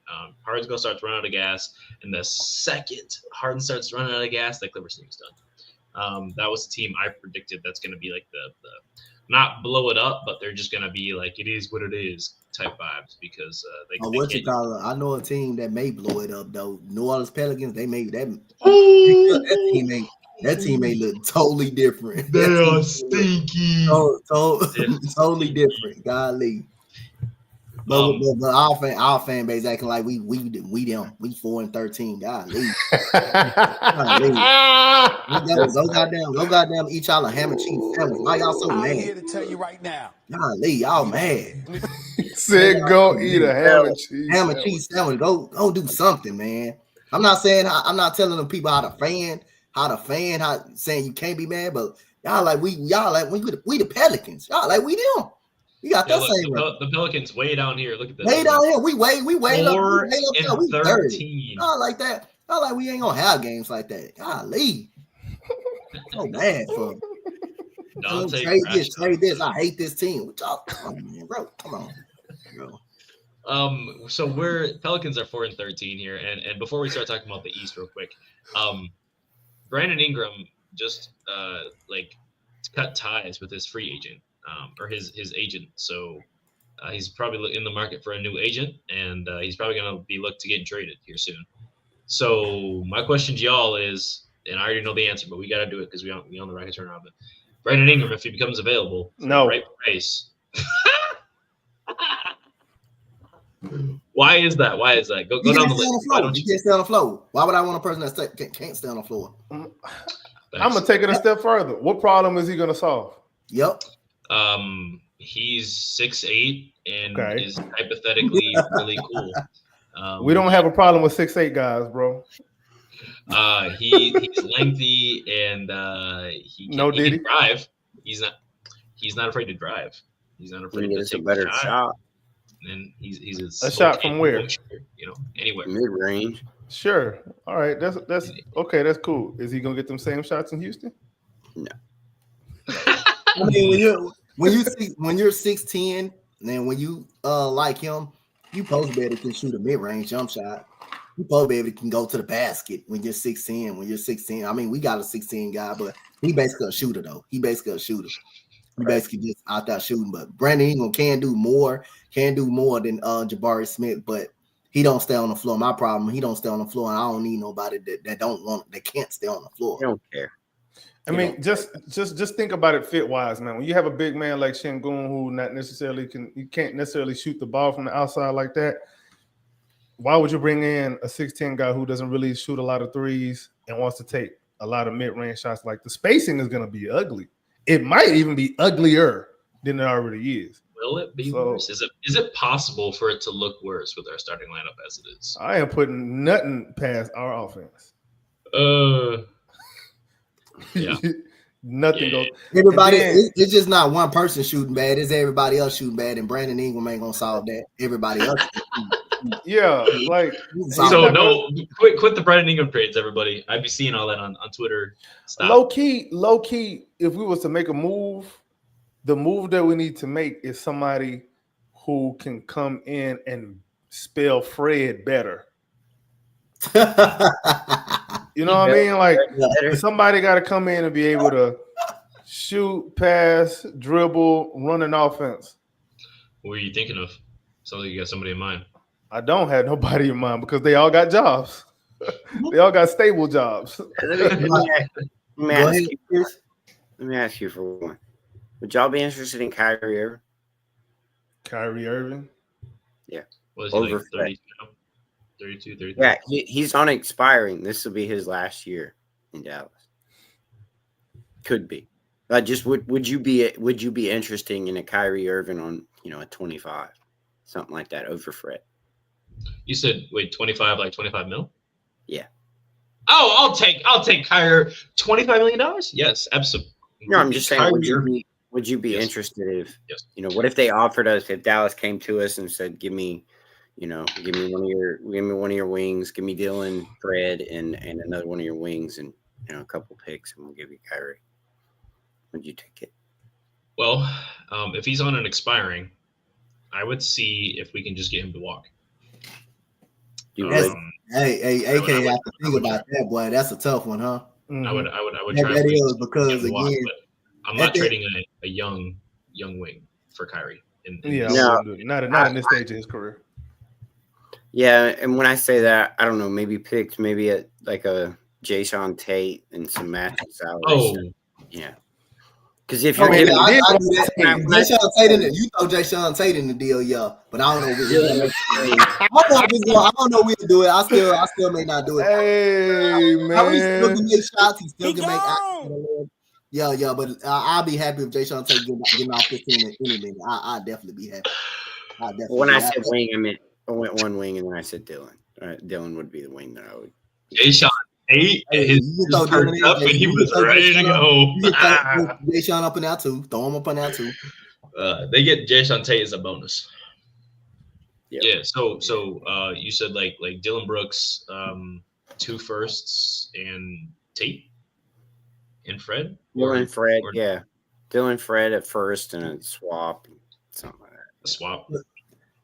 Harden's going to start to run out of gas, and the second Harden starts running out of gas, the Clippers team's done. That was the team I predicted that's going to be like the not blow it up, but they're just going to be like it is what it is type vibes because they I know a team that may blow it up though. New Orleans Pelicans, they made that. That team may look totally different. They are stinky. Totally different. Golly. But our fan base acting like we them. We 4-13. Golly. Go goddamn eat y'all a ham and cheese sandwich. Why y'all so mad? I'm here to tell you right now. Golly, y'all mad. Said go eat a ham and cheese sandwich. Go do something, man. I'm not telling them people how to fan, saying you can't be mad, but y'all like we the Pelicans. Y'all like we them. You got that same right. The Pelicans way down here. Look at this. Way down here. We way up. We 4-13. Y'all like that. Y'all like we ain't gonna have games like that. Golly. So bad for trade this. I hate this team. What y'all? Come on, man, bro. Come on, bro. So Pelicans are 4-13 here, and before we start talking about the East real quick, Brandon Ingram just cut ties with his free agent, or his agent. So he's probably in the market for a new agent, and he's probably going to be looked to getting traded here soon. So my question to y'all is, and I already know the answer, but we got to do it because we on the Rockets turn around. But Brandon Ingram, if he becomes available, no, right price. Why is that? Go down the list. Why don't you can't stay on the floor? Why would I want a person that can't stay on the floor? I'm gonna take it a step further. What problem is he gonna solve? Yep. He's 6'8" and is hypothetically really cool. We don't have a problem with 6'8" guys, bro. He's lengthy and he can drive. He's not afraid to drive. He's not afraid to take a better shot. And he's a shot from where? Anywhere. Mid range. Sure. All right. That's okay. That's cool. Is he gonna get them same shots in Houston? No. I mean, when you're 6'10", and when you like him, you supposed to be able to shoot a mid range jump shot. You supposed to be able to can go to the basket when you're 6'10". When you're 6'10", I mean, we got a 6'10" guy, but he basically a shooter though. He basically basically just out there shooting. But Brandon Ingram can do more than Jabari Smith, but he don't stay on the floor. My problem, he don't stay on the floor, and I don't need nobody that can't stay on the floor. I don't care. I mean, just think about it fit wise, man. When you have a big man like Şengün who can't necessarily shoot the ball from the outside like that, why would you bring in a 6'10" guy who doesn't really shoot a lot of threes and wants to take a lot of mid-range shots? Like, the spacing is going to be ugly. It might even be uglier than it already is. Will it be worse? Is it possible for it to look worse with our starting lineup as it is? I am putting nothing past our offense. Yeah. Nothing goes. Everybody, it's just not one person shooting bad. It's everybody else shooting bad, and Brandon Ingram ain't gonna solve that. Everybody else. Yeah, like so. No, quit the Brandon Ingram trades, everybody. I'd be seeing all that on Twitter. Stop. Low key. If we was to make a move, the move that we need to make is somebody who can come in and spell Fred better. You know what I mean? Like, somebody got to come in and be able to shoot, pass, dribble, run an offense. What were you thinking of? Sounds like you got somebody in mind. I don't have nobody in mind because they all got jobs. They all got stable jobs. Let me ask you for one. Would y'all be interested in Kyrie Irving? Kyrie Irving? Yeah. Was he like 30 now? 32, 33? Yeah, he's on expiring. This will be his last year in Dallas. Could be. Just would you be interested in a Kyrie Irving on a 25, something like that over Fred? You said 25, like 25 mil? Yeah. Oh, I'll take Kyrie. $25 million? Yes, absolutely. No, I'm just saying, Kyrie, would you be Yes. interested if, Yes. what if they offered us, if Dallas came to us and said, give me one of your wings, give me Dylan, Fred, and another one of your wings, and a couple picks, and we'll give you Kyrie. Would you take it? Well, if he's on an expiring, I would see if we can just get him to walk. You That's- would? Hey, I would- AK, I would- have to think about that, boy. That's a tough one, huh? Mhm. I would Yeah, try that to is get because, him to walk, again, but I'm not at the- trading a young wing for Kyrie. Yeah, this- I No. wouldn't do it. Not in this stage of his career. Yeah, and when I say that, I don't know, maybe picked maybe a Jason Tate and some matching salaries. Oh, Yeah. Because if Oh, you're yeah, giving I do that. When I- Jay Sean Tate in it. You throw Jay Sean Tate in the deal, yeah. But I don't know. I don't know if we can do it. I still may not do it. Hey, How he still man. can make shots. He still can make. Yeah, but I'll be happy if Jay Sean Tate getting off this team in any minute. I'll definitely be happy. when I said wing, I went one wing and then I said Dylan. Dylan would be the wing that I would. Jason Tate, his perked up and he was ready to go. You can throw Jay Sean up in there too. Throw him up in there too. They get Jason Tate as a bonus. Yep. Yeah. So you said like Dylan Brooks, 2 firsts and Tate and Fred. Dylan, Fred, or yeah. Dylan, Fred at first and a swap, something like that. a swap.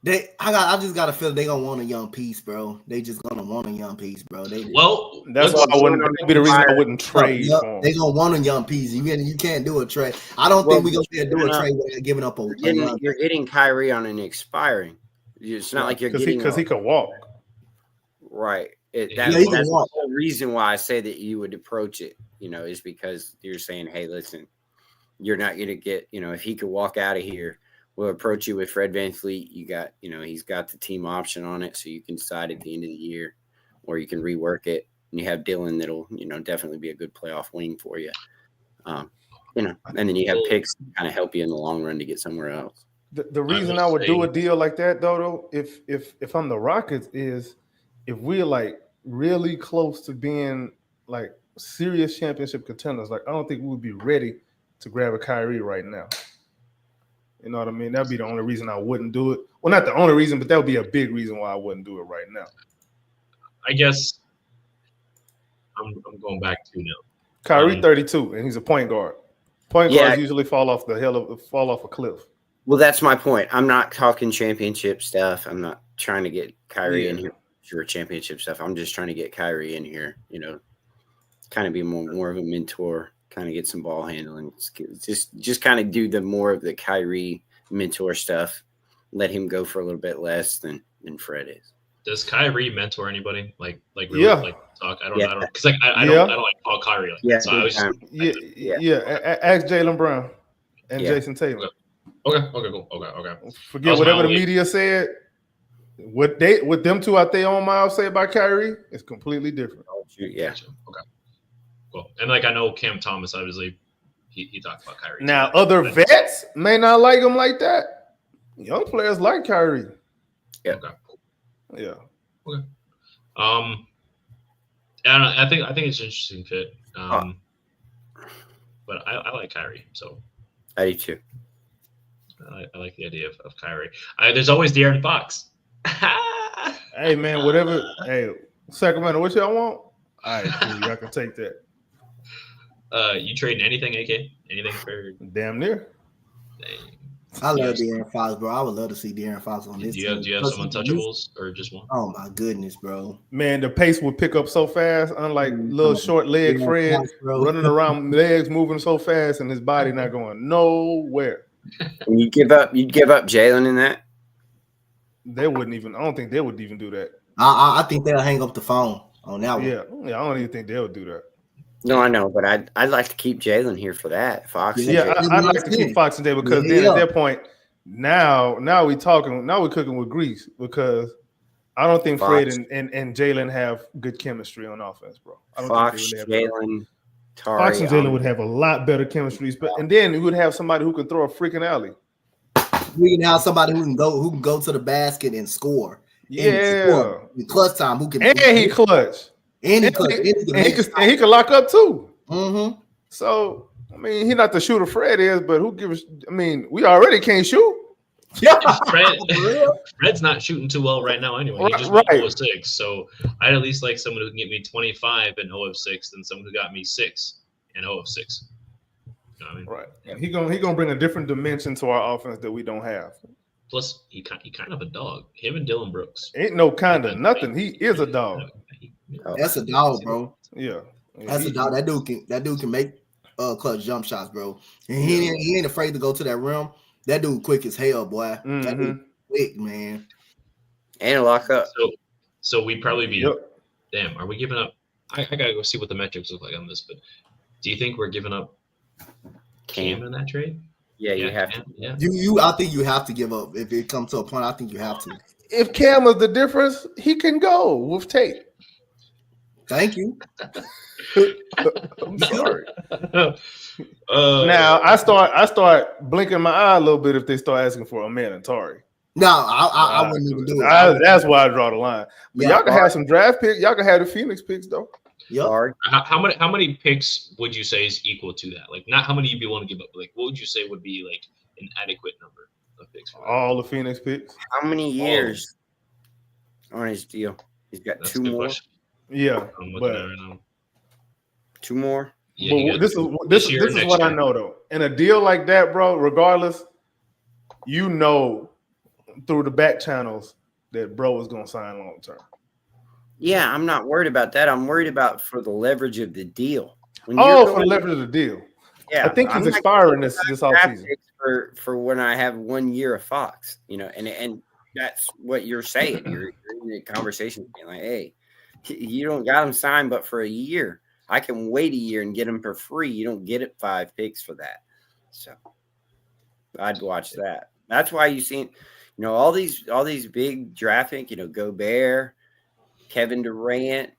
I just got a feeling they gonna want a young piece, bro. They just gonna want a young piece, bro. Well, That's why I wouldn't. That'd be the reason I wouldn't trade for him. They gonna want a young piece. You can't do a trade. I don't think we gonna be able to do a trade without giving up a. You're getting Kyrie on an expiring. It's not like you're getting because he could walk. Right. Yeah, That's he can the walk. whole reason why I say that you would approach it, is because you're saying, hey, listen, you're not going to get, if he could walk out of here, we'll approach you with Fred VanVleet. You got, he's got the team option on it, so you can decide at the end of the year, or you can rework it. And you have Dylan that'll, definitely be a good playoff wing for you. And then you have picks to kind of help you in the long run to get somewhere else. The reason I would do a deal like that, though, if I'm the Rockets, is if we're like really close to being like serious championship contenders. Like I don't think we would be ready to grab a Kyrie right now. You know what I mean? That'd be the only reason I wouldn't do it. Well, not the only reason, but that would be a big reason why I wouldn't do it right now. I guess I'm going back to now. Kyrie 32, and he's a point guard. Point guards usually fall off a cliff. Well, that's my point. I'm not talking championship stuff. I'm not trying to get Kyrie in here for championship stuff. I'm just trying to get Kyrie in here, kind of be more of a mentor, kind of get some ball handling. Just kind of do the more of the Kyrie mentor stuff. Let him go for a little bit less than Fred is. Does Kyrie mentor anybody? Like really talk? I don't know. Because I don't like Paul Kyrie. So I was ask Jaylen Brown and Jason Tatum. Okay, cool. Okay. Forget whatever the media said. What them two out there on mouth say about Kyrie is completely different. Yeah. Okay. Cool. And I know Cam Thomas, obviously, he talked about Kyrie. Now, other vets may not like him like that. Young players like Kyrie. Yeah. Okay. Yeah. Okay. I don't know. I think it's an interesting fit. But I like Kyrie, so I do too. I like the idea of Kyrie. There's always De'Aaron Fox. Hey man, whatever. Hey, Sacramento, what y'all want? All right, cool. Y'all can take that. You trading anything, AK? Anything for? Damn near. I love De'Aaron Fox, bro. I would love to see De'Aaron Fox on this team. Do you have some untouchables or just one? Oh my goodness, bro. Man, the pace would pick up so fast, unlike little short leg Fred running around, legs moving so fast, and his body not going nowhere. And you'd give up Jaylen in that? They wouldn't even. I don't think they would even do that. I think they'll hang up the phone on that one. Yeah. I don't even think they would do that. No, I know, but I'd like to keep Jaylen here for that. Fox. Yeah, I'd like to keep Fox and Day because then at that point, now we're cooking with grease because I don't think Fred and Jaylen have good chemistry on offense, bro. I don't Fox, think they really Jaylen, Tari. Fox and Jaylen would have a lot better chemistry, and then we would have somebody who can throw a freaking alley. We can have somebody who can go to the basket and score. Yeah, in clutch time. Who can? And he clutch. And he can lock up too. Mm-hmm. So I mean, he's not the shooter Fred is, but who gives? I mean, we already can't shoot. Yeah, Fred's not shooting too well right now anyway. He just went 0 of 6. So I'd at least like someone who can get me 25 and 0 of 6 than someone who got me 6 and 0 of 6. You know what I mean? Right. Yeah. He gonna bring a different dimension to our offense that we don't have. Plus, he kind of a dog. Him and Dylan Brooks. Ain't no kind of nothing. He is a dog. That's a dog, bro. Yeah. That's a dog. That dude can make clutch jump shots, bro. And he ain't afraid to go to that rim. That dude quick as hell, boy. Mm-hmm. That dude quick, man. And lock up. So we'd probably be damn, are we giving up? I gotta go see what the metrics look like on this, but do you think we're giving up Cam in that trade? Yeah, you have to. Yeah. I think you have to give up. If it comes to a point, I think you have to. If Cam is the difference, he can go with Tate. Thank you. I'm sorry. Now I start blinking my eye a little bit if they start asking for a man Atari. No, I wouldn't even do it. That's why I draw the line. But y'all can have some draft picks. Y'all can have the Phoenix picks though. Yep. How many picks would you say is equal to that? Like, not how many you'd be willing to give up. Like, what would you say would be like an adequate number of picks? For all the Phoenix picks. How many years on his deal? He's got That's 2 more. Question. Yeah, I'm looking at it right now. 2 more. Yeah, but this is what I know though. In a deal like that, bro, regardless, you know through the back channels that bro is gonna sign long term. Yeah, I'm not worried about that. I'm worried about for the leverage of the deal. For the leverage of the deal. Yeah, I think he's expiring this offseason. For when I have 1 year of Fox, and that's what you're saying. You're in a conversation being like, hey, you don't got him signed, but for a year. I can wait a year and get him for free. You don't get it 5 picks for that. So I'd watch that. That's why you seen, all these big draft picks, Gobert, Kevin Durant,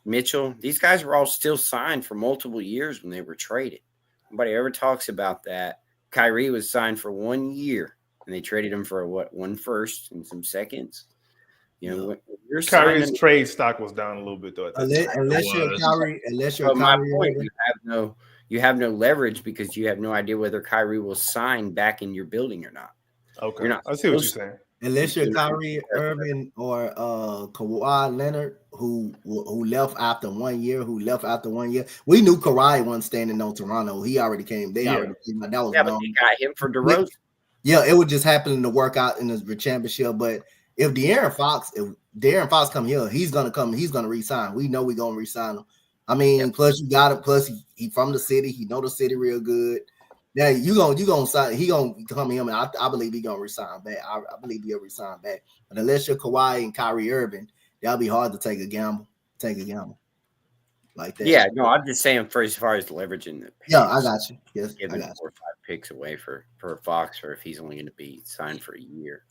Mitchell. These guys were all still signed for multiple years when they were traded. Nobody ever talks about that. Kyrie was signed for 1 year, and they traded him for 1 first and some seconds. Kyrie's trade stock was down a little bit though. Unless you're Kyrie, you have no leverage because you have no idea whether Kyrie will sign back in your building or not. Okay, I see what you're saying. Unless you're Kyrie Irving or Kawhi Leonard, who left after 1 year, we knew Kawhi wasn't standing on Toronto. He already came. They already came. That was but they got him for DeRozan. Yeah, it was just happening to work out in the championship, but. If De'Aaron Fox come here, he's gonna resign. We know we're gonna resign him. I mean, plus you got it. Plus he from the city. He know the city real good. Yeah, you gonna sign. He gonna come here, and I believe he gonna resign back. I believe he'll resign back. But unless you're Kawhi and Kyrie Irving, that'll be hard to take a gamble. Like that. Yeah, no, I'm just saying for as far as leveraging the picks. Yeah, I got you. Yes, give him 4 or 5 picks away for Fox, or if he's only going to be signed for a year.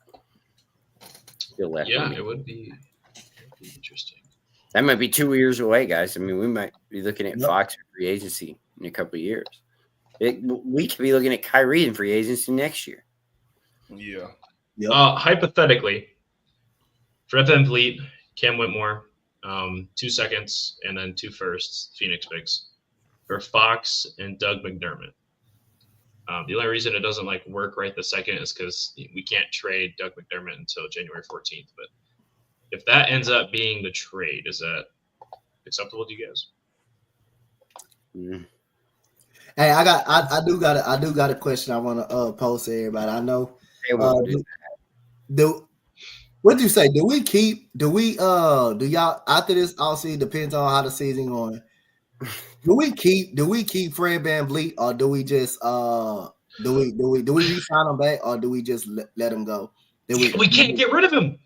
Yeah, it would be interesting. That might be 2 years away, guys. I mean, we might be looking at Fox for free agency in a couple of years. We could be looking at Kyrie in free agency next year. Yeah. Yep. Hypothetically, Fred VanVleet, Cam Whitmore, 2 seconds, and then 2 firsts, Phoenix picks for Fox and Doug McDermott. The only reason it doesn't work right this second is because we can't trade Doug McDermott until January 14th. But if that ends up being the trade, is that acceptable to you guys? Mm. Hey, I do got a question I want to pose to everybody. I know. What'd you say? Do y'all after this? Obviously, depends on how the season going. Do we keep Fred VanVleet, or do we just do we re-sign him back, or do we just let him go? We can't get rid of him.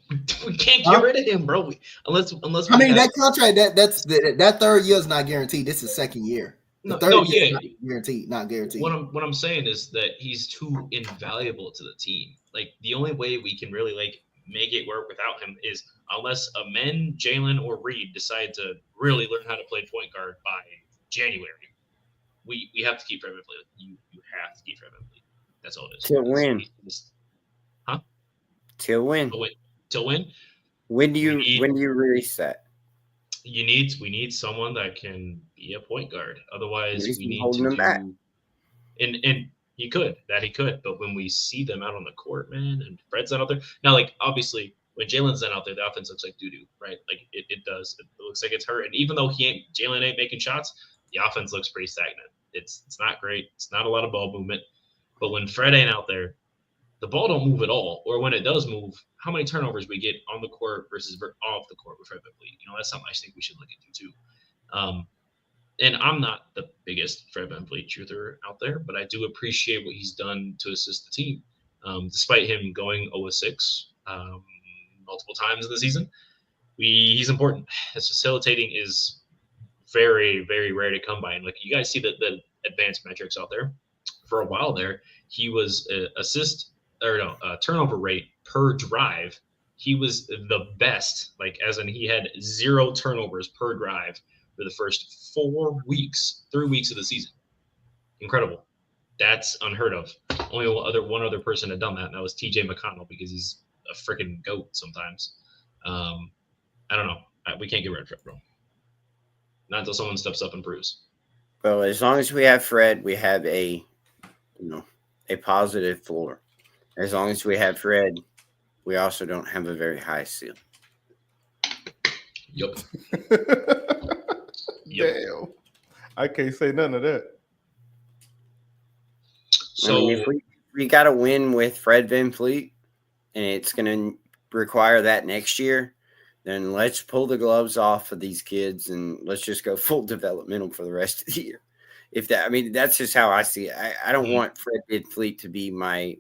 We can't get rid of him, bro. Unless I mean that contract that 3rd year is not guaranteed. This is 2nd year. The third year is not guaranteed. What I'm saying is that he's too invaluable to the team. The only way we can really make it work without him is unless Amen, Jalen, or Reed decide to really learn how to play point guard by January. We have to keep Fred VanVleet. You have to keep Fred VanVleet. That's all it is. Till when? Huh? Till when? Till when? When do you release that? we need someone that can be a point guard. Otherwise, He's we need holding to them back. and he could, but when we see them out on the court, man, and Fred's not out there now, like obviously when Jalen's not out there, the offense looks like doo doo, right? Like it does. It looks like it's hurt, and even though Jalen ain't making shots, the offense looks pretty stagnant. It's not great. It's not a lot of ball movement. But when Fred ain't out there, the ball don't move at all. Or when it does move, how many turnovers we get on the court versus off the court with Fred VanVleet? That's something I think we should look into too. And I'm not the biggest Fred VanVleet truther out there, but I do appreciate what he's done to assist the team. Despite him going 0-6 multiple times in the season, he's important. His facilitating is very, very rare to come by. And like you guys see the advanced metrics out there. For a while there, he was turnover rate per drive. He was the best, like as in he had 0 turnovers per drive for the first 3 weeks of the season. Incredible. That's unheard of. Only one other person had done that, and that was TJ McConnell, because he's a freaking goat sometimes. I don't know. We can't get rid of Fred, bro. Not until someone steps up and proves. Well, as long as we have Fred, we have a positive floor. As long as we have Fred, we also don't have a very high ceiling. Yep. Damn. I can't say none of that. So if we got to win with Fred VanVleet, and it's going to require that next year, then let's pull the gloves off of these kids and let's just go full developmental for the rest of the year. That's just how I see it. I don't want Fred VanVleet to be my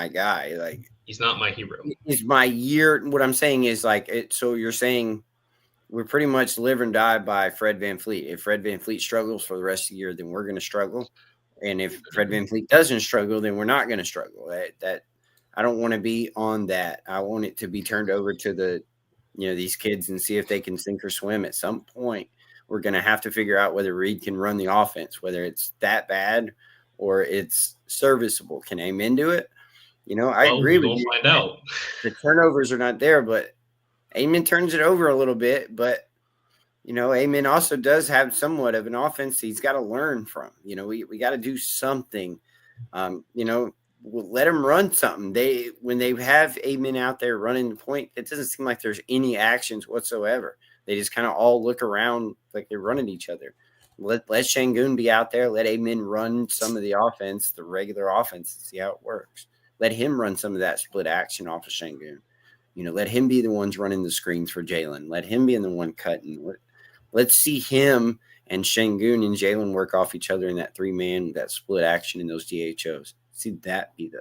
guy. Like, he's not my hero. He's my year. What I'm saying is so you're saying we're pretty much live and die by Fred VanVleet. If Fred VanVleet struggles for the rest of the year, then we're going to struggle. And if Fred VanVleet doesn't struggle, then we're not going to struggle. That I don't want to be on that. I want it to be turned over to these kids and see if they can sink or swim. At some point, we're going to have to figure out whether Reed can run the offense, whether it's that bad or it's serviceable. Can Amen do it? I agree with you. Find out. The turnovers are not there, but Amen turns it over a little bit. But, Amen also does have somewhat of an offense he's got to learn from. We got to do something. Let them run something. When they have Amen out there running the point, it doesn't seem like there's any actions whatsoever. They just kind of all look around like they're running each other. Let Şengün be out there. Let Amen run some of the offense, the regular offense, and see how it works. Let him run some of that split action off of Şengün. Let him be the ones running the screens for Jalen. Let him be the one cutting. Let's see him and Şengün and Jalen work off each other in that 3-man, that split action in those DHOs. See that be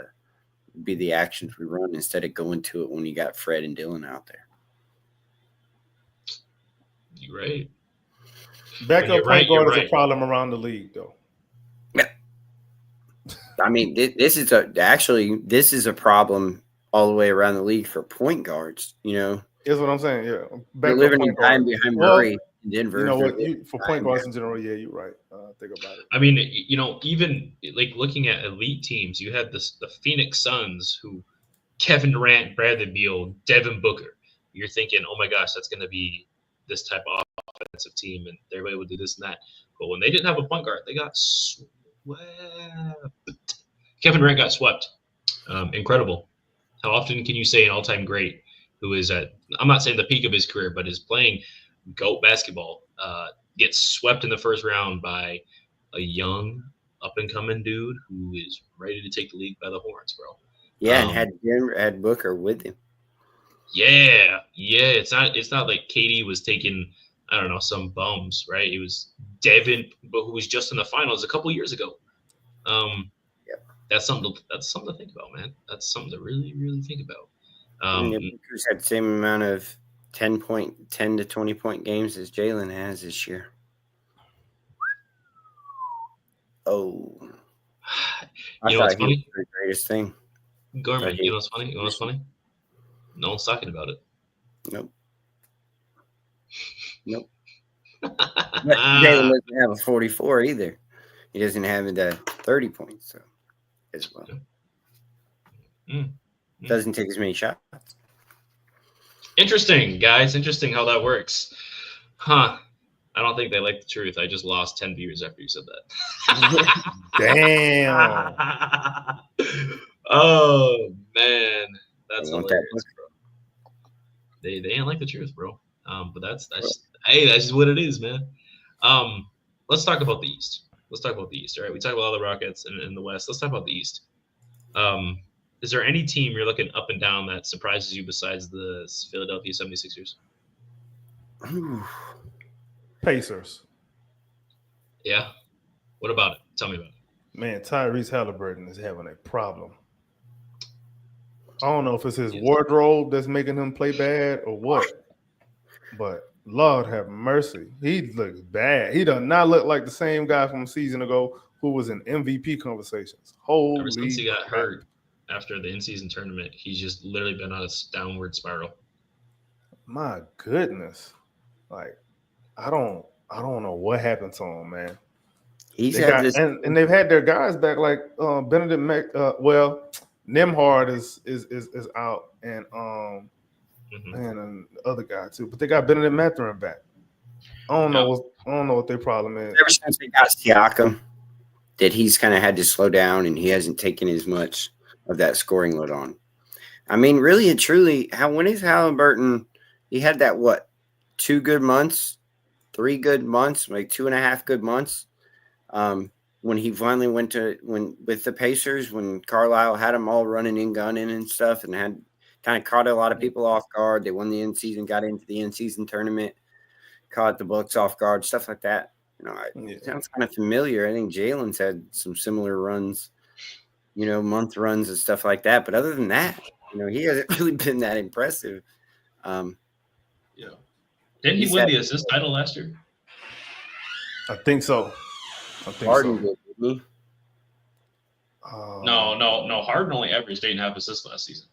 the actions we run instead of going to it when you got Fred and Dylan out there. You're right. Backup point guard is a problem around the league, though. Yeah. This is a problem all the way around the league for point guards. Is what I'm saying. Yeah, they're living in time behind Murray in Denver. You know what? For point guards in general, yeah, you're right. Think about it. Even like looking at elite teams, you had the Phoenix Suns, who Kevin Durant, Bradley Beal, Devin Booker. You're thinking, oh my gosh, that's going to be this type of offensive team, and they're able to do this and that. But when they didn't have a point guard, they got swept. Kevin Durant got swept. Incredible. How often can you say an all-time great who is I'm not saying the peak of his career, but is playing GOAT basketball, gets swept in the first round by a young up-and-coming dude who is ready to take the league by the horns, bro. Yeah, and had Booker with him. Yeah. It's not like KD was taking, I don't know, some bums, right? It was Devin, but who was just in the finals a couple years ago. That's something to think about, man. That's something to really, really think about. Booker's had the same amount of 10 to 20 point games as Jalen has this year. Oh, I thought he was the greatest thing. Gorman, you know what's funny? No one's talking about it. Nope. Jalen doesn't have a 44 either. He doesn't have the 30 points, so as well. Doesn't take as many shots. Interesting, guys. Interesting how that works. Huh. I don't think they like the truth. I just lost 10 viewers after you said that. Damn. Oh, man. That's I want that hilarious, bro. They ain't like the truth, bro. But that's hey, that's just what it is, man. Let's talk about the East. All right, we talked about all the Rockets and the West. Let's talk about the East. Is there any team you're looking up and down that surprises you besides the Philadelphia 76ers? Pacers. Yeah. What about it? Tell me about it. Man, Tyrese Halliburton is having a problem. I don't know if it's his wardrobe that's making him play bad or what, but Lord have mercy. He looks bad. He does not look like the same guy from a season ago who was in MVP conversations. Holy Ever since he got crap. hurt after the in-season tournament, he's just literally been on a downward spiral. My goodness. Like, I don't know what happened to him, man. And they've had their guys back, like Benedict Nembhard is out, and and the other guy too. But they got Benedict Mathurin back. I don't know what their problem is. Ever since they got Siakam, that he's kind of had to slow down, and he hasn't taken as much of that scoring load on. I mean, really and truly, when is Halliburton? He had that 2 good months, 3 good months, like 2.5 good months. When he finally went with the Pacers, when Carlisle had them all running and gunning and stuff, and had kind of caught a lot of people off guard. They won the in-season, got into the in-season tournament, caught the Bucks off guard, stuff like that. It sounds kind of familiar. I think Jalen's had some similar runs, month runs and stuff like that. But other than that, he hasn't really been that impressive. Didn't he win the assist title last year? I think so. Harden did, didn't he? No. Harden only averaged 8.5 assists last season.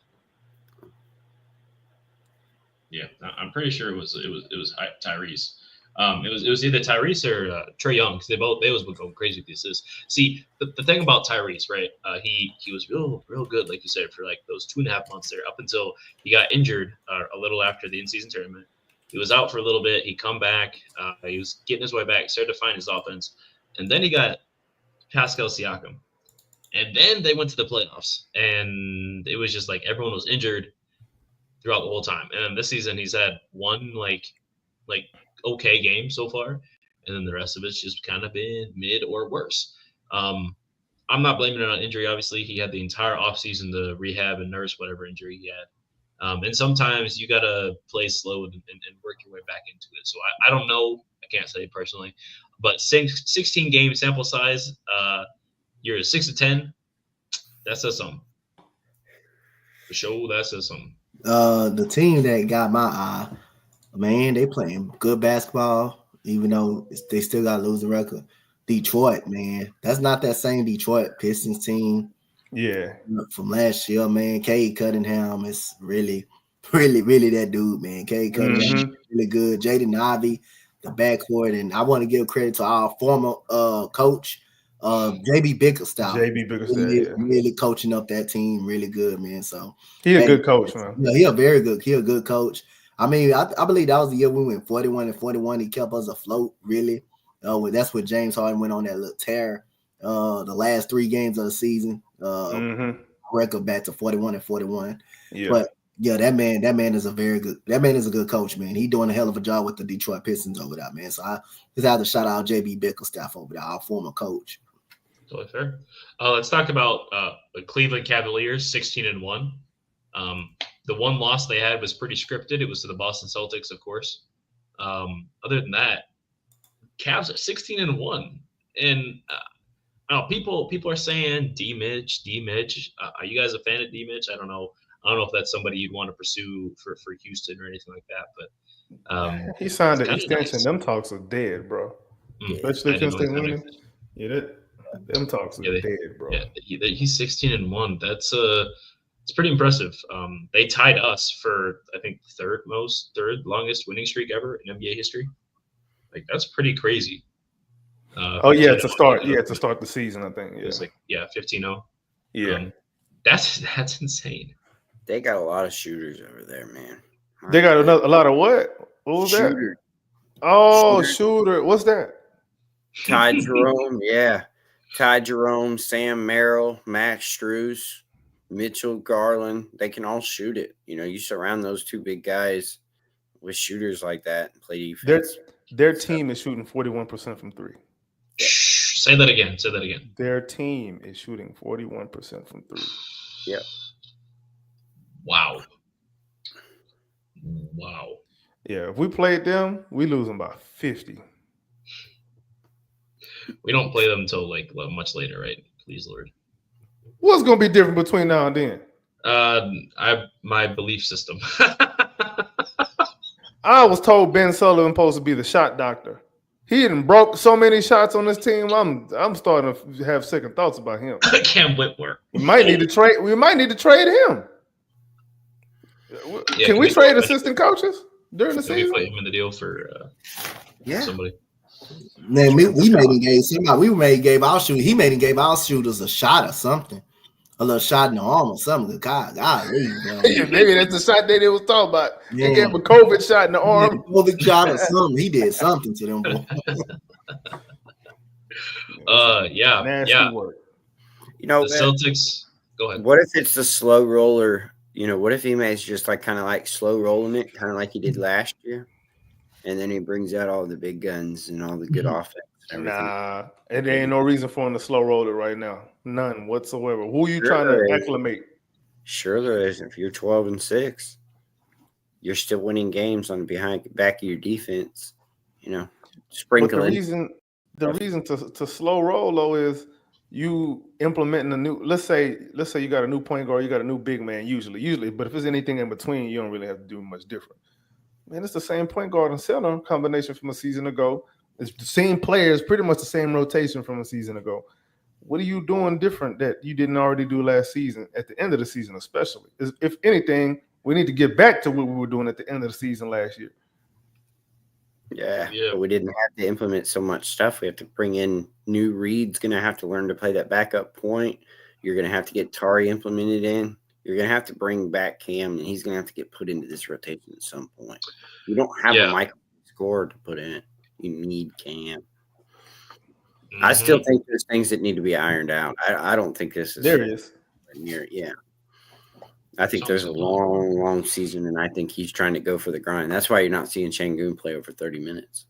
Yeah, I'm pretty sure it was Tyrese. It was either Tyrese or Trae Young, because they always been going crazy with the assists. See, the thing about Tyrese, right? He was real good, like you said, for like those 2.5 months there, up until he got injured a little after the in-season tournament. He was out for a little bit. He come back. He was getting his way back. Started to find his offense, and then he got Pascal Siakam, and then they went to the playoffs, and it was just like everyone was injured throughout the whole time. And this season, he's had one like okay game so far, and then the rest of it's just kind of been mid or worse. I'm not blaming it on injury. Obviously, he had the entire offseason to rehab and nurse whatever injury he had. And sometimes you got to play slow and work your way back into it. So I don't know. I can't say personally. But 16 game sample size, you're 6-10. That says something. For sure, that says something. The team that got my eye, man, they playing good basketball, even though they still got to lose the record. Detroit, man. That's not that same Detroit Pistons team. Yeah, from last year, man. Cade Cunningham is really that dude, man. Cade Cunningham really good. Jaden Ivey, the backcourt, and I want to give credit to our former coach, JB Bickerstaff. Really coaching up that team, really good, man. So he's a good coach, man. Yeah, he a good coach. I mean, I believe that was the year we went 41-41. He kept us afloat, really. That's what James Harden went on that little tear. The last 3 games of the season, record back to 41-41. Yeah. But yeah, that man is a good coach, man. He doing a hell of a job with the Detroit Pistons over there, man. So I just have to shout out JB Bickerstaff over there, our former coach. Totally fair. Let's talk about the Cleveland Cavaliers, 16-1. The one loss they had was pretty scripted. It was to the Boston Celtics, of course. Other than that, Cavs are 16-1, and people are saying D-Mitch. Are you guys a fan of D-Mitch? I don't know if that's somebody you'd want to pursue for Houston or anything like that. But he signed an extension. Nice. Them talks are dead, bro. Especially if they're winning. Them talks are dead, bro. Yeah, he's 16-1. That's it's pretty impressive. They tied us for I think third longest winning streak ever in NBA history. Like that's pretty crazy. To start the season, I think. Yeah. It was 15-0. Yeah. That's insane. They got a lot of shooters over there, man. They got a lot of what? What was Shooter. Oh, shooter. What's that? Ty Jerome, yeah. Ty Jerome, Sam Merrill, Max Strus, Mitchell Garland. They can all shoot it. You surround those two big guys with shooters like that and play defense. Their team is shooting 41% from three. Say that again. Say that again. Their team is shooting 41% from three. Yeah. Wow. Yeah, if we played them, we lose them by 50. We don't play them until like much later, right? Please, Lord. What's gonna be different between now and then? My belief system. I was told Ben Sullivan supposed to be the shot doctor. He done broke so many shots on this team. I'm starting to have second thoughts about him. Cam Whitmore. We might need to trade him. Yeah, can we trade assistant coaches during the season? We put him in the deal for somebody. Man, we made him gave somebody. He made him gave our shooters a shot or something, a little shot in the arm or something. God, maybe that's the shot that they was talking about. Yeah. He gave him a COVID shot in the arm. COVID shot or something. He did something to them boys. Nasty work. The Celtics. Go ahead. What if it's the slow roller? What if Ime's just kind of like slow rolling it, kind of like he did last year, and then he brings out all the big guns and all the good offense. And everything. Nah, it ain't no reason for him to slow roll it right now. None whatsoever. Who are you trying to acclimate? Sure, there is. If you're 12-6, you're still winning games on the back of your defense. Sprinkling. But the reason to slow roll though is you implementing a new. Let's say you got a new point guard, you got a new big man. Usually, but if there's anything in between, you don't really have to do much different. Man, it's the same point guard and center combination from a season ago. It's the same players, pretty much the same rotation from a season ago. What are you doing different that you didn't already do last season, at the end of the season especially? If anything, we need to get back to what we were doing at the end of the season last year. Yeah. But we didn't have to implement so much stuff. We have to bring in new Reed's going to have to learn to play that backup point. You're going to have to get Tari implemented in. You're going to have to bring back Cam, and he's going to have to get put into this rotation at some point. You don't have a Michael score to put in it. You need Cam. Mm-hmm. I still think there's things that need to be ironed out. I don't think this is near. Yeah. I think there's a long, long season, and I think he's trying to go for the grind. That's why you're not seeing Şengün play over 30 minutes.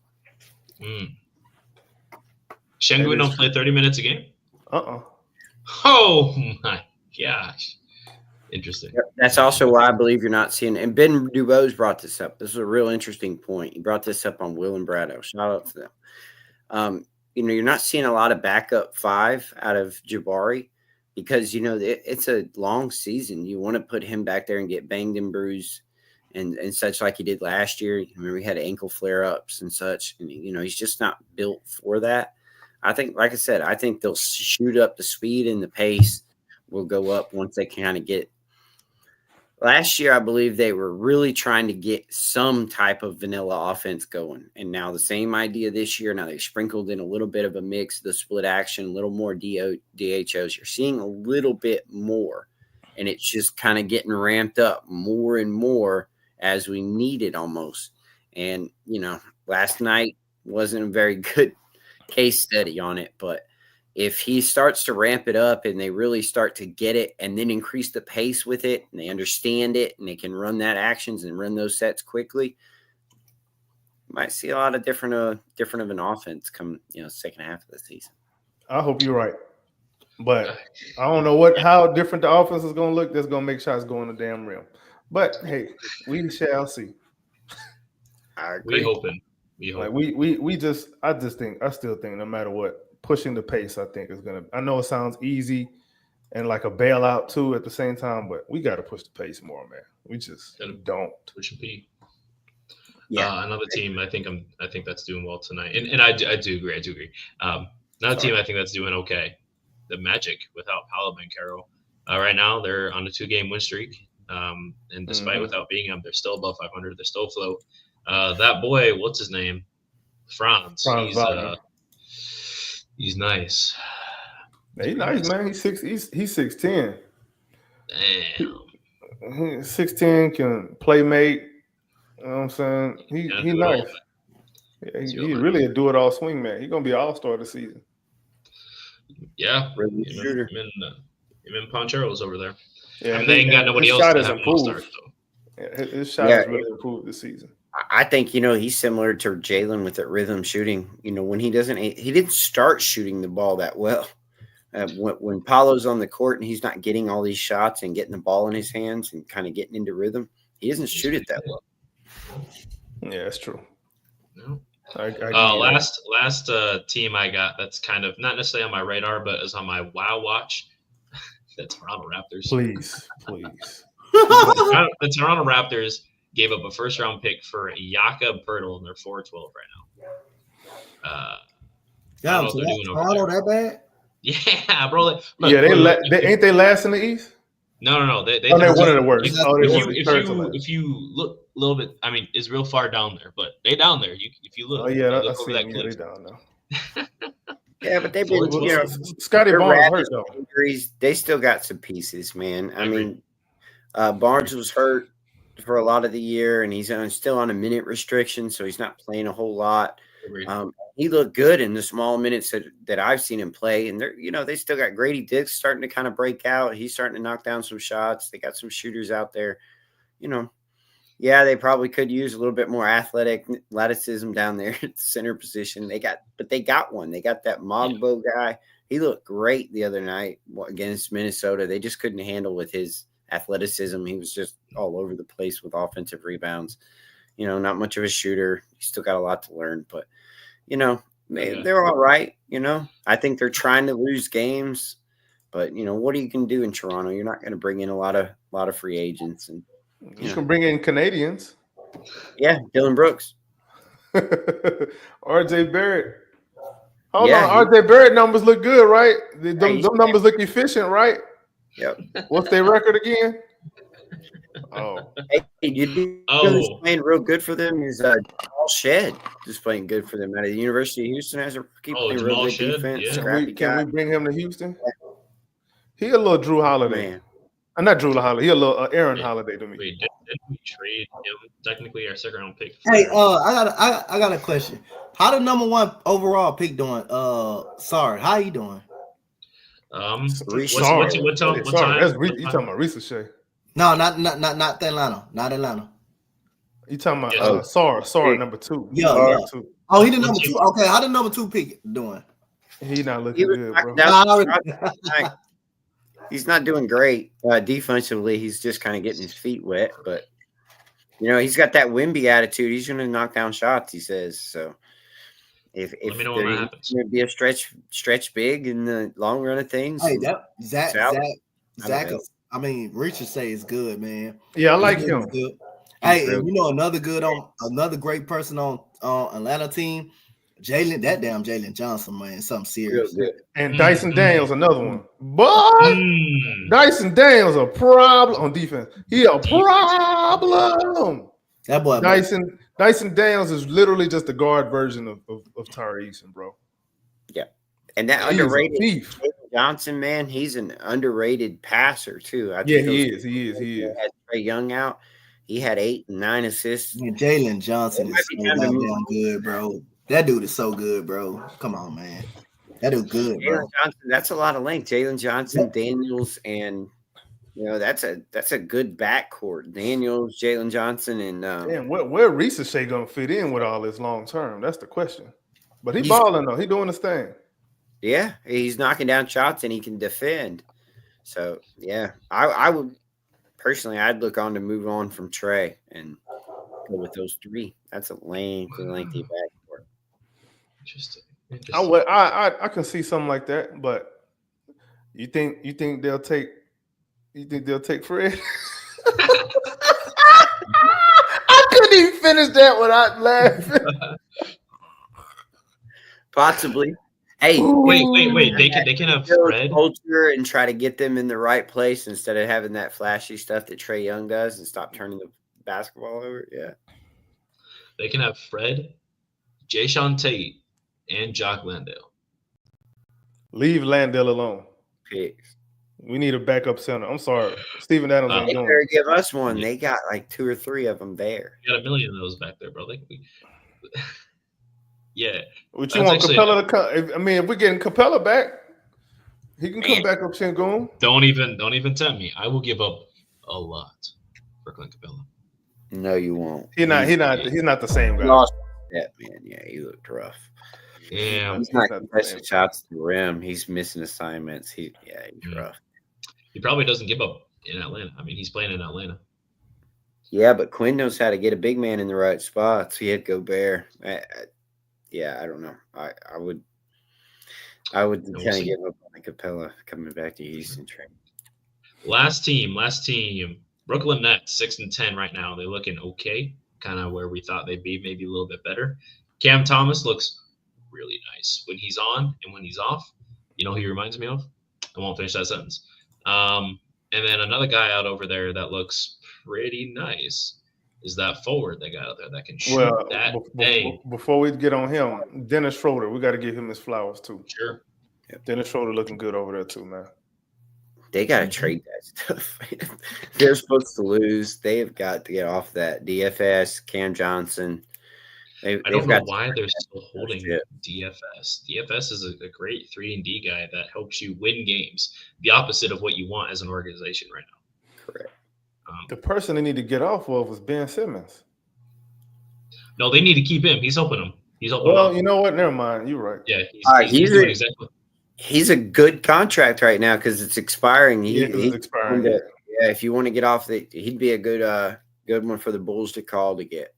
Şengün don't play 30 minutes a game? Oh, my gosh. Interesting. That's also why I believe you're not seeing – and Ben Dubose brought this up. This is a real interesting point. He brought this up on Will and Brado. Shout out to them. You're not seeing a lot of backup five out of Jabari because, it's a long season. You want to put him back there and get banged and bruised and such like he did last year. Remember, he had ankle flare-ups and such. And, he's just not built for that. I think, like I said, I think they'll shoot up the speed and the pace will go up once they kind of get – last year, I believe they were really trying to get some type of vanilla offense going. And now the same idea this year. Now they've sprinkled in a little bit of a mix of the split action, a little more DHOs. You're seeing a little bit more. And it's just kind of getting ramped up more and more as we need it almost. And, last night wasn't a very good case study on it. But if he starts to ramp it up and they really start to get it and then increase the pace with it and they understand it and they can run that actions and run those sets quickly, you might see a lot of different of an offense come, second half of the season. I hope you're right. But I don't know how different the offense is going to look. That's going to make shots go in the damn rim. But, hey, we shall see. I agree. We hoping. I still think no matter what, pushing the pace, I think, is going to – I know it sounds easy and like a bailout, too, at the same time, but we got to push the pace more, man. We just don't. Push and pee. Yeah. Another team I think that's doing well tonight. And I do agree. Another team I think that's doing okay. The Magic without Paolo Banchero. Right now, they're on a 2-game win streak. And despite without being them, they're still above 500. They're still afloat. That boy, what's his name? Franz he's nice. He's nice, man. He's 6'10". Damn. 6'10", can play make. You know what I'm saying? He's nice. Yeah, he really a do-it-all swingman. He's gonna be an all-star this season. Yeah, Really shooter. him and Ponchero's over there. Yeah, I mean, they ain't got nobody his else shot to has have improved. so. Yeah, his shot has really improved this season. I think he's similar to Jalen with that rhythm shooting. When he didn't start shooting the ball that well. When Paulo's on the court and he's not getting all these shots and getting the ball in his hands and kind of getting into rhythm, he doesn't shoot it that well. Yeah, that's true. No. Last team I got that's kind of not necessarily on my radar, but is on my WoW watch. The Toronto Raptors. Please. The Toronto Raptors gave up a first-round pick for Jakob Poeltl, and they're 4-12 right now. Yeah, Toronto that bad? Yeah, bro. Look, ain't they last in the East? No. They're one of the worst. If you look a little bit, I mean, it's real far down there, but they down there. If you look, I see them. Yeah, they down now. Yeah, but they've been, Scotty Barnes hurt though. Injuries, they still got some pieces, man. I mean, Barnes was hurt for a lot of the year, and he's still on a minute restriction, so he's not playing a whole lot. He looked good in the small minutes that I've seen him play, and they still got Grady Dick starting to kind of break out. He's starting to knock down some shots. They got some shooters out there. Yeah, they probably could use a little bit more athleticism down there at the center position. But they got one. They got that Mogbo guy. He looked great the other night against Minnesota. They just couldn't handle with his athleticism. He was just all over the place with offensive rebounds. Not much of a shooter. He's still got a lot to learn, but they're all right. I think they're trying to lose games, but what are you going to do in Toronto? You're not going to bring in a lot of free agents, and you can bring in Canadians. Yeah, Dylan Brooks, RJ Barrett. Hold on, RJ Barrett numbers look good, right? Them numbers look efficient, right? Yep. What's their record again? Playing real good for them is Jamal Shed. Just playing good for them out of the University of Houston as a rookie. Playing real good defense. Yeah. Can we bring him to Houston? He a little Drew Holiday. Man. Not Drew Holiday. He a little Aaron Holiday to me. Wait, didn't we trade him? Technically, our second round pick. Hey, I got a question. How the number 1 overall pick doing? Sorry, how you doing? What time? You talking about Ricochet? No, not Atlanta. Not Atlanta. You talking about Sar number 2? Yeah. 2. Oh, he the number 2. Okay, how the number 2 pick doing? He not looking good, bro. He's not doing great defensively. He's just kind of getting his feet wet, but he's got that Wimby attitude. He's going to knock down shots. He says so. If there's going to be a stretch big in the long run of things. Hey, Zach. I mean, Richard say is good, man. Yeah, I like him. Good. Hey, and another great person on Atlanta team, Jalen Johnson, man, something serious. And Dyson Daniels, another one. But Dyson Daniels a problem on defense. He a problem. That boy, Dyson Daniels is literally just the guard version of Tari Eason, bro. Yeah, and that underrated Johnson, man, he's an underrated passer too. He is. He had Trae Young out. He had 8 and 9 assists. Jalen Johnson is so damn good, bro. That dude is so good, bro. Come on, man. That dude good, bro. Jalen Johnson, that's a lot of length. Jalen Johnson, Daniels, and that's a good backcourt. Daniels, Jalen Johnson, and where Ricochet gonna fit in with all this long term? That's the question. But he's balling though. He doing his thing. Yeah, he's knocking down shots and he can defend. So yeah, I would personally, I'd look on to move on from Trae and go with those 3. That's a lengthy backcourt. Interesting. I can see something like that, but you think they'll take Fred? I couldn't even finish that without laughing. Possibly. Hey, wait. They can have Fred culture and try to get them in the right place instead of having that flashy stuff that Trae Young does and stop turning the basketball over. Yeah, they can have Fred, Jayshawn Tate, and Jock Landale. Leave Landale alone. Pigs. We need a backup center. I'm sorry, Steven Adams ain't they doing better give us one. They got like 2 or 3 of them there. You got a million of those back there, bro. Yeah. Would you want Capella to come? I mean, if we're getting Capella back, he can come back up Şengün. Don't even tempt me. I will give up a lot for Clint Capella. No, you won't. He's not the same guy. Lost that man. Yeah, he looked rough. Yeah, he's not contesting shots to the rim. He's missing assignments. He's rough. He probably doesn't give up in Atlanta. I mean, he's playing in Atlanta. Yeah, but Quinn knows how to get a big man in the right spots. He had Gobert. I don't know. I would kind of give up on the Capella coming back to Houston train. Last team. Brooklyn Nets 6-10 right now. They're looking okay, kind of where we thought they'd be, maybe a little bit better. Cam Thomas looks really nice when he's on and when he's off. You know who he reminds me of? I won't finish that sentence. And then another guy out over there that looks pretty nice is that forward they got out there that can shoot Before we get on him, Dennis Schroeder, we got to give him his flowers too. Sure. Dennis Schroeder looking good over there too, man. They got to trade that stuff. They're supposed to lose. They have got to get off that. DFS, Cam Johnson. I don't know why they're still holding DFS. DFS is a great 3-and-D guy that helps you win games. The opposite of what you want as an organization right now. Correct. The person they need to get off of was Ben Simmons. No, they need to keep him. He's helping them. Well, you know what? Never mind. You're right. Yeah, he's doing exactly. He's a good contract right now because it's expiring. He's expiring. If you want to get off he'd be a good one for the Bulls to call to get.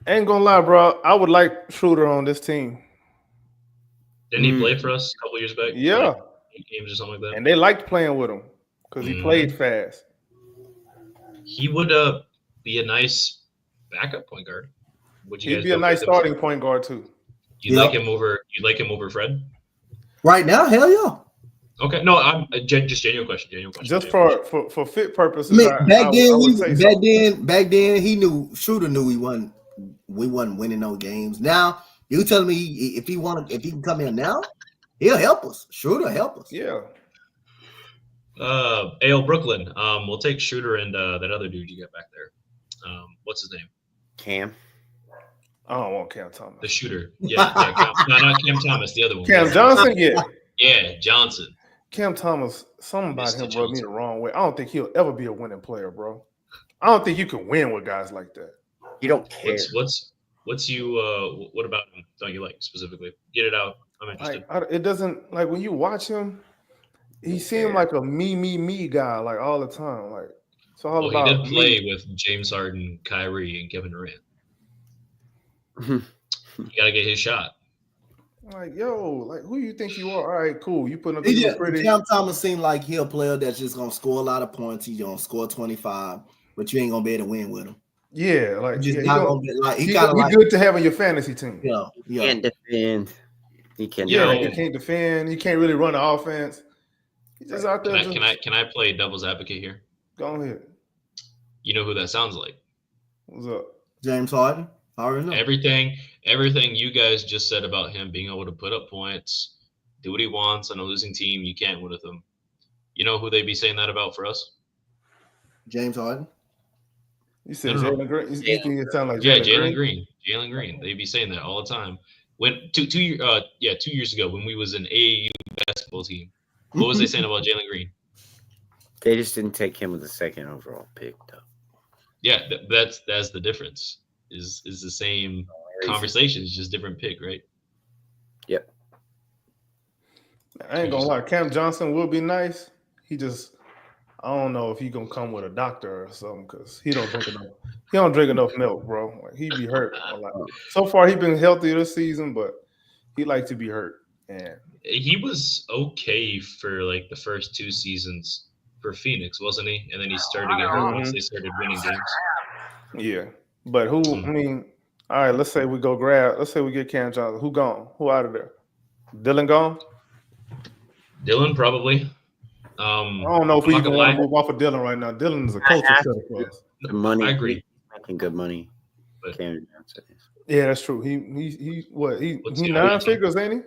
Ain't gonna lie, bro. I would like Schroeder on this team. Didn't he play for us a couple years back? Yeah, like 8 games or something like that. And they liked playing with him because he played fast. He would be a nice backup point guard. He'd be a nice starting point guard too. You like him over Fred? Right now, hell yeah. Okay, no, I'm just genuine question. Just for fit purposes. Back then, he knew Schroeder knew we wasn't winning no games. Now you telling me if he can come in now, he'll help us. Schroeder help us. Yeah. AL Brooklyn. We'll take Schroeder and that other dude you got back there. What's his name? Cam. I don't want Cam Thomas. The shooter. Yeah. Not Cam Thomas. The other one. Cam Johnson. Yeah. Yeah, Johnson. Cam Thomas. Something about him rubbed me the wrong way. I don't think he'll ever be a winning player, bro. I don't think you can win with guys like that. You don't care. What's you? What about him? Don't you like specifically? Get it out. I'm interested. It doesn't like when you watch him. He seemed like a me guy, like all the time. Like it's all about. He did play with James Harden, Kyrie, and Kevin Durant. You gotta get his shot. Like who you think you are? All right, cool. You putting up pretty. Cam Thomas seemed like he's a player that's just gonna score a lot of points. He's gonna score 25, but you ain't gonna be able to win with him. Yeah, like he's good to have on your fantasy team. Yeah. He can't defend. He can't defend. He can't really run the offense. He's just out there. Can I play devil's advocate here? Go ahead. You know who that sounds like? What's up? James Harden. I already know. Everything you guys just said about him being able to put up points, do what he wants on a losing team, you can't win with him. You know who they'd be saying that about for us? James Harden. You said Jalen Green. You think it sound like Jalen Green. Jalen Green. They'd be saying that all the time. When 2 years ago when we was an AAU basketball team, what was they saying about Jalen Green? They just didn't take him with the second overall pick, though. Yeah, that's the difference. Is the same conversation, it's just different pick, right? Yep. I ain't gonna lie, Cam Johnson will be nice. I don't know if he gonna come with a doctor or something because he don't drink enough milk, bro. Like he be hurt a lot. So far he been healthy this season, but he like to be hurt. And he was okay for like the first 2 seasons for Phoenix, wasn't he? And then he started to get hurt once they started winning games. Yeah. But who? I mean, all right. Let's say we get Cam Johnson. Who gone? Who out of there? Dylan gone. Dylan probably. I don't know if we even want to move off of Dylan right now. Dylan is a culture setter for us. The money. I agree. Making good money. But Cam Johnson is. Yeah, that's true. He 9 figures, ain't he?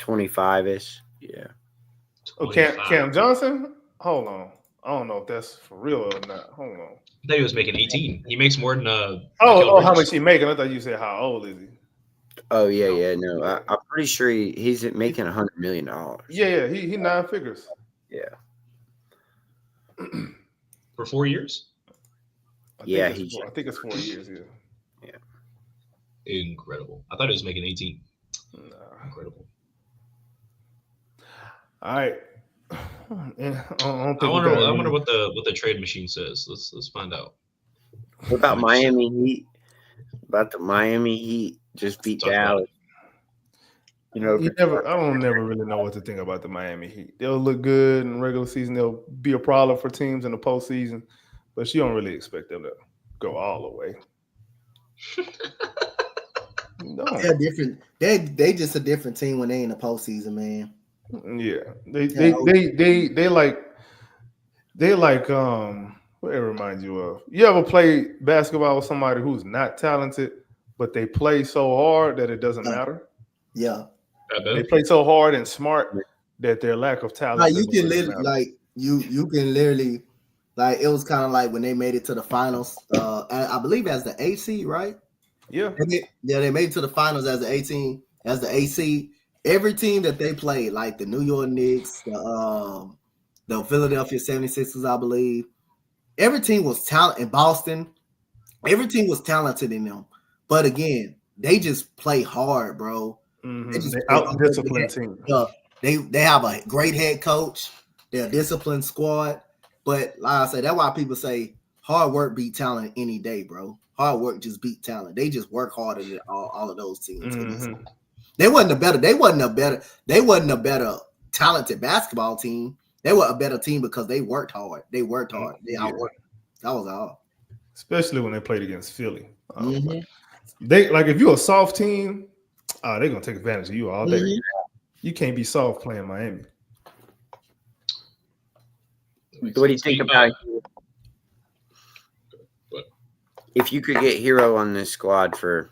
25-ish. Yeah. Okay, Cam Johnson. Hold on. I don't know if that's for real or not. Hold on. I thought he was making 18. He makes more than how much he making? I thought you said how old is he? Oh yeah. No, I'm pretty sure he's making $100 million. Yeah, he 9 figures. Yeah. For 4 years. I Yeah, think it's 4 years. Yeah. Incredible. I thought he was making 18. Nah. Incredible. All right. Yeah, I wonder what the trade machine says. Let's find out. What about Miami Heat? About the Miami Heat just beat Dallas. I don't never really know what to think about the Miami Heat. They'll look good in the regular season. They'll be a problem for teams in the postseason, but you don't really expect them to go all the way. No. They're different. They just a different team when they in the postseason, man. Yeah, they like what it reminds you of. You ever play basketball with somebody who's not talented, but they play so hard that it doesn't matter? Yeah, they play so hard and smart that their lack of talent. Like you can literally, you can literally, like it was kind of like when they made it to the finals. I believe as the AC, right? Yeah, they made it to the finals as the 18, as the AC. Every team that they played, like the New York Knicks, the Philadelphia 76ers, I believe, every team was talented in Boston. Every team was talented in them. But again, they just play hard, bro. Mm-hmm. They out-disciplined team. They have a great head coach. They're a disciplined squad. But like I said, that's why people say hard work beat talent any day, bro. Hard work just beat talent. They just work harder than all of those teams. Mm-hmm. They wasn't a better talented basketball team. They were a better team because they worked hard. They outworked. That was all. Especially when they played against Philly. Mm-hmm. They like if you're a soft team, they're gonna take advantage of you all day. Mm-hmm. You can't be soft playing Miami. What do you think about if you could get Hero on this squad for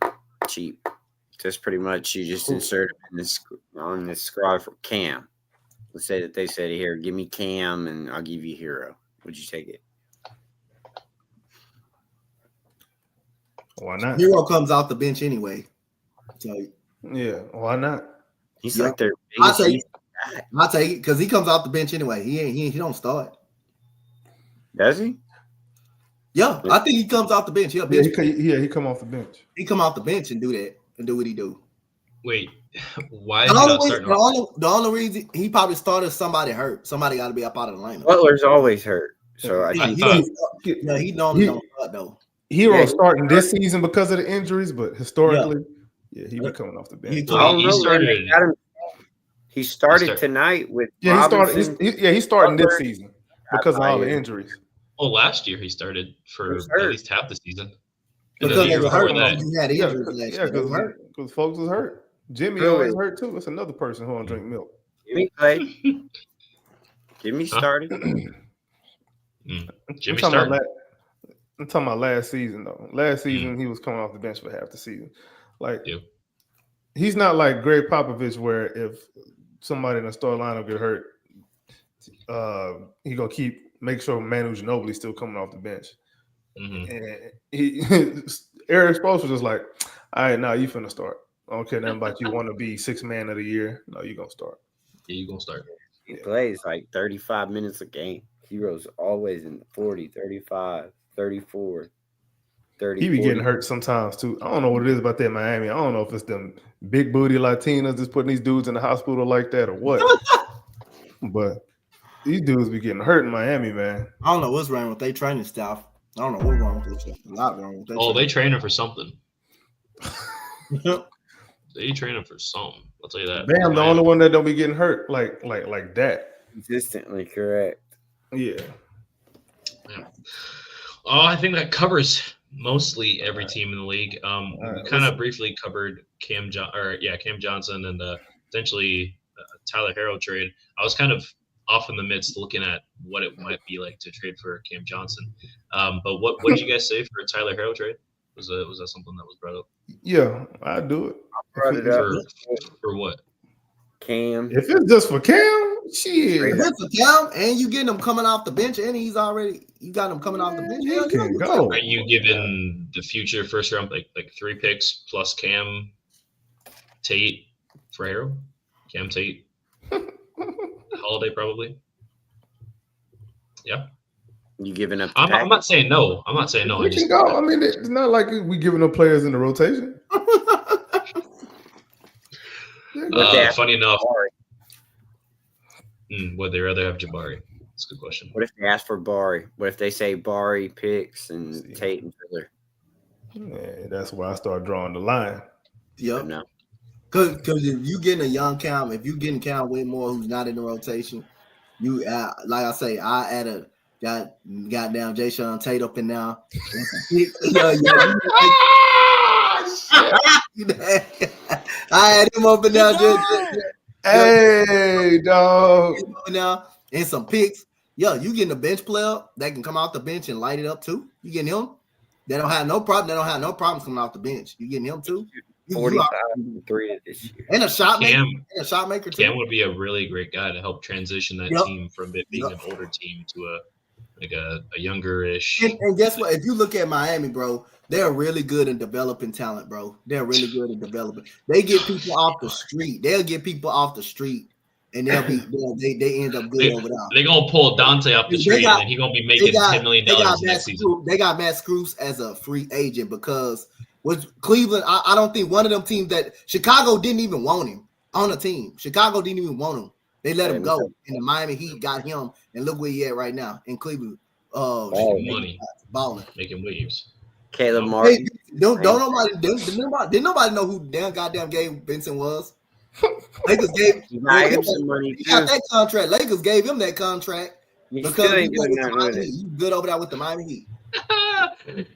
cheap? Just pretty much you just insert him on this squad for Cam. Let's say that they said, here, give me Cam and I'll give you Hero. Would you take it? Why not? Hero comes off the bench anyway. So, yeah, why not? He's like their I'll take it because he comes off the bench anyway. He don't start. Does he? Yeah, I think he comes off the bench. He come off the bench. He come off the bench and do that and do what he do. Wait, why is he not starting? The only reason he probably started somebody hurt. Somebody got to be up out of the lineup. Butler's always hurt, so he normally don't start though. Hero starting this season because of the injuries, but historically, he be coming off the bench. He started tonight with he's starting this season because of all the injuries. Oh, last year he started for at least half the season. Because he had injuries last year. Because folks was hurt. Jimmy always hurt too. That's another person who don't drink milk. Jimmy played. Jimmy started. Jimmy started. I'm talking about last season though. Last season he was coming off the bench for half the season. Like he's not like Greg Popovich, where if somebody in the start lineup get hurt, he gonna make sure Manu Ginobili's still coming off the bench. Mm-hmm. And Eric Spoelstra was just like, all right, now you finna start. I don't care nothing about you want to be 6th man of the year. No, you gonna start. Yeah, you gonna start. He plays like 35 minutes a game. Hero's always in 40, 35, 34, 30. He be 40. getting hurt sometimes too. I don't know what it is about that Miami. I don't know if it's them big booty Latinas just putting these dudes in the hospital like that or what. But these dudes be getting hurt in Miami, man. I don't know what's wrong with their training staff. I don't know what's wrong with their A lot wrong with their they train him for something. They train him for something. I'll tell you that. Bam, the only one that don't be getting hurt like that. Consistently correct. Yeah. Oh, I think that covers mostly every team in the league. We kind of briefly covered Cam Johnson and potentially Tyler Herro trade. I was kind of off in the midst looking at what it might be like to trade for Cam Johnson. But what did you guys say for a Tyler Herro trade? Was that something that was brought up? Yeah, I'd do it. I brought it up. For what? Cam. If it's just for Cam, shit. If it's for Cam and you getting him coming off the bench and you got him coming off the bench. He can go. Are you giving the future first round like 3 picks plus Cam Tate, Ferrero, Cam Tate, Holiday probably. Yeah. You giving up? I'm not saying no. I'm not saying no. We can go. I mean, it's not like we giving up players in the rotation. Funny enough, would they rather have Jabari? That's a good question. What if they ask for Bari? What if they say Bari, Picks, and Tate and Filler? Yeah, that's where I start drawing the line. Yep. No. Because if you getting a young Cam, if you getting Cam Whitmore who's not in the rotation, you like I say, I add a goddamn Jayshawn Tate up in now. I had him up in now. Hey, dog. Now and some picks. Yo, you getting a bench player that can come off the bench and light it up too. You getting him? They don't have no problem. They don't have no problems coming off the bench. You getting him too? 45-3 this year. And a shot maker. And a shot maker too. Cam would be a really great guy to help transition that team from it being an older team to a younger-ish. And guess what? If you look at Miami, bro, they're really good in developing talent, bro. They're really good in developing. They get people off the street. They'll get people off the street, and they end up good over there. They're gonna pull Dante off the street, and he's gonna be making $10 million next season. They got Matt Screws as a free agent because with Cleveland, I don't think one of them teams that Chicago didn't even want him on the team. Chicago didn't even want him. They let him go, and the Miami Heat got him, and look where he at right now in Cleveland. Money, balling, making waves. Caleb Martin. Hey, didn't nobody know who damn goddamn Gabe Benson was? Lakers gave him some money. He got that contract. Lakers gave him that contract because he's good over there with the Miami Heat.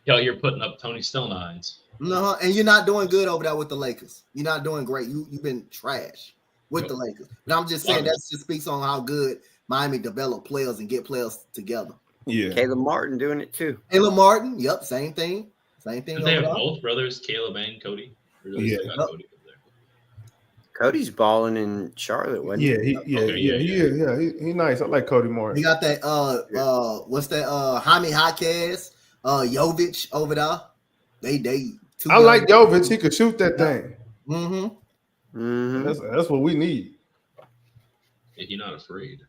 Yo, you're putting up Tony Stone eyes. No, and you're not doing good over there with the Lakers. You're not doing great. You've been trash with the Lakers. But I'm just saying that just speaks on how good Miami develop players and get players together. Yeah, Caleb Martin doing it too. Caleb Martin, yep, same thing. Same thing. They have both brothers, Caleb and Cody. Yeah. Cody over there. Cody's balling in Charlotte, wasn't he? Yeah, he's nice. I like Cody Martin. You got that what's that Jaime Jaquez, Jovic over there. I like Jovic. He could shoot that thing. Mm-hmm. That's what we need. Yeah, he's not afraid.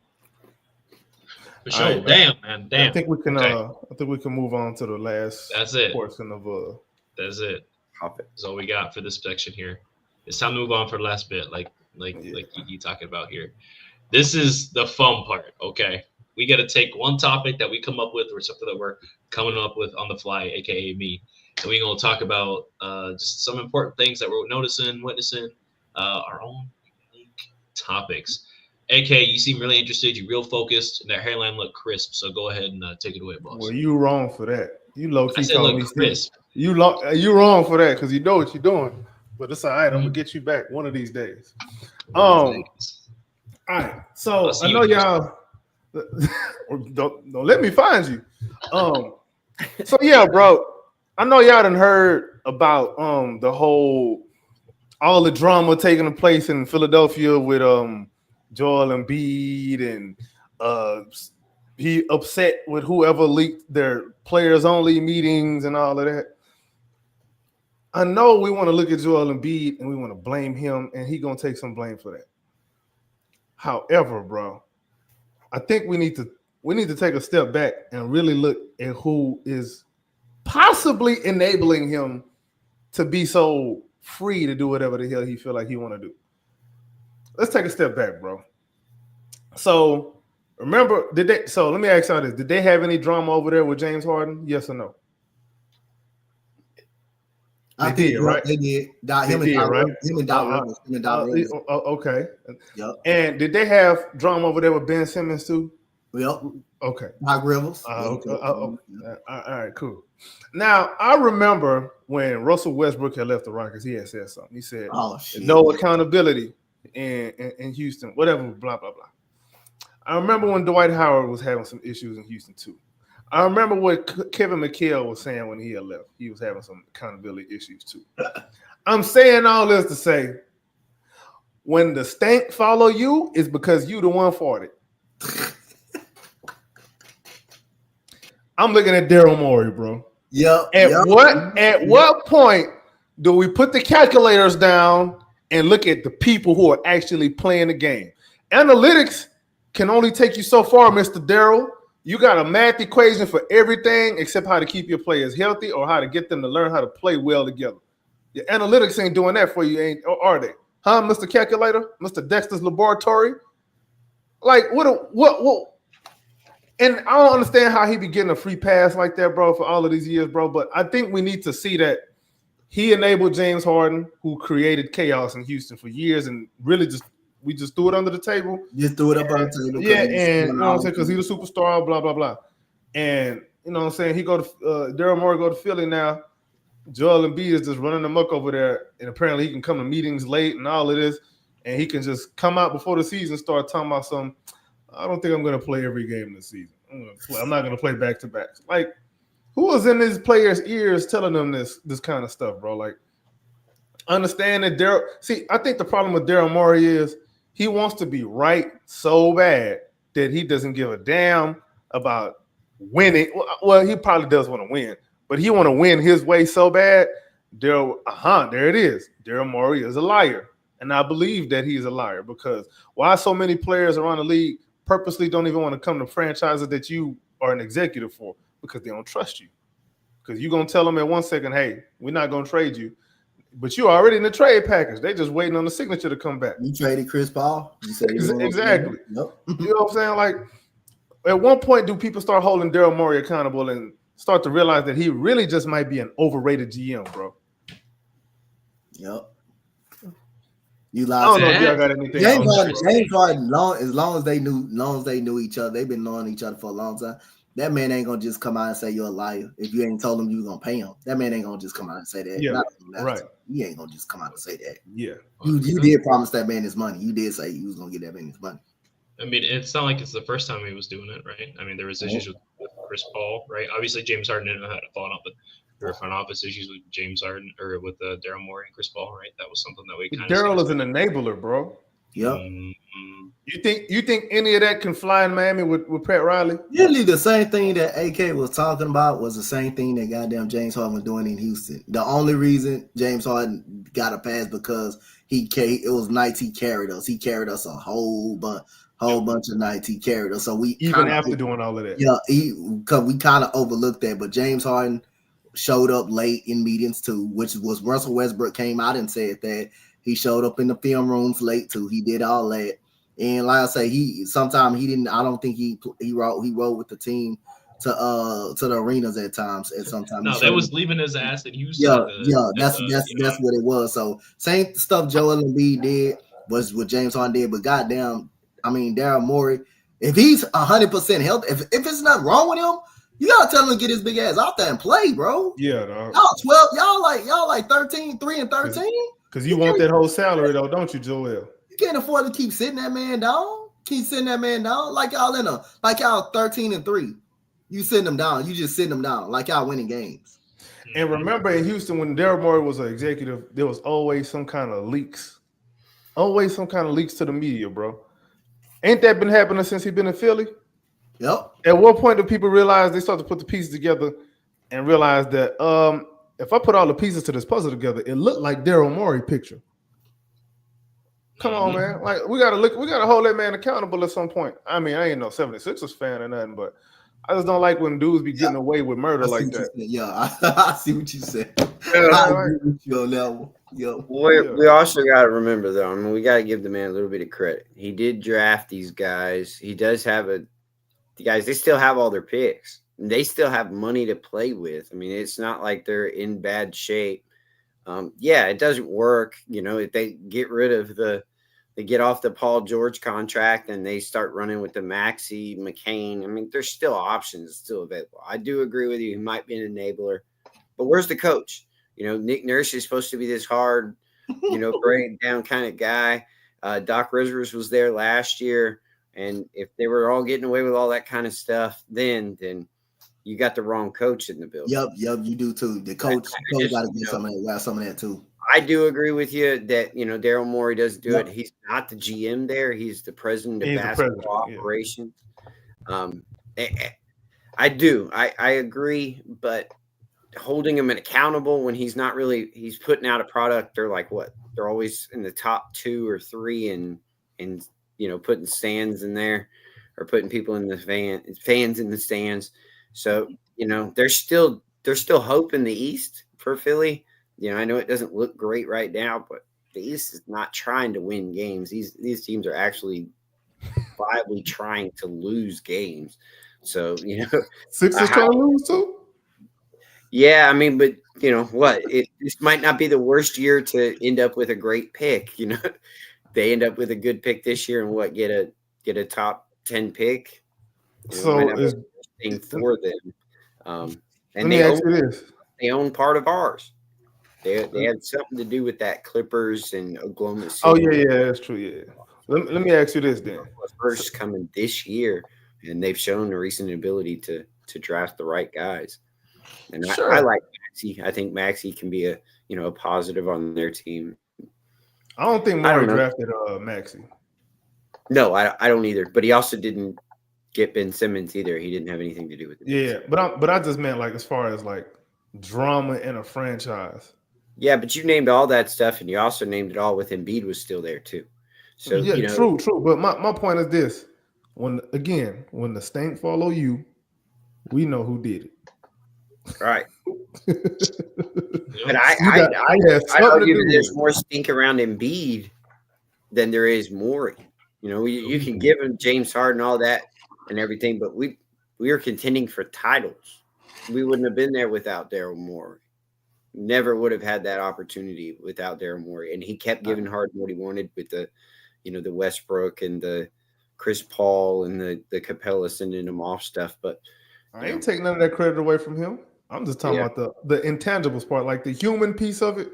For sure. Right, damn. I think we can move on to the last portion of That's it. That's all we got for this section here. It's time to move on for the last bit, like you talking about here. This is the fun part, okay? We got to take one topic that we come up with or something that we're coming up with on the fly, aka me, and we're gonna talk about just some important things that we're noticing, witnessing, our own unique topics. AK, you seem really interested. You're real focused, and that hairline look crisp. So go ahead and take it away, boss. Well, you wrong for that. You low key told me crisp. You wrong for that because you know what you're doing. But it's all right. I'm gonna get you back one of these days. All right. So I know y'all don't let me find you. So yeah, bro. I know y'all done heard about all the drama taking place in Philadelphia with Joel Embiid, and he upset with whoever leaked their players only meetings and all of that. I know we want to look at Joel Embiid and we want to blame him, and he's gonna take some blame for that. However, bro, I think we need to take a step back and really look at who is possibly enabling him to be so free to do whatever the hell he feel like he want to do. Let's take a step back, bro. So remember, let me ask y'all this. Did they have any drama over there with James Harden? Yes or no? I think right? They did. Him and Doc Rivers. Okay. Yep. And did they have drama over there with Ben Simmons too? Yep. Okay. Doc Rivers. Okay. All right, cool. Now, I remember when Russell Westbrook had left the Rockets, he had said something. He said, no accountability in Houston, whatever, blah, blah, blah. I remember when Dwight Howard was having some issues in Houston too. I remember what Kevin McHale was saying when he had left. He was having some accountability issues too. I'm saying all this to say, when the stank follow you, it's because you the one for it. I'm looking at Daryl Morey, bro. Yep. At what point do we put the calculators down and look at the people who are actually playing the game. Analytics can only take you so far, Mr. Darryl. You got a math equation for everything except how to keep your players healthy or how to get them to learn how to play well together. Your analytics ain't doing that for you, ain't or are they? Huh, Mr. Calculator? Mr. Dexter's Laboratory? Like, what? And I don't understand how he be getting a free pass like that, bro, for all of these years, bro. But I think we need to see that he enabled James Harden, who created chaos in Houston for years, and really we just threw it under the table. Just threw it up on the table. Yeah, and you know what I'm saying, because he's a superstar, blah blah blah. And you know what I'm saying, he go to Daryl Morey go to Philly now. Joel Embiid is just running amok over there, and apparently he can come to meetings late and all of this, and he can just come out before the season start talking about some. I don't think I'm going to play every game this season. I'm not going to play back to backs. Like, who was in these players' ears telling them this kind of stuff, bro? Like, understand that Daryl. See, I think the problem with Daryl Morey is he wants to be right so bad that he doesn't give a damn about winning. Well, he probably does want to win, but he want to win his way so bad. Daryl, there it is. Daryl Morey is a liar, and I believe that he's a liar because why so many players around the league purposely don't even want to come to franchises that you are an executive for because they don't trust you. Because you're going to tell them in 1 second, hey, we're not going to trade you. But you're already in the trade package. They just waiting on the signature to come back. You traded Chris Paul. You said exactly. Nope. You know what I'm saying? Like, at one point, do people start holding Daryl Morey accountable and start to realize that he really just might be an overrated GM, bro? Yep. You lied. I don't know if y'all got anything. James Harden, as long as they knew each other, they've been knowing each other for a long time. That man ain't gonna just come out and say you're a liar if you ain't told him you was gonna pay him. That man ain't gonna just come out and say that. Yeah, right. He ain't gonna just come out and say that. Yeah, you did promise that man his money. You did say you was gonna get that man his money. I mean, it's not like it's the first time he was doing it, right? I mean, there was issues with Chris Paul, right? Obviously, James Harden didn't know how to follow up, but there were front office issues with James Harden or with Daryl Morey and Chris Paul, right? That was something that we kind of. Daryl is an enabler, bro. Yep. You think any of that can fly in Miami with Pat Riley? Really, the same thing that AK was talking about was the same thing that goddamn James Harden was doing in Houston. The only reason James Harden got a pass because it was nights he carried us. He carried us a whole bunch of nights he carried us. So we even after doing all of that. Yeah, because we kind of overlooked that. But James Harden showed up late in meetings too, which was Russell Westbrook came out and said that he showed up in the film rooms late too. He did all that, and like I say, he didn't. I don't think he rode with the team to the arenas at times. At sometimes, no, that was leaving his ass in Houston. That's what it was. So same stuff Joel Embiid did was what James Harden did, but goddamn, I mean Daryl Morey, if he's 100% healthy, if it's nothing wrong with him. You gotta tell him to get his big ass out there and play, bro. Yeah, dog. Y'all 12, y'all like 13, 3 and 13. Because you want that whole salary though, don't you, Joel? You can't afford to keep sitting that man down. Keep sitting that man down. Like y'all 13 and 3. You sitting them down. You just sitting them down. Like y'all winning games. And remember in Houston when Daryl Morey was an executive, there was always some kind of leaks. Always some kind of leaks to the media, bro. Ain't that been happening since he been in Philly? Yep. At what point do people realize they start to put the pieces together and realize that if I put all the pieces to this puzzle together, it looked like Daryl Morey picture. Come on, man. Like we gotta hold that man accountable at some point. I mean, I ain't no 76ers fan or nothing, but I just don't like when dudes be getting away with murder like that. Yeah, I see what you said. I agree with you on that one. We also got to remember, though, I mean, we got to give the man a little bit of credit. He did draft these guys. He does have the guys, they still have all their picks. They still have money to play with. I mean, it's not like they're in bad shape. It doesn't work. You know, if they get rid of they get off the Paul George contract and they start running with the Maxey, McCain. I mean, there's still options still available. I do agree with you. He might be an enabler, but where's the coach? You know, Nick Nurse is supposed to be this hard, break down kind of guy. Doc Rivers was there last year. And if they were all getting away with all that kind of stuff, then you got the wrong coach in the building. Yep, you do too. The coach got to get some of that too. I do agree with you that Daryl Morey does do it. He's not the GM there; he's the president of basketball operations. I agree, but holding him accountable when he's not really. He's putting out a product. They're like what? They're always in the top 2 or 3 and putting stands in there or putting people in the fans in the stands. So they're still hope in the East for Philly. I know it doesn't look great right now, but the East is not trying to win games. These teams are actually viably trying to lose games. So Sixers trying to lose too. Yeah, I mean, but what? This might not be the worst year to end up with a great pick. They end up with a good pick this year and get a top 10 pick. So might not be the worst thing for them. And they own part of ours. They had something to do with that Clippers and Oklahoma City. Oh yeah, that's true. Yeah. Let me ask you this then. First coming this year, and they've shown a recent ability to draft the right guys. And I like Maxey. I think Maxey can be a positive on their team. I don't think Murray drafted Maxey. No, I don't either. But he also didn't get Ben Simmons either. He didn't have anything to do with it. Yeah, but I just meant like as far as like drama in a franchise. Yeah, but you named all that stuff, and you also named it all with Embiid was still there too. So yeah, true. But my point is this: when the stink follow you, we know who did it. Right. But I argue that there's more stink around Embiid than there is Morey. You can give him James Harden, all that and everything, but we are contending for titles. We wouldn't have been there without Daryl Morey. Never would have had that opportunity without Daryl Morey. And he kept giving Harden what he wanted with the Westbrook and the Chris Paul and the Capella sending him off stuff. But I ain't taking none of that credit away from him. I'm just talking about the intangibles part, like the human piece of it.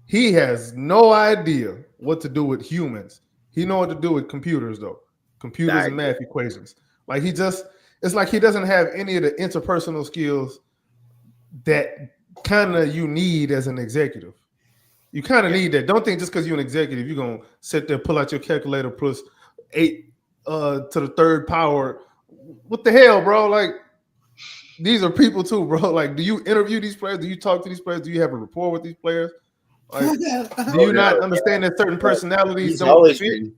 He has no idea what to do with humans. He know what to do with computers, though. Computers and math equations. Like it's like he doesn't have any of the interpersonal skills that kind of you need as an executive. You kind of need that. Don't think just because you're an executive, you're going to sit there, pull out your calculator, plus 8 to the third power. What the hell, bro? Like, these are people too, bro. Like, do you interview these players? Do you talk to these players? Do you have a rapport with these players? Like, do you not understand that certain personalities don't fit?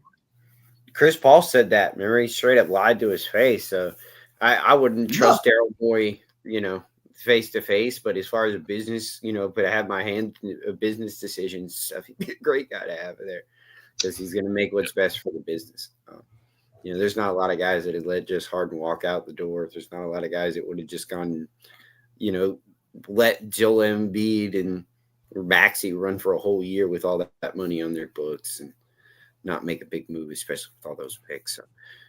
Chris Paul said that. Remember, he straight up lied to his face. So I wouldn't trust Daryl Morey, face to face. But as far as a business, but I have my hand in business decisions stuff. He'd be a great guy to have there because he's going to make what's best for the business. There's not a lot of guys that had let just Harden walk out the door. There's not a lot of guys that would have just gone, let Joel Embiid and Maxey run for a whole year with all that money on their books and not make a big move, especially with all those picks. So,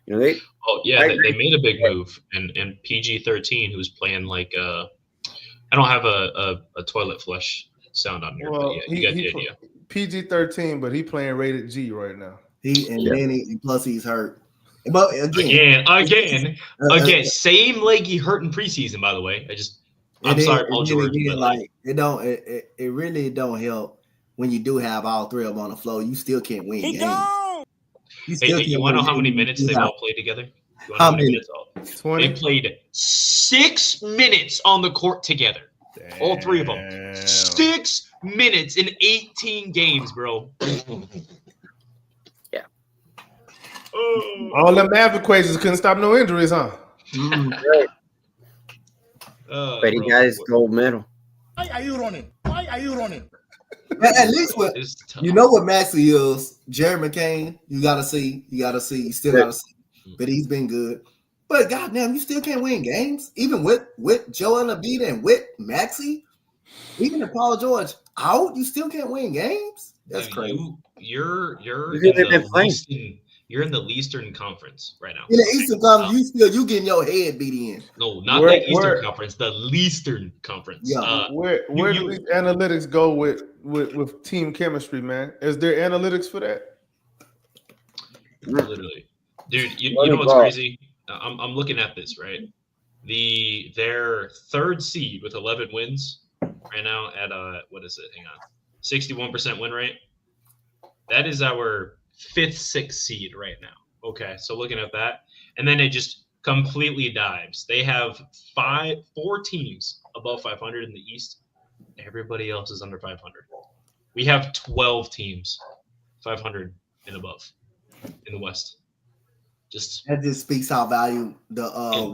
they. Oh yeah, they made a big move, and PG-13, who's playing like I don't have a toilet flush sound on here, but yeah, you got the idea. PG-13, but he playing rated G right now. Plus he's hurt. But again, same leg he hurt in preseason. By the way, I'm sorry, Paul George. It really don't help when you do have all three of them on the floor. You still can't win games. You want to know how many minutes they've all played together? How many? 20? They played 6 minutes on the court together. Damn. All three of them. 6 minutes in 18 games, bro. All them math equations couldn't stop no injuries, huh? But he got his gold medal. Why are you running? At least what Maxey is, Jerry McCain, you gotta see, you still gotta see. But he's been good. But goddamn, you still can't win games, even with Joel Embiid and with Maxey. Even if Paul George out, you still can't win games. That's crazy. You're in the Eastern Conference right now. In the Eastern Conference, you getting your head beat in. No, not the Eastern Conference, the Leastern Conference. Yeah. Where do these analytics go with team chemistry, man? Is there analytics for that? Literally, dude. You know what's crazy? I'm looking at this right. Their third seed with 11 wins right now at what is it? Hang on, 61% win rate. That is our 5th, 6th seed right now. Okay, so looking at that, and then it just completely dives. They have 4 teams above 500 in the East. Everybody else is under 500. We have 12 teams 500 and above in the West. That just speaks how value the And-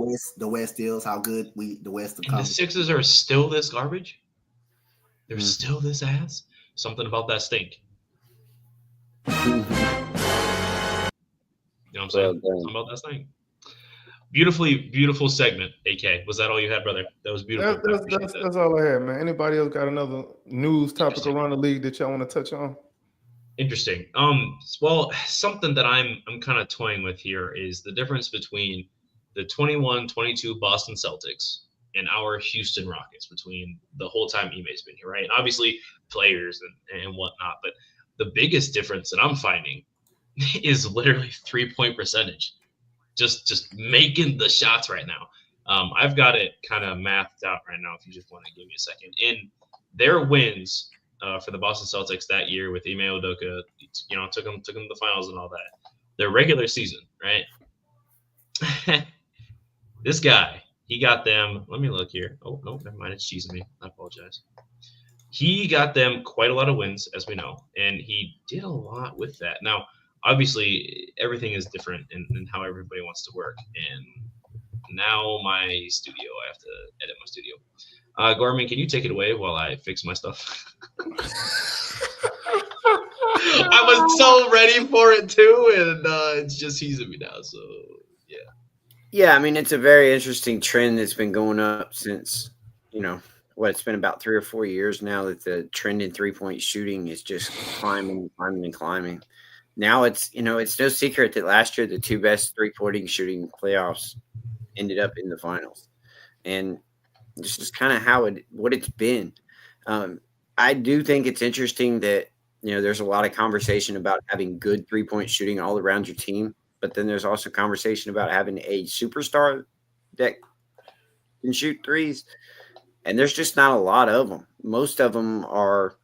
West is, how good the West And the Sixers are still this garbage. They're still this ass. Something about that stink. You know what I'm saying? Something about that stink. Beautiful segment, AK. Was that all you had, brother? That was beautiful. That's all I had, man. Anybody else got another news topic around the league that y'all want to touch on? Interesting. Well, something that I'm kind of toying with here is the difference between the 21-22 Boston Celtics and our Houston Rockets between the whole time Ime's been here, right? And obviously players and whatnot, but the biggest difference that I'm finding is literally 3-point percentage. Just making the shots right now. I've got it kind of mathed out right now. If you just want to give me a second, in their wins for the Boston Celtics that year with Ime Udoka, took them to the finals and all that. Their regular season, right? This guy, he got them. Let me look here. Oh no, never mind. It's cheesing me. I apologize. He got them quite a lot of wins, as we know, and he did a lot with that. Now, obviously, everything is different in how everybody wants to work. And now my studio, I have to edit my studio. Gorman, can you take it away while I fix my stuff? I was so ready for it too, and it's just teasing me now. So yeah. Yeah, I mean, it's a very interesting trend that's been going up since, it's been about 3 or 4 years now that the trend in 3-point shooting is just climbing. Now it's no secret that last year the two best 3-point shooting playoffs ended up in the finals, and this is kind of what it's been. I do think it's interesting that there's a lot of conversation about having good 3-point shooting all around your team, but then there's also conversation about having a superstar that can shoot threes, and there's just not a lot of them. Most of them are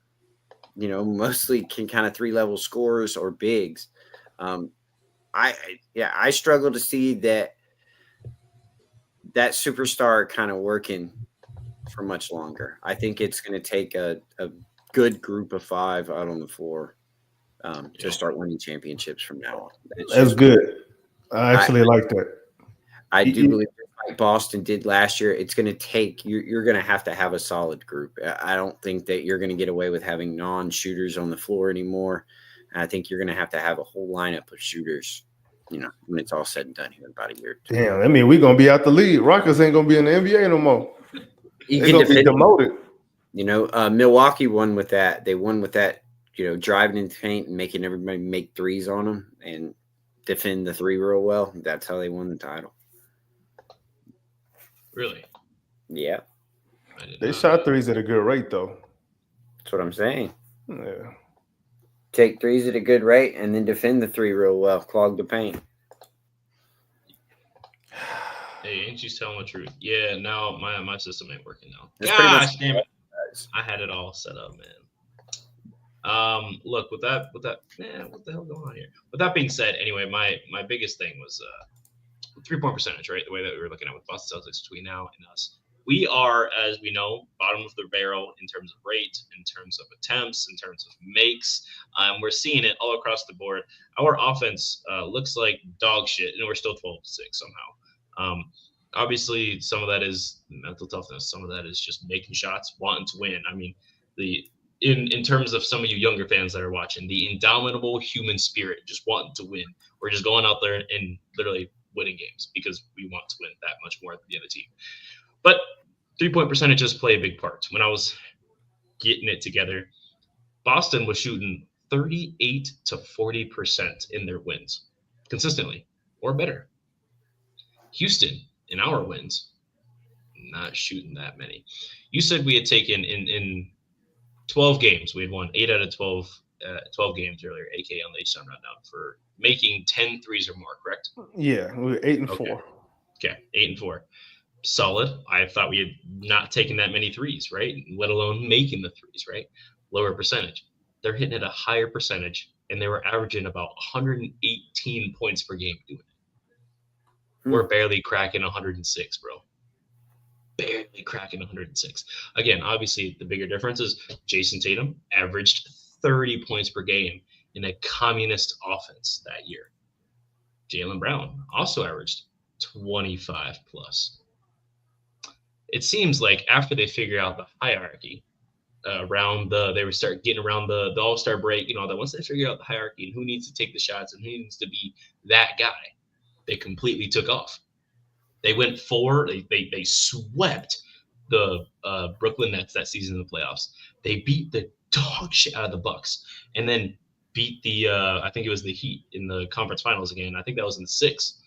mostly can kind of 3-level scorers or bigs. I struggle to see that superstar kind of working for much longer. I think it's going to take a good group of 5 out on the floor to start winning championships from now on. That's good. I actually like that. I do believe like Boston did last year, it's going to take you're going to have a solid group. I don't think that you're going to get away with having non-shooters on the floor anymore. And I think you're going to have a whole lineup of shooters, when it's all said and done here in about a year or 2. Damn, I mean, we're going to be out the league. Rockets ain't going to be in the NBA no more. They're going to be demoted. Milwaukee won with that. They won with that, driving into paint and making everybody make threes on them and defend the 3 real well. That's how they won the title. Really? Yeah. They shot threes at a good rate, though. That's what I'm saying. Yeah. Take threes at a good rate and then defend the 3 real well. Clog the paint. Hey, ain't you telling the truth? Yeah, now my system ain't working now. That's Gosh, damn it. I had it all set up, man. Look, with that, man, what the hell going on here? With that being said, anyway, my biggest thing was 3-point percentage, right? The way that we were looking at with Boston Celtics between now and us. We are, as we know, bottom of the barrel in terms of rate, in terms of attempts, in terms of makes. We're seeing it all across the board. Our offense looks like dog shit, and we're still 12-6 somehow. Obviously, some of that is mental toughness. Some of that is just making shots, wanting to win. I mean, in terms of some of you younger fans that are watching, the indomitable human spirit, just wanting to win. We're just going out there and literally winning games because we want to win that much more than the other team. But 3-point percentages play a big part. When I was getting it together, Boston was shooting 38 to 40% in their wins consistently or better. Houston, in our wins, not shooting that many. You said we had taken in 12 games, we had won 8 out of 12 games earlier, AK on the TownRundown, for making 10 threes or more, correct? Yeah, we were 8 and 4. Okay, 8 and 4. Solid. I thought we had not taken that many threes, right? Let alone making the threes, right? Lower percentage. They're hitting at a higher percentage, and they were averaging about 118 points per game doing it. We're barely cracking 106, bro. barely cracking 106. Again, obviously, the bigger difference is Jason Tatum averaged 30 points per game in a communist offense that year. Jaylen Brown also averaged 25 plus. It seems like after they figure out the hierarchy they would start getting around the All-Star break, that once they figure out the hierarchy and who needs to take the shots and who needs to be that guy, they completely took off. They went they swept the Brooklyn Nets that season in the playoffs. They beat the dog shit out of the Bucks and then beat the I think it was the Heat in the conference finals again. I think that was in the 6th.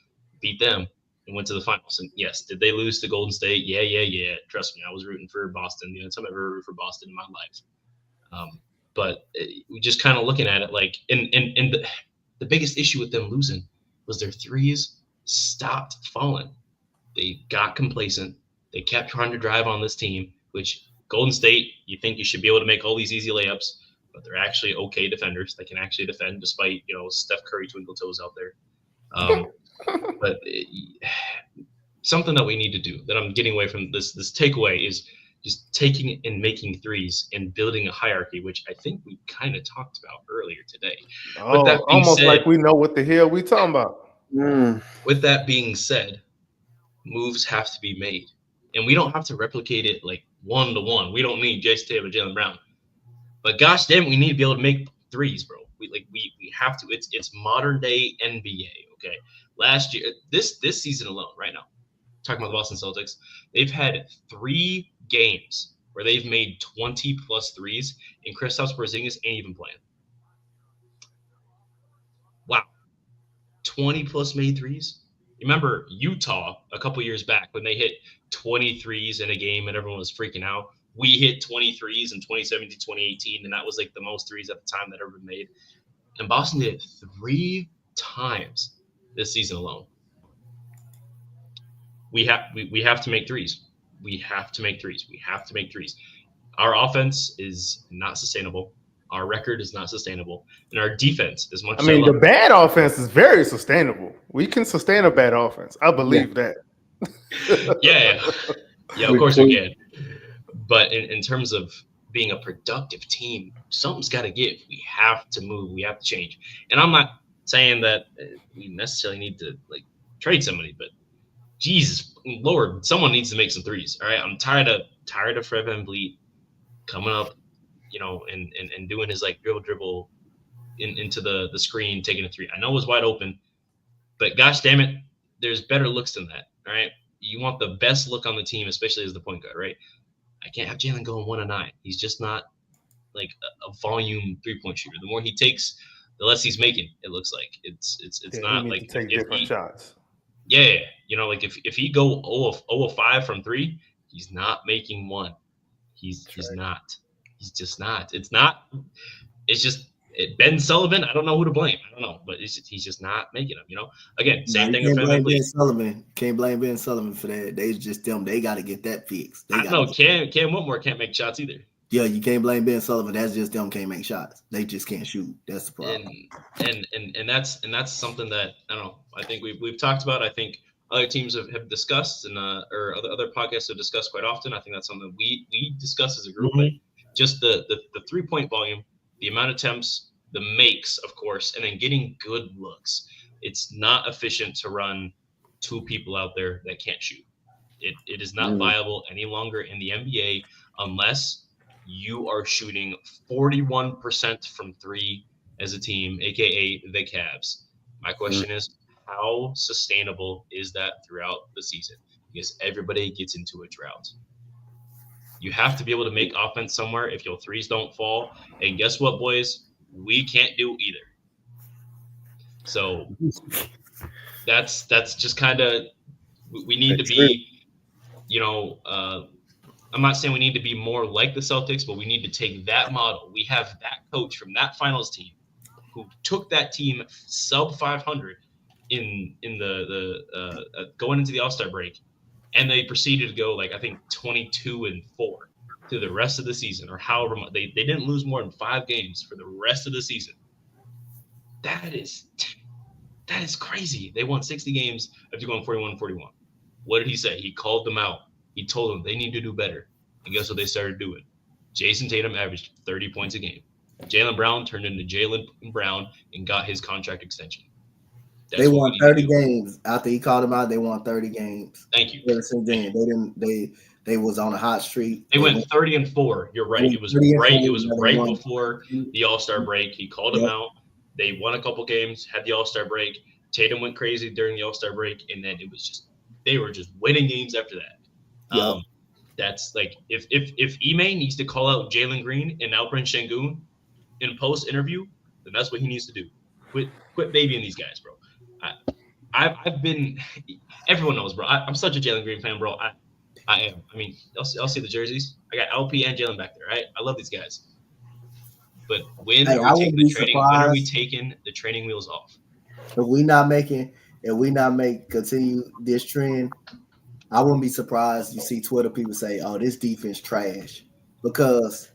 Beat them and went to the finals. And yes, did they lose to Golden State? Yeah. Trust me, I was rooting for Boston. The only time I've ever rooted for Boston in my life. But we just kind of looking at it like, and the biggest issue with them losing was their threes stopped falling. They got complacent. They kept trying to drive on this team, which Golden State, you think you should be able to make all these easy layups, but they're actually okay defenders. They can actually defend despite, Steph Curry twinkle toes out there. But something that we need to do that I'm getting away from this takeaway is just taking and making threes and building a hierarchy, which I think we kind of talked about earlier today. Oh, almost like we know what the hell we talking about. With that being said, moves have to be made, and we don't have to replicate it like 1-to-1. We don't need Jason Tatum and Jaylen Brown, but gosh damn, we need to be able to make threes, bro. We have to. It's modern day NBA. Okay, last year, this season alone, right now, talking about the Boston Celtics, they've had 3 games where they've made 20 plus threes, and Kristaps Porzingis ain't even playing. Wow, 20 plus made threes. Remember Utah a couple years back when they hit 23s in a game and everyone was freaking out? We hit 23s in 2017, 2018, and that was like the most threes at the time that ever been made. And Boston did it 3 times this season alone. We have to make threes. We have to make threes. Our offense is not sustainable. Our record is not sustainable, and our defense is much. The bad offense is very sustainable. We can sustain a bad offense. I believe that. Yeah, of course we can. But in terms of being a productive team, something's got to give. We have to move. We have to change. And I'm not saying that we necessarily need to trade somebody, but Jesus Lord, someone needs to make some threes. All right, I'm tired of Fred VanVleet coming up, and doing his dribble into the screen, taking a 3. I know it was wide open, but gosh damn it, there's better looks than that. All right, you want the best look on the team, especially as the point guard, right? I can't have Jaylen going 1-9. He's just not like a volume 3-point shooter. The more he takes, the less he's making. It looks like it's not like to take different shots. Yeah, if he go 0 of 5 from 3, he's not making 1. He's not. He's just not. It's just Ben Sullivan. I don't know who to blame. I don't know, but he's just not making them. Again, same thing with Ben Sullivan. Can't blame Ben Sullivan for that. They just them. They got to get that fixed. I don't know. Cam Whitmore can't make shots either. Yeah, you can't blame Ben Sullivan. That's just them can't make shots. They just can't shoot. That's the problem. And that's something that I don't know. I think we've talked about. I think other teams have discussed, and or other podcasts have discussed quite often. I think that's something we discuss as a group. Mm-hmm. Just the 3-point volume, the amount of attempts, the makes, of course, and then getting good looks. It's not efficient to run 2 people out there that can't shoot. It is not viable any longer in the NBA unless you are shooting 41% from 3 as a team, aka the Cavs. My question is, how sustainable is that throughout the season? Because everybody gets into a drought. You have to be able to make offense somewhere if your threes don't fall. And guess what, boys? We can't do either. So that's just kind of we need to be, I'm not saying we need to be more like the Celtics, but we need to take that model. We have that coach from that finals team who took that team sub 500 in the going into the All-Star break, and they proceeded to go I think 22-4 through the rest of the season, or however much they didn't lose more than 5 games for the rest of the season. That is crazy. They won 60 games after going 41-41. What did he say? He called them out. He told them they need to do better. And guess what they started doing? Jason Tatum averaged 30 points a game. Jaylen Brown turned into Jaylen Brown and got his contract extension. They won 30 games after he called them out. They won 30 games. Thank you. Ever since then, they didn't. They was on a hot streak. They went 30-4. You're right. It was right. It was right before the All-Star break. He called them out. They won a couple games. Had the All-Star break. Tatum went crazy during the All-Star break, and then it was just they were just winning games after that. That's like if Ime needs to call out Jalen Green and Alperen Şengün in post interview, then that's what he needs to do. Quit babying these guys, bro. I've been everyone knows, bro. I'm such a Jalen Green fan, bro. I am. I mean, I'll see the jerseys. I got LP and Jalen back there, right? I love these guys. But when are we taking the training wheels off? If we continue this trend, I wouldn't be surprised you see Twitter people say, "Oh, this defense trash," because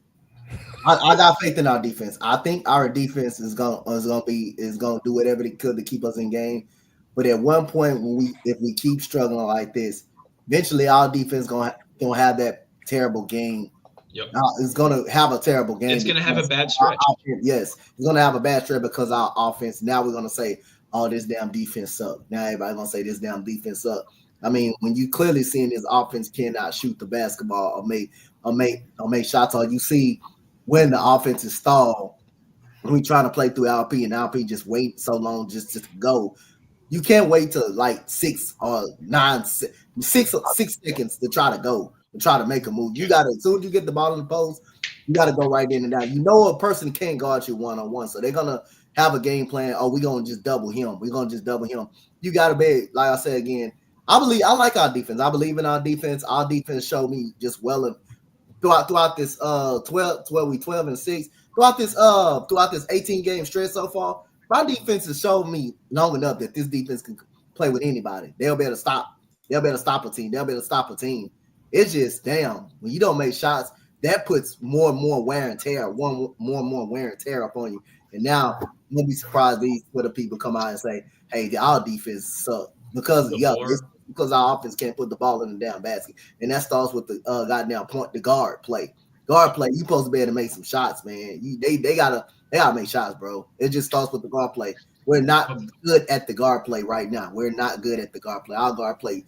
I got faith in our defense. I think our defense is gonna do whatever they could to keep us in game. But at one point, if we keep struggling like this, eventually our defense gonna have that terrible game. Yep. It's gonna have a terrible game. It's gonna have a bad stretch. Yes, it's gonna have a bad stretch because our offense. Now we're gonna say, "Oh, this damn defense sucked." Now everybody's gonna say this damn defense sucked. I mean, when you clearly seeing this offense cannot shoot the basketball or make shots, or you see when the offense is stalled, when we trying to play through LP and LP just wait so long just to go. You can't wait till like 6 seconds to try to go and try to make a move. You gotta, as soon as you get the ball in the post, you gotta go right in and out. You know a person can't guard you one-on-one, so they're gonna have a game plan. Oh, we're gonna just double him. We're gonna just double him. You gotta be, like I said again, I like our defense. I believe in our defense. Our defense showed me just well throughout this 12-6, throughout this 18 game stretch so far. My defense has shown me long enough that this defense can play with anybody. They'll be able to stop. They'll be able to stop a team. They'll be able to stop a team. It's just damn when you don't make shots, that puts more and more wear and tear, more and more wear and tear up on you. And now you'll be surprised these Twitter people come out and say, "Hey, our defense sucks." Because our offense can't put the ball in the damn basket. And that starts with the goddamn guard play. Guard play, you supposed to be able to make some shots, man. They gotta make shots, bro. It just starts with the guard play. We're not good at the guard play right now. We're not good at the guard play. Our guard play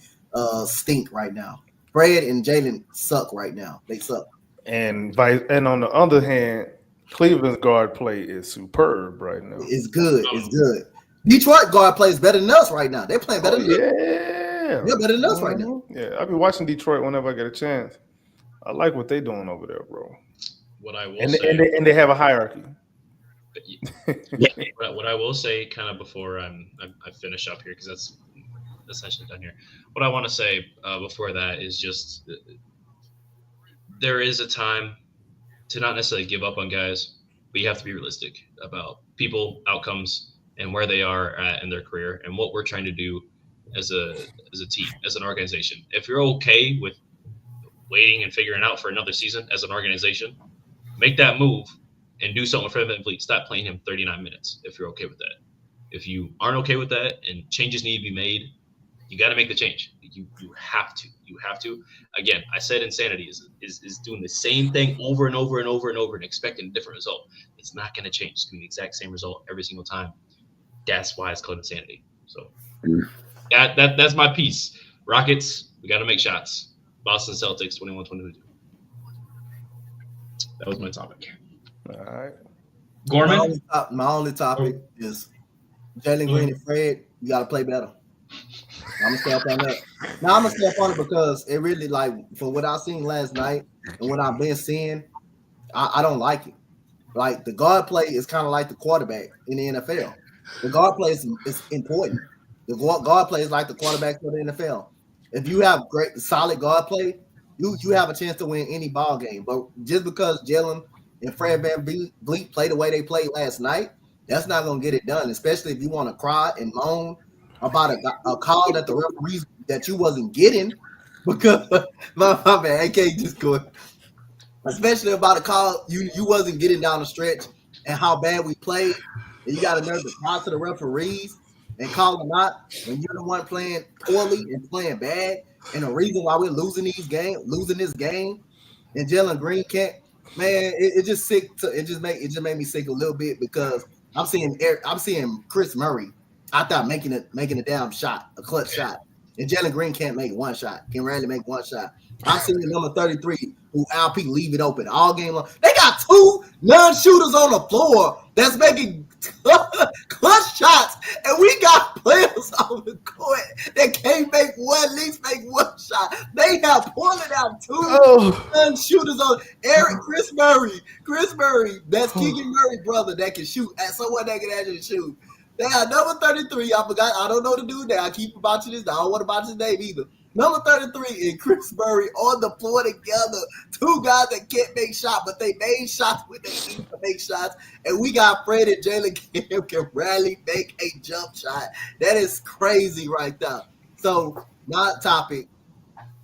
stink right now. Fred and Jalen suck right now. They suck. And on the other hand, Cleveland's guard play is superb right now. It's good. It's good. Detroit guard play is better than us right now. They're playing better than us. Yeah. They're better than us right now. Yeah, I've been watching Detroit whenever I get a chance. I like what they're doing over there, bro. What I will say, and they have a hierarchy. What I will say, kind of before I finish up here, because that's essentially done here. What I want to say before that is just there is a time to not necessarily give up on guys, but you have to be realistic about people, outcomes, and where they are at in their career, and what we're trying to do as a team, as an organization. If you're okay with waiting and figuring out for another season as an organization, make that move and do something for Van Vliet. Stop playing him 39 minutes if you're okay with that. If you aren't okay with that and changes need to be made, you got to make the change. You have to. You have to. Again, I said insanity is doing the same thing over and over and over and over and expecting a different result. It's not going to change. It's going to be the exact same result every single time. That's why it's called insanity. So that's my piece. Rockets, we got to make shots. Boston Celtics, 21-22. That was my topic. All right. Gorman? My only topic is Jalen Green and Fred, you got to play better. I'm going to stay up on that. Now, I'm going to stay up on it because it really, like, from what I seen last night and what I've been seeing, I don't like it. Like, the guard play is kind of like the quarterback in the NFL. The guard play is important. The guard play is like the quarterback for the NFL. If you have great, solid guard play, you have a chance to win any ball game. But just because Jalen and Fred VanVleet play the way they played last night, that's not going to get it done, especially if you want to cry and moan about a call that the referees that you wasn't getting because my man, I can't just go. Especially about a call you wasn't getting down the stretch and how bad we played. And you got to nerve to talk to the referees. and call them out when you're the one playing poorly and playing bad. And the reason why we're losing this game, and Jalen Green can't, man, it just made me sick a little bit because I'm seeing Chris Murray out there making a damn shot, a clutch shot, and Jalen Green can't make one shot, can rarely make one shot. I'm seeing the number 33 who LP leave it open all game long. They got 2 non-shooters on the floor that's making clutch shots, and we got players on the court that can't at least make one shot. They have pulling out 2 non-shooters on Chris Murray, that's Keegan Murray brother that can shoot, and someone that can actually shoot. They are number 33. I don't know the dude now. I keep watching this. I don't want to watch his name either. Number 33 and Chris Murray on the floor together. 2 guys that can't make shots, but they made shots when they need to make shots. And we got Fred and Jalen Cam can rarely make a jump shot. That is crazy right there. So, not topic.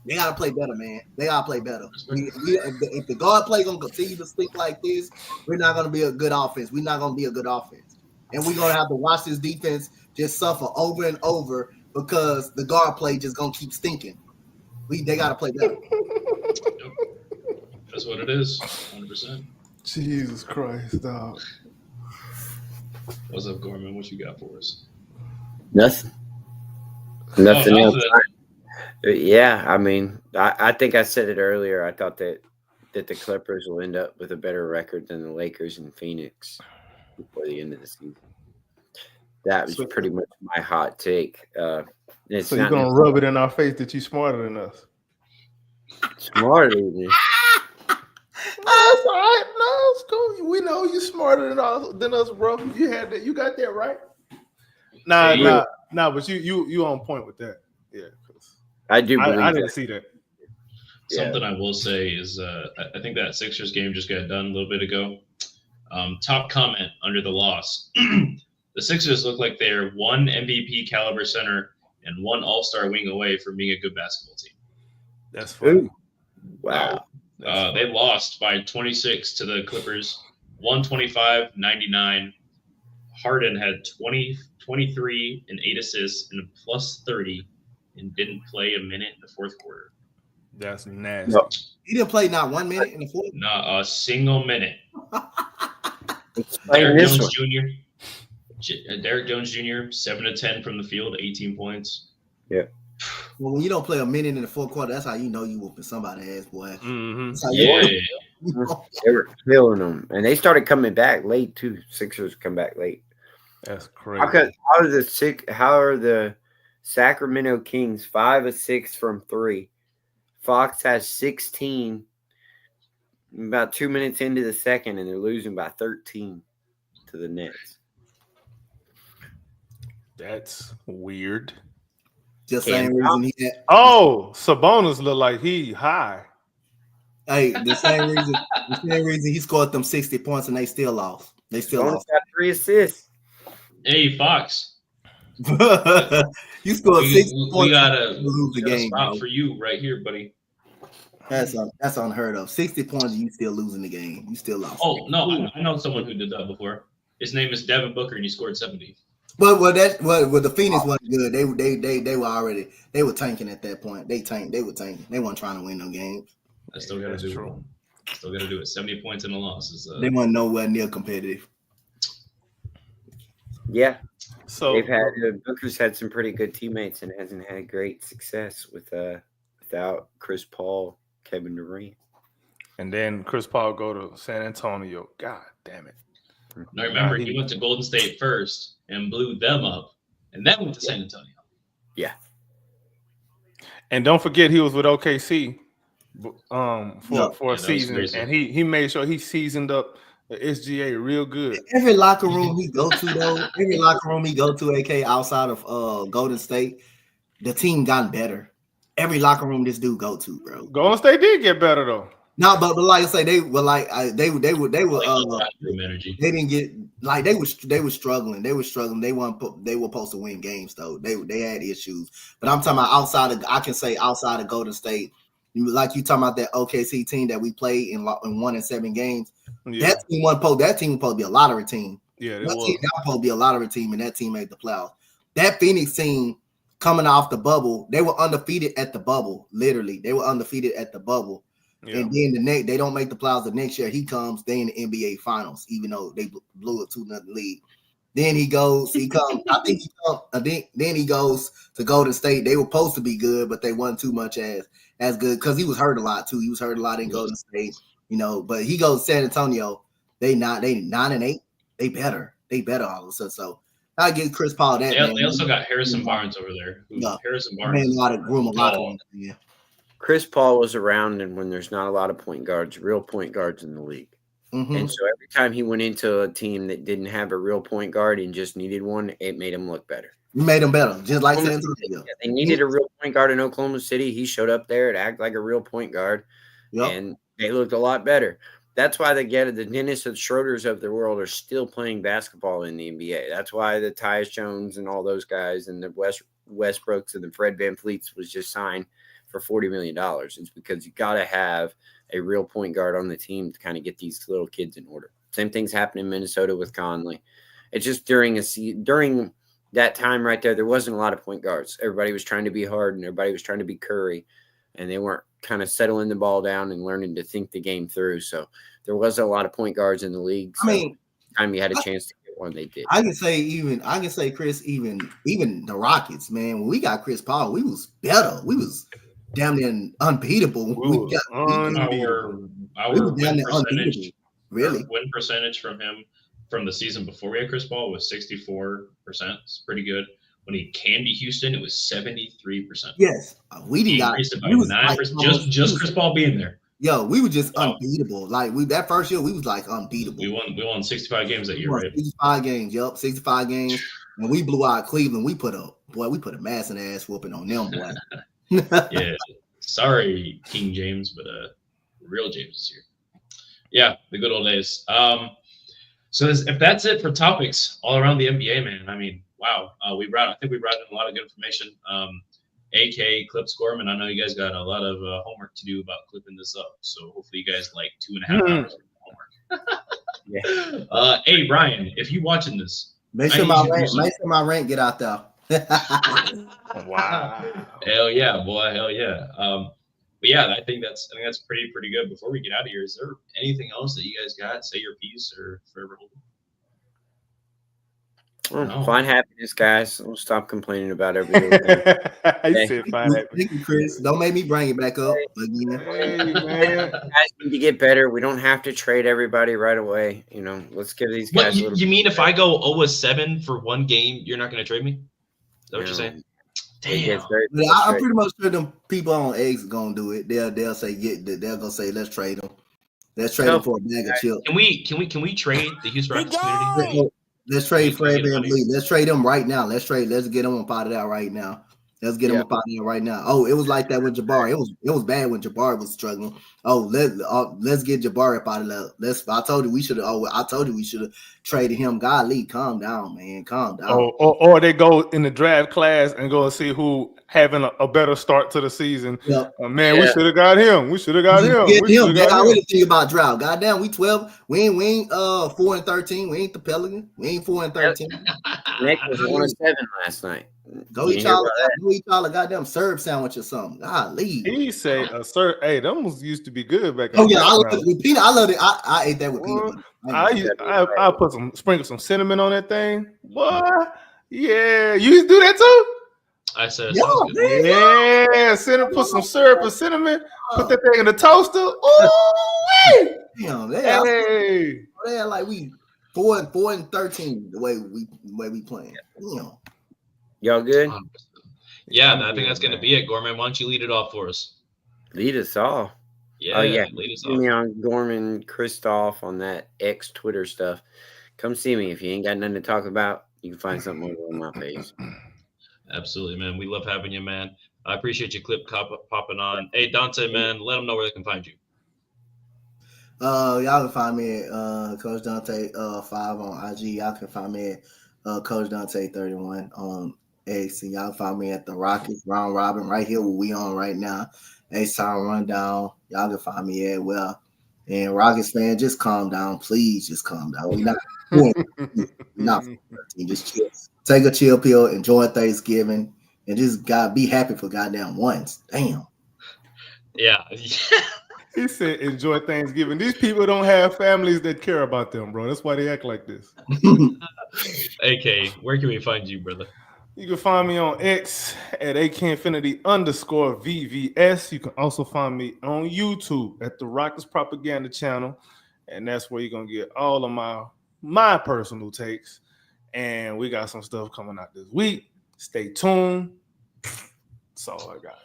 They got to play better, man. They got to play better. If the guard play going to continue to stick like this, we're not going to be a good offense. We're not going to be a good offense. And we're going to have to watch this defense just suffer over and over because the guard play just going to keep stinking. They got to play better. That's what it is, 100%. Jesus Christ, dog. What's up, Gorman? What you got for us? Nothing else. Yeah, I mean, I think I said it earlier. I thought that the Clippers will end up with a better record than the Lakers and Phoenix before the end of the season. That was pretty much my hot take. So you're going to rub it in our face that you're smarter than us. Smarter than me? That's all right. No, it's cool. We know you're smarter than us, bro. You had that. You got that right. Nah. But you on point with that. Yeah. I do believe I didn't see that. Something I will say is I think that Sixers game just got done a little bit ago. Top comment under the loss. The Sixers look like they're 1 MVP caliber center and 1 all-star wing away from being a good basketball team. That's funny. Wow. They lost by 26 to the Clippers, 125-99. Harden had 23 and 8 assists and a plus 30 and didn't play a minute in the fourth quarter. That's nasty. No. He didn't play not 1 minute in the fourth? Not a single minute. Derek Jones Jr., 7 of 10 from the field, 18 points. Yeah. Well, when you don't play a minute in the fourth quarter, that's how you know you whooping somebody's ass, boy. Mm-hmm. They were killing them, and they started coming back late too. Sixers come back late. That's crazy. How are the Sacramento Kings 5 of 6 from 3? Fox has 16. About 2 minutes into the second, and they're losing by 13 to the Nets. That's weird. Just same reason he had. Oh, Sabonis look like he high. Hey, the same reason he scored them 60 points and they still lost. Sabonis got 3 assists. Hey, Fox. You scored 60 points. We gotta lose the game. Spot for you right here, buddy. That's unheard of. 60 points, you still losing the game. You still lost. Oh no, I know someone who did that before. His name is Devin Booker, and he scored 70. But the Phoenix wasn't good. They were tanking at that point. They were tanking. They weren't trying to win no games. I still gotta do it. Still gotta do it. 70 points in a loss. They weren't nowhere near competitive. Yeah. So Booker's had some pretty good teammates and hasn't had great success without Chris Paul, Kevin Durant. And then Chris Paul go to San Antonio. God damn it. Now remember, he went to Golden State first and blew them up, and then went to San Antonio. Yeah. And don't forget he was with OKC for a season, and he made sure he seasoned up the SGA real good. Every locker room he go to, AK, outside of Golden State, the team gotten better. Every locker room this dude go to, bro. Golden State did get better though. No, but like I say, they were they didn't get like they were struggling. They were struggling. They were supposed to win games though. They had issues. But I'm talking about outside of Golden State. Like you talking about that OKC team that we played in 1 and 7 games. Yeah. That team was supposed to be a lottery team. Yeah, that team was supposed to be a lottery team, and that team made the playoffs. that Phoenix team coming off the bubble, they were undefeated at the bubble. Literally, they were undefeated at the bubble. Yeah. And then they don't make the playoffs the next year. He comes, they in the NBA Finals, even though they blew a 2-0 lead. Then he comes. I think he comes. Then he goes to Golden State. They were supposed to be good, but they wasn't too much as good because he was hurt a lot too. He was hurt a lot in Golden State, But he goes to San Antonio. They 9-8. They better all of a sudden. So I give Chris Paul that. They also got Harrison Barnes over there. Harrison Barnes. Man, a lot of room. Yeah. Chris Paul was around, and when there's not a lot of point guards, real point guards in the league. Mm-hmm. And so every time he went into a team that didn't have a real point guard and just needed one, it made him look better. It made him better, just like San Antonio. They needed a real point guard in Oklahoma City. He showed up there and acted like a real point guard, and they looked a lot better. That's why the Dennis Schroeders of the world are still playing basketball in the NBA. That's why the Tyus Jones and all those guys and the Westbrooks and the Fred VanVleets was just signed for $40 million. It's because you got to have a real point guard on the team to kind of get these little kids in order. Same thing's happened in Minnesota with Conley. It's just during that time right there wasn't a lot of point guards. Everybody was trying to be Harden. Everybody was trying to be Curry, and they weren't kind of settling the ball down and learning to think the game through. So there wasn't a lot of point guards in the league. So time you had a chance to get one, they did. I can say Chris, even the Rockets, man. When we got Chris Paul, we was better. We was damn near unbeatable. Our win percentage from him from the season before we had Chris Paul was 64%. It's pretty good. When he came to Houston, it was 73%. Yes, we didn't increased it by 9%. Just Chris Paul being there. Yo, we were just unbeatable. Like that first year, we was like unbeatable. We won 65 games that year, right? 65 games. Yup, 65 games. And we blew out Cleveland. We put a massive ass whooping on them, boy. Yeah, sorry, King James, but real James is here. Yeah, the good old days. So if that's it for topics all around the NBA, man. I mean, wow. I think we brought in a lot of good information. AK Clips Gorman. I know you guys got a lot of homework to do about clipping this up. So hopefully you guys like 2.5 hours of homework. Yeah. Hey Brian, if you watching this, make sure my rant get out there. Wow. Hell yeah, boy. Hell yeah. But yeah, I think that's pretty good. Before we get out of here, is there anything else that you guys got? Say your piece or forever hold it. Find happiness, guys. Don't stop complaining about everything. I said find happiness. Thank you, Chris. Don't make me bring it back up again. Hey, man. Guys need to get better. We don't have to trade everybody right away. Let's give these guys a little. You mean if I go 0-7 for one game, you're not going to trade me? Is that what you're saying? Damn. I'm pretty much sure them people on X gonna do it. They'll say they're gonna say let's trade them. Let's trade them for a bag of chips. Can we trade the Houston Rockets community? Let's trade Fred VanVleet. Let's trade him right now. Let's get him up out of that right now. Let's get him up out of there right now. Oh, it was like that with Jabari. It was bad when Jabari was struggling. Oh, let's get Jabari up out of that. I told you we should have traded him. Golly, calm down, man. Calm down. Or they go in the draft class and go and see who having a better start to the season. Yep. We should have got him. We should have got him. I really think about draft. Goddamn, we 12. We ain't 4-13. We ain't the Pelicans. We ain't 4-13. Nick was 1-7 last night. Go eat y'all a goddamn serve sandwich or something. Golly. He say a serve. Hey, those used to be good back. Oh yeah, I love it with peanut. I love it. I ate that with peanut. I sprinkle some cinnamon on that thing. What? Yeah, you used to do that too. I said, yeah, cinnamon. Put some syrup and cinnamon. Put that thing in the toaster. Ooh, damn, they had like we 4-13 the way we playing. Damn. Y'all good? Yeah, I think that's gonna be it. Gorman, why don't you lead it off for us? Lead us off. Yeah, lead us off. See me on Gorman Christoph on that X Twitter stuff. Come see me if you ain't got nothing to talk about. You can find something over on my page. Absolutely, man. We love having you, man. I appreciate your clip popping on. Hey, Dante, man, let them know where they can find you. Y'all can find me at Coach Dante 5 on IG. Y'all can find me at Coach Dante 31 on X, and y'all can find me at the Rockets round robin right here where we on right now. TownRundown. Y'all can find me at well. And Rockets fan, just calm down, please. Just calm down. Not for 13. Just chill. Take a chill pill, enjoy Thanksgiving, and just be happy for goddamn once. Damn. Yeah. He said, enjoy Thanksgiving. These people don't have families that care about them, bro. That's why they act like this. AK, where can we find you, brother? You can find me on X at AKinfinity_VVS. You can also find me on YouTube at the Rockets Propaganda Channel. And that's where you're going to get all of my personal takes. And we got some stuff coming out this week. Stay tuned. That's all I got.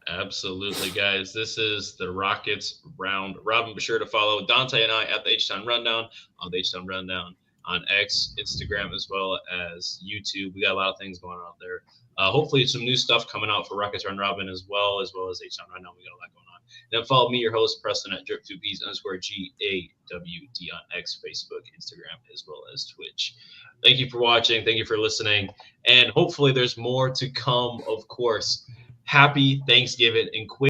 Absolutely, guys. This is the Rockets Round Robin. Be sure to follow Dante and I at the H-Town Rundown on the H-Town Rundown on X, Instagram, as well as YouTube. We got a lot of things going on out there. Hopefully, some new stuff coming out for Rockets Round Robin as well as H-Town Rundown. We got a lot going on. Then follow me, your host, Preston, at drip2bs_GAWD on X, Facebook, Instagram, as well as Twitch. Thank you for watching. Thank you for listening. And hopefully, there's more to come, of course. Happy Thanksgiving and quick.